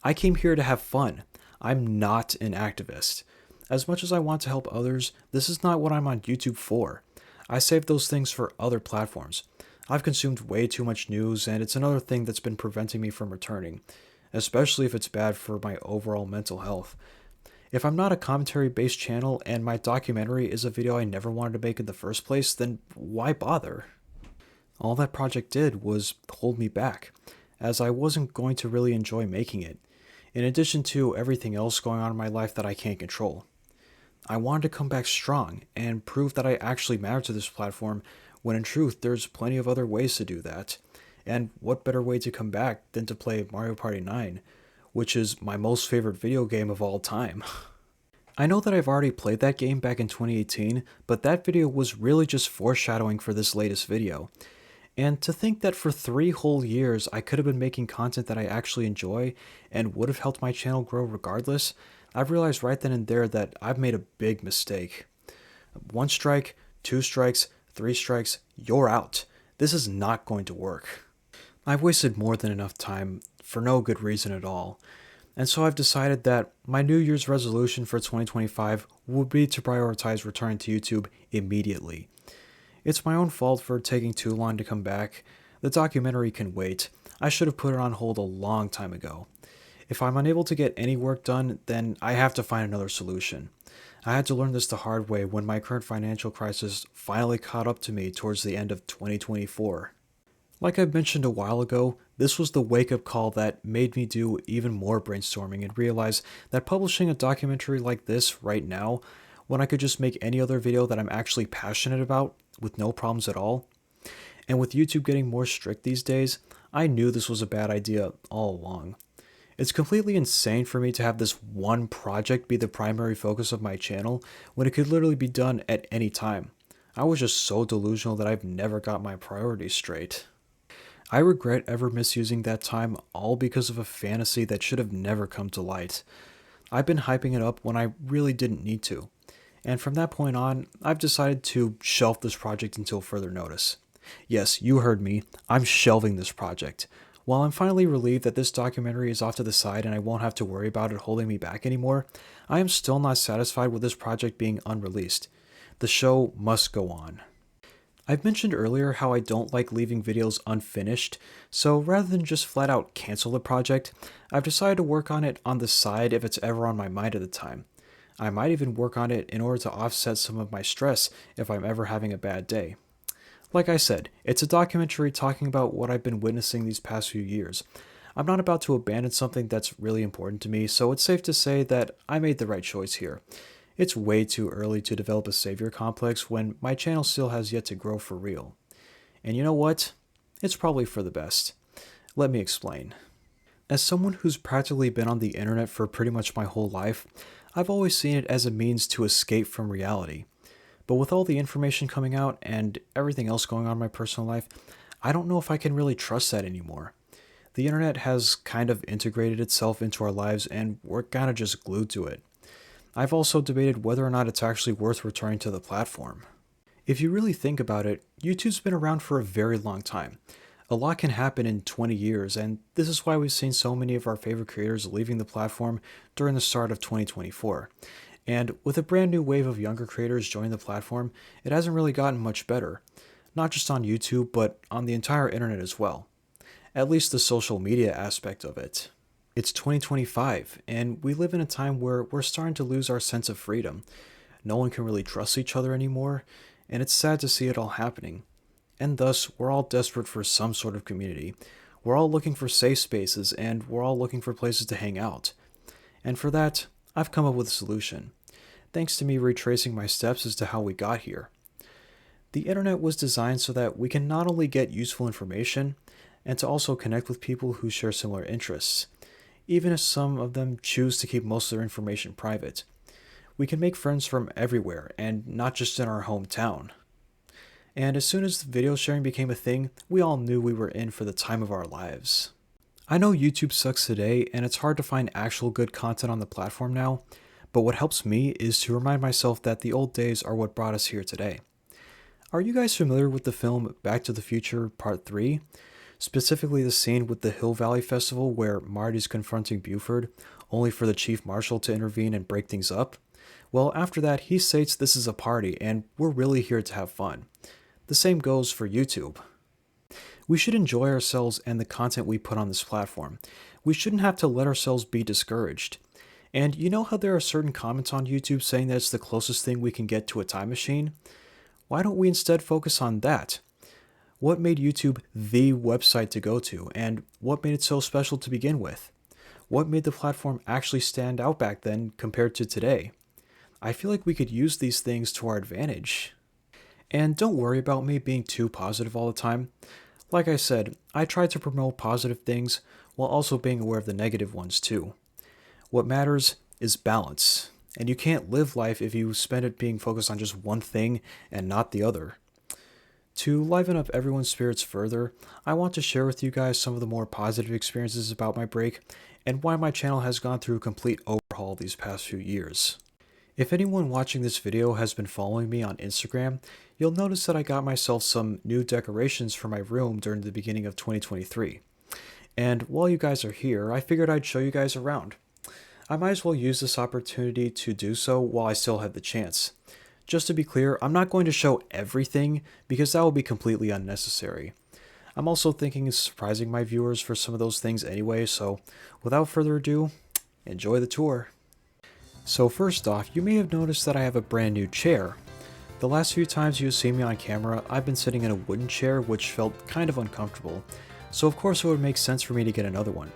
I came here to have fun. I'm not an activist. As much as I want to help others, this is not what I'm on YouTube for. I save those things for other platforms. I've consumed way too much news, and it's another thing that's been preventing me from returning, especially if it's bad for my overall mental health. If I'm not a commentary-based channel and my documentary is a video I never wanted to make in the first place, then why bother? All that project did was hold me back, as I wasn't going to really enjoy making it, in addition to everything else going on in my life that I can't control. I wanted to come back strong and prove that I actually matter to this platform, when in truth there's plenty of other ways to do that. And what better way to come back than to play Mario Party 9, which is my most favorite video game of all time. I know that I've already played that game back in 2018, but that video was really just foreshadowing for this latest video. And to think that for 3 whole years I could have been making content that I actually enjoy and would have helped my channel grow regardless, I've realized right then and there that I've made a big mistake. 1 strike, 2 strikes, 3 strikes, you're out. This is not going to work. I've wasted more than enough time for no good reason at all. And so I've decided that my New Year's resolution for 2025 would be to prioritize returning to YouTube immediately. It's my own fault for taking too long to come back. The documentary can wait. I should have put it on hold a long time ago. If I'm unable to get any work done, then I have to find another solution. I had to learn this the hard way when my current financial crisis finally caught up to me towards the end of 2024. Like I mentioned a while ago, this was the wake-up call that made me do even more brainstorming and realize that publishing a documentary like this right now, when I could just make any other video that I'm actually passionate about with no problems at all, and with YouTube getting more strict these days, I knew this was a bad idea all along. It's completely insane for me to have this one project be the primary focus of my channel when it could literally be done at any time. I was just so delusional that I've never got my priorities straight. I regret ever misusing that time, all because of a fantasy that should have never come to light. I've been hyping it up when I really didn't need to. And from that point on, I've decided to shelf this project until further notice. Yes, you heard me, I'm shelving this project. While I'm finally relieved that this documentary is off to the side and I won't have to worry about it holding me back anymore, I am still not satisfied with this project being unreleased. The show must go on. I've mentioned earlier how I don't like leaving videos unfinished, so rather than just flat out cancel the project, I've decided to work on it on the side if it's ever on my mind at the time. I might even work on it in order to offset some of my stress if I'm ever having a bad day. Like I said, it's a documentary talking about what I've been witnessing these past few years. I'm not about to abandon something that's really important to me, so it's safe to say that I made the right choice here. It's way too early to develop a savior complex when my channel still has yet to grow for real. And you know what? It's probably for the best. Let me explain. As someone who's practically been on the internet for pretty much my whole life, I've always seen it as a means to escape from reality. But with all the information coming out and everything else going on in my personal life, I don't know if I can really trust that anymore. The internet has kind of integrated itself into our lives and we're kind of just glued to it. I've also debated whether or not it's actually worth returning to the platform. If you really think about it, YouTube's been around for a very long time. A lot can happen in 20 years, and this is why we've seen so many of our favorite creators leaving the platform during the start of 2024. And with a brand new wave of younger creators joining the platform, it hasn't really gotten much better. Not just on YouTube, but on the entire internet as well. At least the social media aspect of it. It's 2025, and we live in a time where we're starting to lose our sense of freedom. No one can really trust each other anymore, and it's sad to see it all happening. And thus, we're all desperate for some sort of community. We're all looking for safe spaces, and we're all looking for places to hang out. And for that, I've come up with a solution, thanks to me retracing my steps as to how we got here. The internet was designed so that we can not only get useful information, and to also connect with people who share similar interests, even if some of them choose to keep most of their information private. We can make friends from everywhere, and not just in our hometown. And as soon as video sharing became a thing, we all knew we were in for the time of our lives. I know YouTube sucks today, and it's hard to find actual good content on the platform now, but what helps me is to remind myself that the old days are what brought us here today. Are you guys familiar with the film Back to the Future Part 3? Specifically the scene with the Hill Valley Festival where Marty's confronting Buford, only for the Chief Marshal to intervene and break things up? Well, after that, he states this is a party, and we're really here to have fun. The same goes for YouTube. We should enjoy ourselves and the content we put on this platform. We shouldn't have to let ourselves be discouraged. And you know how there are certain comments on YouTube saying that it's the closest thing we can get to a time machine? Why don't we instead focus on that? What made YouTube the website to go to, and what made it so special to begin with? What made the platform actually stand out back then compared to today? I feel like we could use these things to our advantage. And don't worry about me being too positive all the time. Like I said, I try to promote positive things while also being aware of the negative ones too. What matters is balance, and you can't live life if you spend it being focused on just one thing and not the other. To liven up everyone's spirits further, I want to share with you guys some of the more positive experiences about my break and why my channel has gone through a complete overhaul these past few years. If anyone watching this video has been following me on Instagram, you'll notice that I got myself some new decorations for my room during the beginning of 2023. And while you guys are here, I figured I'd show you guys around. I might as well use this opportunity to do so while I still have the chance. Just to be clear, I'm not going to show everything because that will be completely unnecessary. I'm also thinking of surprising my viewers for some of those things anyway, so without further ado, enjoy the tour. So first off, you may have noticed that I have a brand new chair. The last few times you've seen me on camera, I've been sitting in a wooden chair which felt kind of uncomfortable, so of course it would make sense for me to get another one.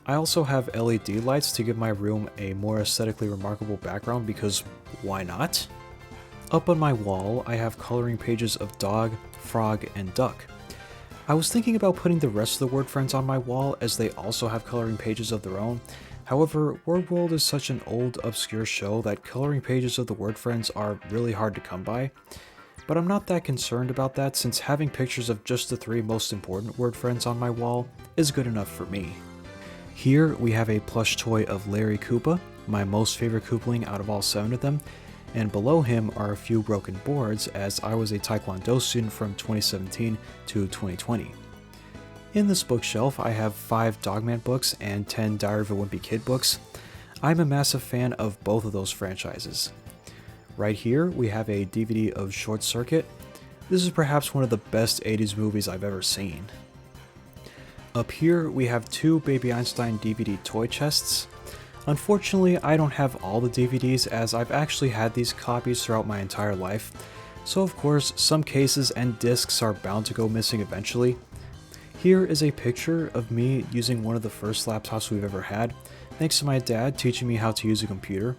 I also have LED lights to give my room a more aesthetically remarkable background because why not? Up on my wall, I have coloring pages of dog, frog, and duck. I was thinking about putting the rest of the word friends on my wall as they also have coloring pages of their own. However, Word World is such an old, obscure show that coloring pages of the word friends are really hard to come by. But I'm not that concerned about that since having pictures of just the 3 most important word friends on my wall is good enough for me. Here we have a plush toy of Larry Koopa, my most favorite Koopaling out of all 7 of them, and below him are a few broken boards as I was a Taekwondo student from 2017 to 2020. In this bookshelf I have 5 Dogman books and 10 Diary of a Wimpy Kid books. I'm a massive fan of both of those franchises. Right here we have a DVD of Short Circuit. This is perhaps one of the best 80s movies I've ever seen. Up here we have 2 Baby Einstein DVD toy chests. Unfortunately, I don't have all the DVDs as I've actually had these copies throughout my entire life, so of course some cases and discs are bound to go missing eventually. Here is a picture of me using one of the first laptops we've ever had, thanks to my dad teaching me how to use a computer.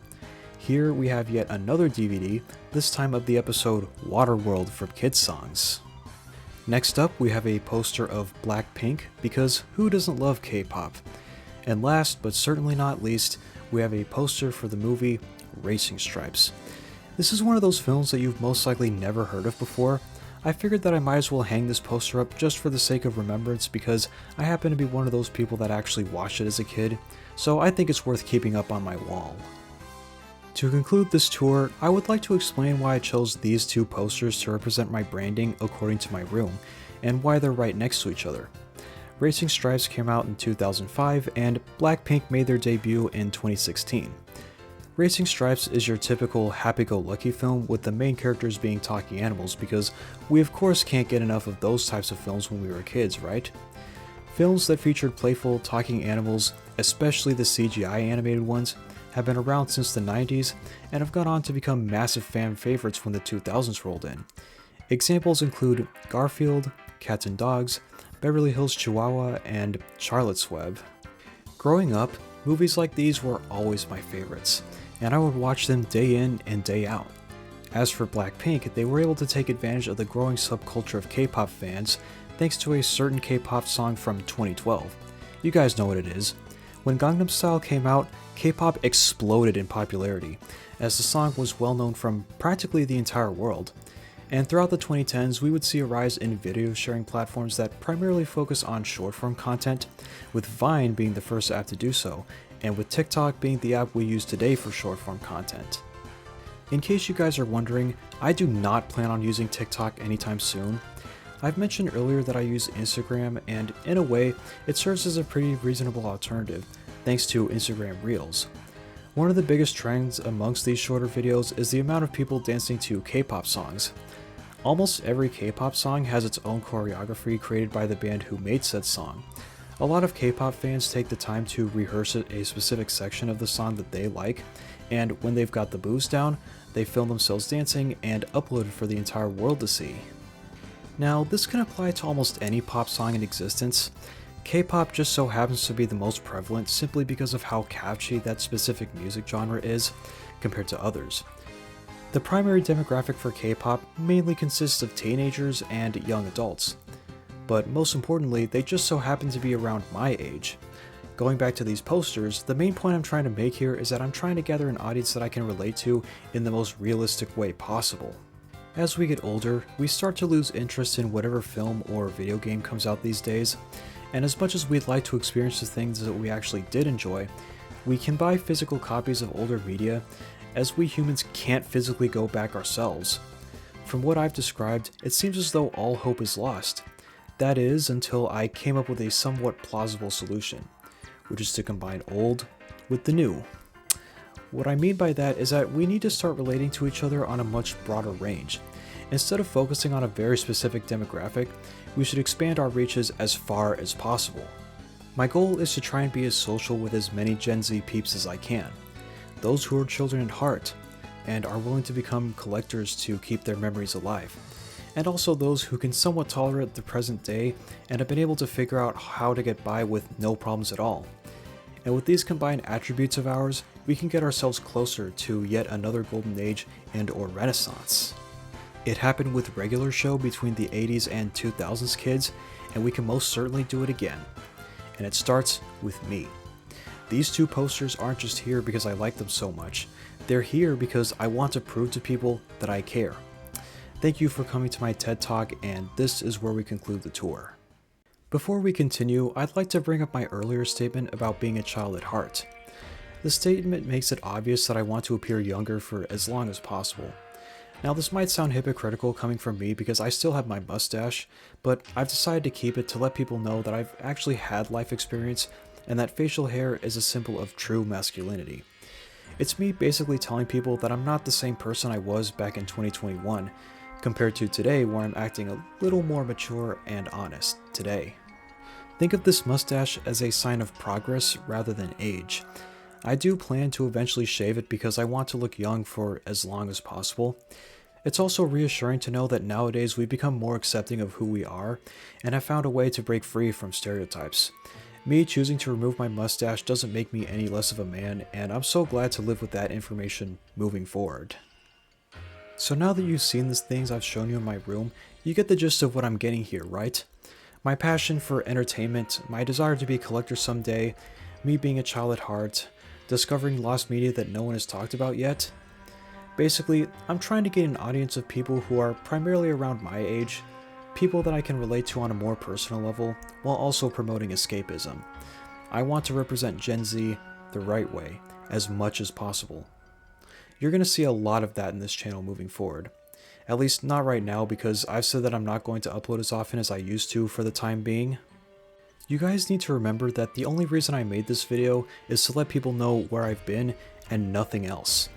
Here we have yet another DVD, this time of the episode Waterworld from Kids Songs. Next up we have a poster of Blackpink, because who doesn't love K-pop? And last but certainly not least, we have a poster for the movie Racing Stripes. This is one of those films that you've most likely never heard of before. I figured that I might as well hang this poster up just for the sake of remembrance because I happen to be one of those people that actually watched it as a kid, so I think it's worth keeping up on my wall. To conclude this tour, I would like to explain why I chose these 2 posters to represent my branding according to my room, and why they're right next to each other. Racing Stripes came out in 2005, and Blackpink made their debut in 2016. Racing Stripes is your typical happy-go-lucky film with the main characters being talking animals because we of course can't get enough of those types of films when we were kids, right? Films that featured playful talking animals, especially the CGI animated ones, have been around since the 90s and have gone on to become massive fan favorites when the 2000s rolled in. Examples include Garfield, Cats and Dogs, Beverly Hills Chihuahua, and Charlotte's Web. Growing up, movies like these were always my favorites, and I would watch them day in and day out. As for Blackpink, they were able to take advantage of the growing subculture of K-pop fans thanks to a certain K-pop song from 2012. You guys know what it is. When Gangnam Style came out, K-pop exploded in popularity, as the song was well known from practically the entire world. And throughout the 2010s, we would see a rise in video sharing platforms that primarily focus on short-form content, with Vine being the first app to do so, and with TikTok being the app we use today for short-form content. In case you guys are wondering, I do not plan on using TikTok anytime soon. I've mentioned earlier that I use Instagram, and in a way, it serves as a pretty reasonable alternative, thanks to Instagram Reels. One of the biggest trends amongst these shorter videos is the amount of people dancing to K-pop songs. Almost every K-pop song has its own choreography created by the band who made said song. A lot of K-pop fans take the time to rehearse a specific section of the song that they like, and when they've got the moves down, they film themselves dancing and upload it for the entire world to see. Now, this can apply to almost any pop song in existence. K-pop just so happens to be the most prevalent simply because of how catchy that specific music genre is, compared to others. The primary demographic for K-pop mainly consists of teenagers and young adults, but most importantly, they just so happen to be around my age. Going back to these posters, the main point I'm trying to make here is that I'm trying to gather an audience that I can relate to in the most realistic way possible. As we get older, we start to lose interest in whatever film or video game comes out these days, and as much as we'd like to experience the things that we actually did enjoy, we can buy physical copies of older media, as we humans can't physically go back ourselves. From what I've described, it seems as though all hope is lost. That is, until I came up with a somewhat plausible solution, which is to combine old with the new. What I mean by that is that we need to start relating to each other on a much broader range. Instead of focusing on a very specific demographic, we should expand our reaches as far as possible. My goal is to try and be as social with as many Gen Z peeps as I can. Those who are children at heart, and are willing to become collectors to keep their memories alive. And also those who can somewhat tolerate the present day and have been able to figure out how to get by with no problems at all. And with these combined attributes of ours, we can get ourselves closer to yet another golden age and/or renaissance. It happened with regular show between the 80s and 2000s kids, and we can most certainly do it again. And it starts with me. These two posters aren't just here because I like them so much. They're here because I want to prove to people that I care. Thank you for coming to my TED Talk, and this is where we conclude the tour. Before we continue, I'd like to bring up my earlier statement about being a child at heart. The statement makes it obvious that I want to appear younger for as long as possible. Now this might sound hypocritical coming from me because I still have my mustache, but I've decided to keep it to let people know that I've actually had life experience and that facial hair is a symbol of true masculinity. It's me basically telling people that I'm not the same person I was back in 2021, compared to today where I'm acting a little more mature and honest today. Think of this mustache as a sign of progress rather than age. I do plan to eventually shave it because I want to look young for as long as possible. It's also reassuring to know that nowadays we become more accepting of who we are and have found a way to break free from stereotypes. Me choosing to remove my mustache doesn't make me any less of a man, and I'm so glad to live with that information moving forward. So now that you've seen the things I've shown you in my room, you get the gist of what I'm getting here, right? My passion for entertainment, my desire to be a collector someday, me being a child at heart, discovering lost media that no one has talked about yet. Basically, I'm trying to gain an audience of people who are primarily around my age, people that I can relate to on a more personal level, while also promoting escapism. I want to represent Gen Z the right way, as much as possible. You're going to see a lot of that in this channel moving forward. At least not right now, because I've said that I'm not going to upload as often as I used to for the time being. You guys need to remember that the only reason I made this video is to let people know where I've been and nothing else.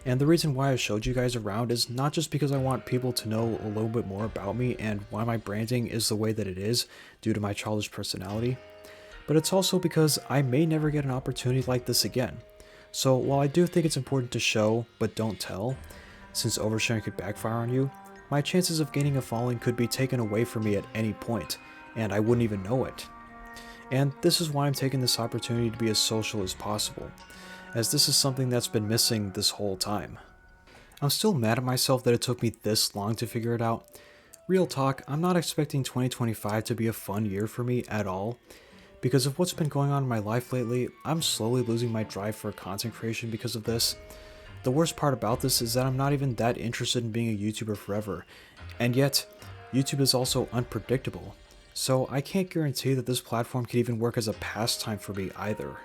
And the reason why I showed you guys around is not just because I want people to know a little bit more about me and why my branding is the way that it is due to my childish personality, but it's also because I may never get an opportunity like this again. So while I do think it's important to show but don't tell, since oversharing could backfire on you, my chances of gaining a following could be taken away from me at any point, and I wouldn't even know it. And this is why I'm taking this opportunity to be as social as possible, as this is something that's been missing this whole time. I'm still mad at myself that it took me this long to figure it out. Real talk, I'm not expecting 2025 to be a fun year for me at all. Because of what's been going on in my life lately, I'm slowly losing my drive for content creation because of this. The worst part about this is that I'm not even that interested in being a YouTuber forever, and yet, YouTube is also unpredictable, so I can't guarantee that this platform could even work as a pastime for me either.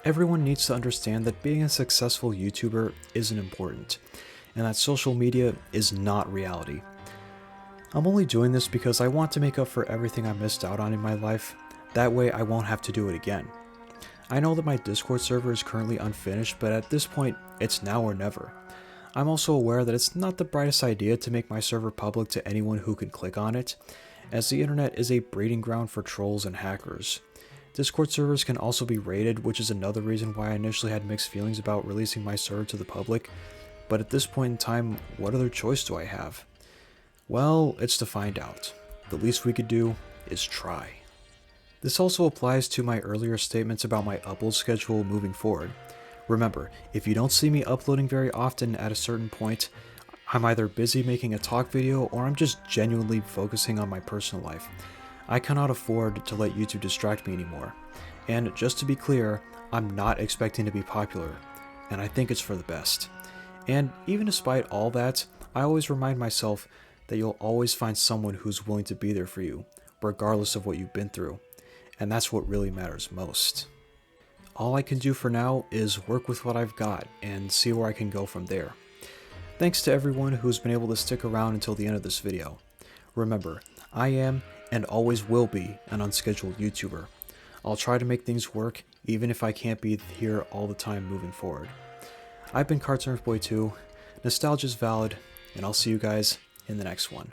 Everyone needs to understand that being a successful YouTuber isn't important, and that social media is not reality. I'm only doing this because I want to make up for everything I missed out on in my life. That way I won't have to do it again. I know that my Discord server is currently unfinished, but at this point, it's now or never. I'm also aware that it's not the brightest idea to make my server public to anyone who can click on it, as the internet is a breeding ground for trolls and hackers. Discord servers can also be raided, which is another reason why I initially had mixed feelings about releasing my server to the public, but at this point in time, what other choice do I have? Well, it's to find out. The least we could do is try. This also applies to my earlier statements about my upload schedule moving forward. Remember, if you don't see me uploading very often at a certain point, I'm either busy making a talk video or I'm just genuinely focusing on my personal life. I cannot afford to let YouTube distract me anymore. And just to be clear, I'm not expecting to be popular, and I think it's for the best. And even despite all that, I always remind myself that you'll always find someone who's willing to be there for you, regardless of what you've been through. And that's what really matters most. All I can do for now is work with what I've got and see where I can go from there. Thanks to everyone who's been able to stick around until the end of this video. Remember, I am and always will be an unscheduled YouTuber. I'll try to make things work even if I can't be here all the time moving forward. I've been Cartoon Boy 2, nostalgia's valid, and I'll see you guys in the next one.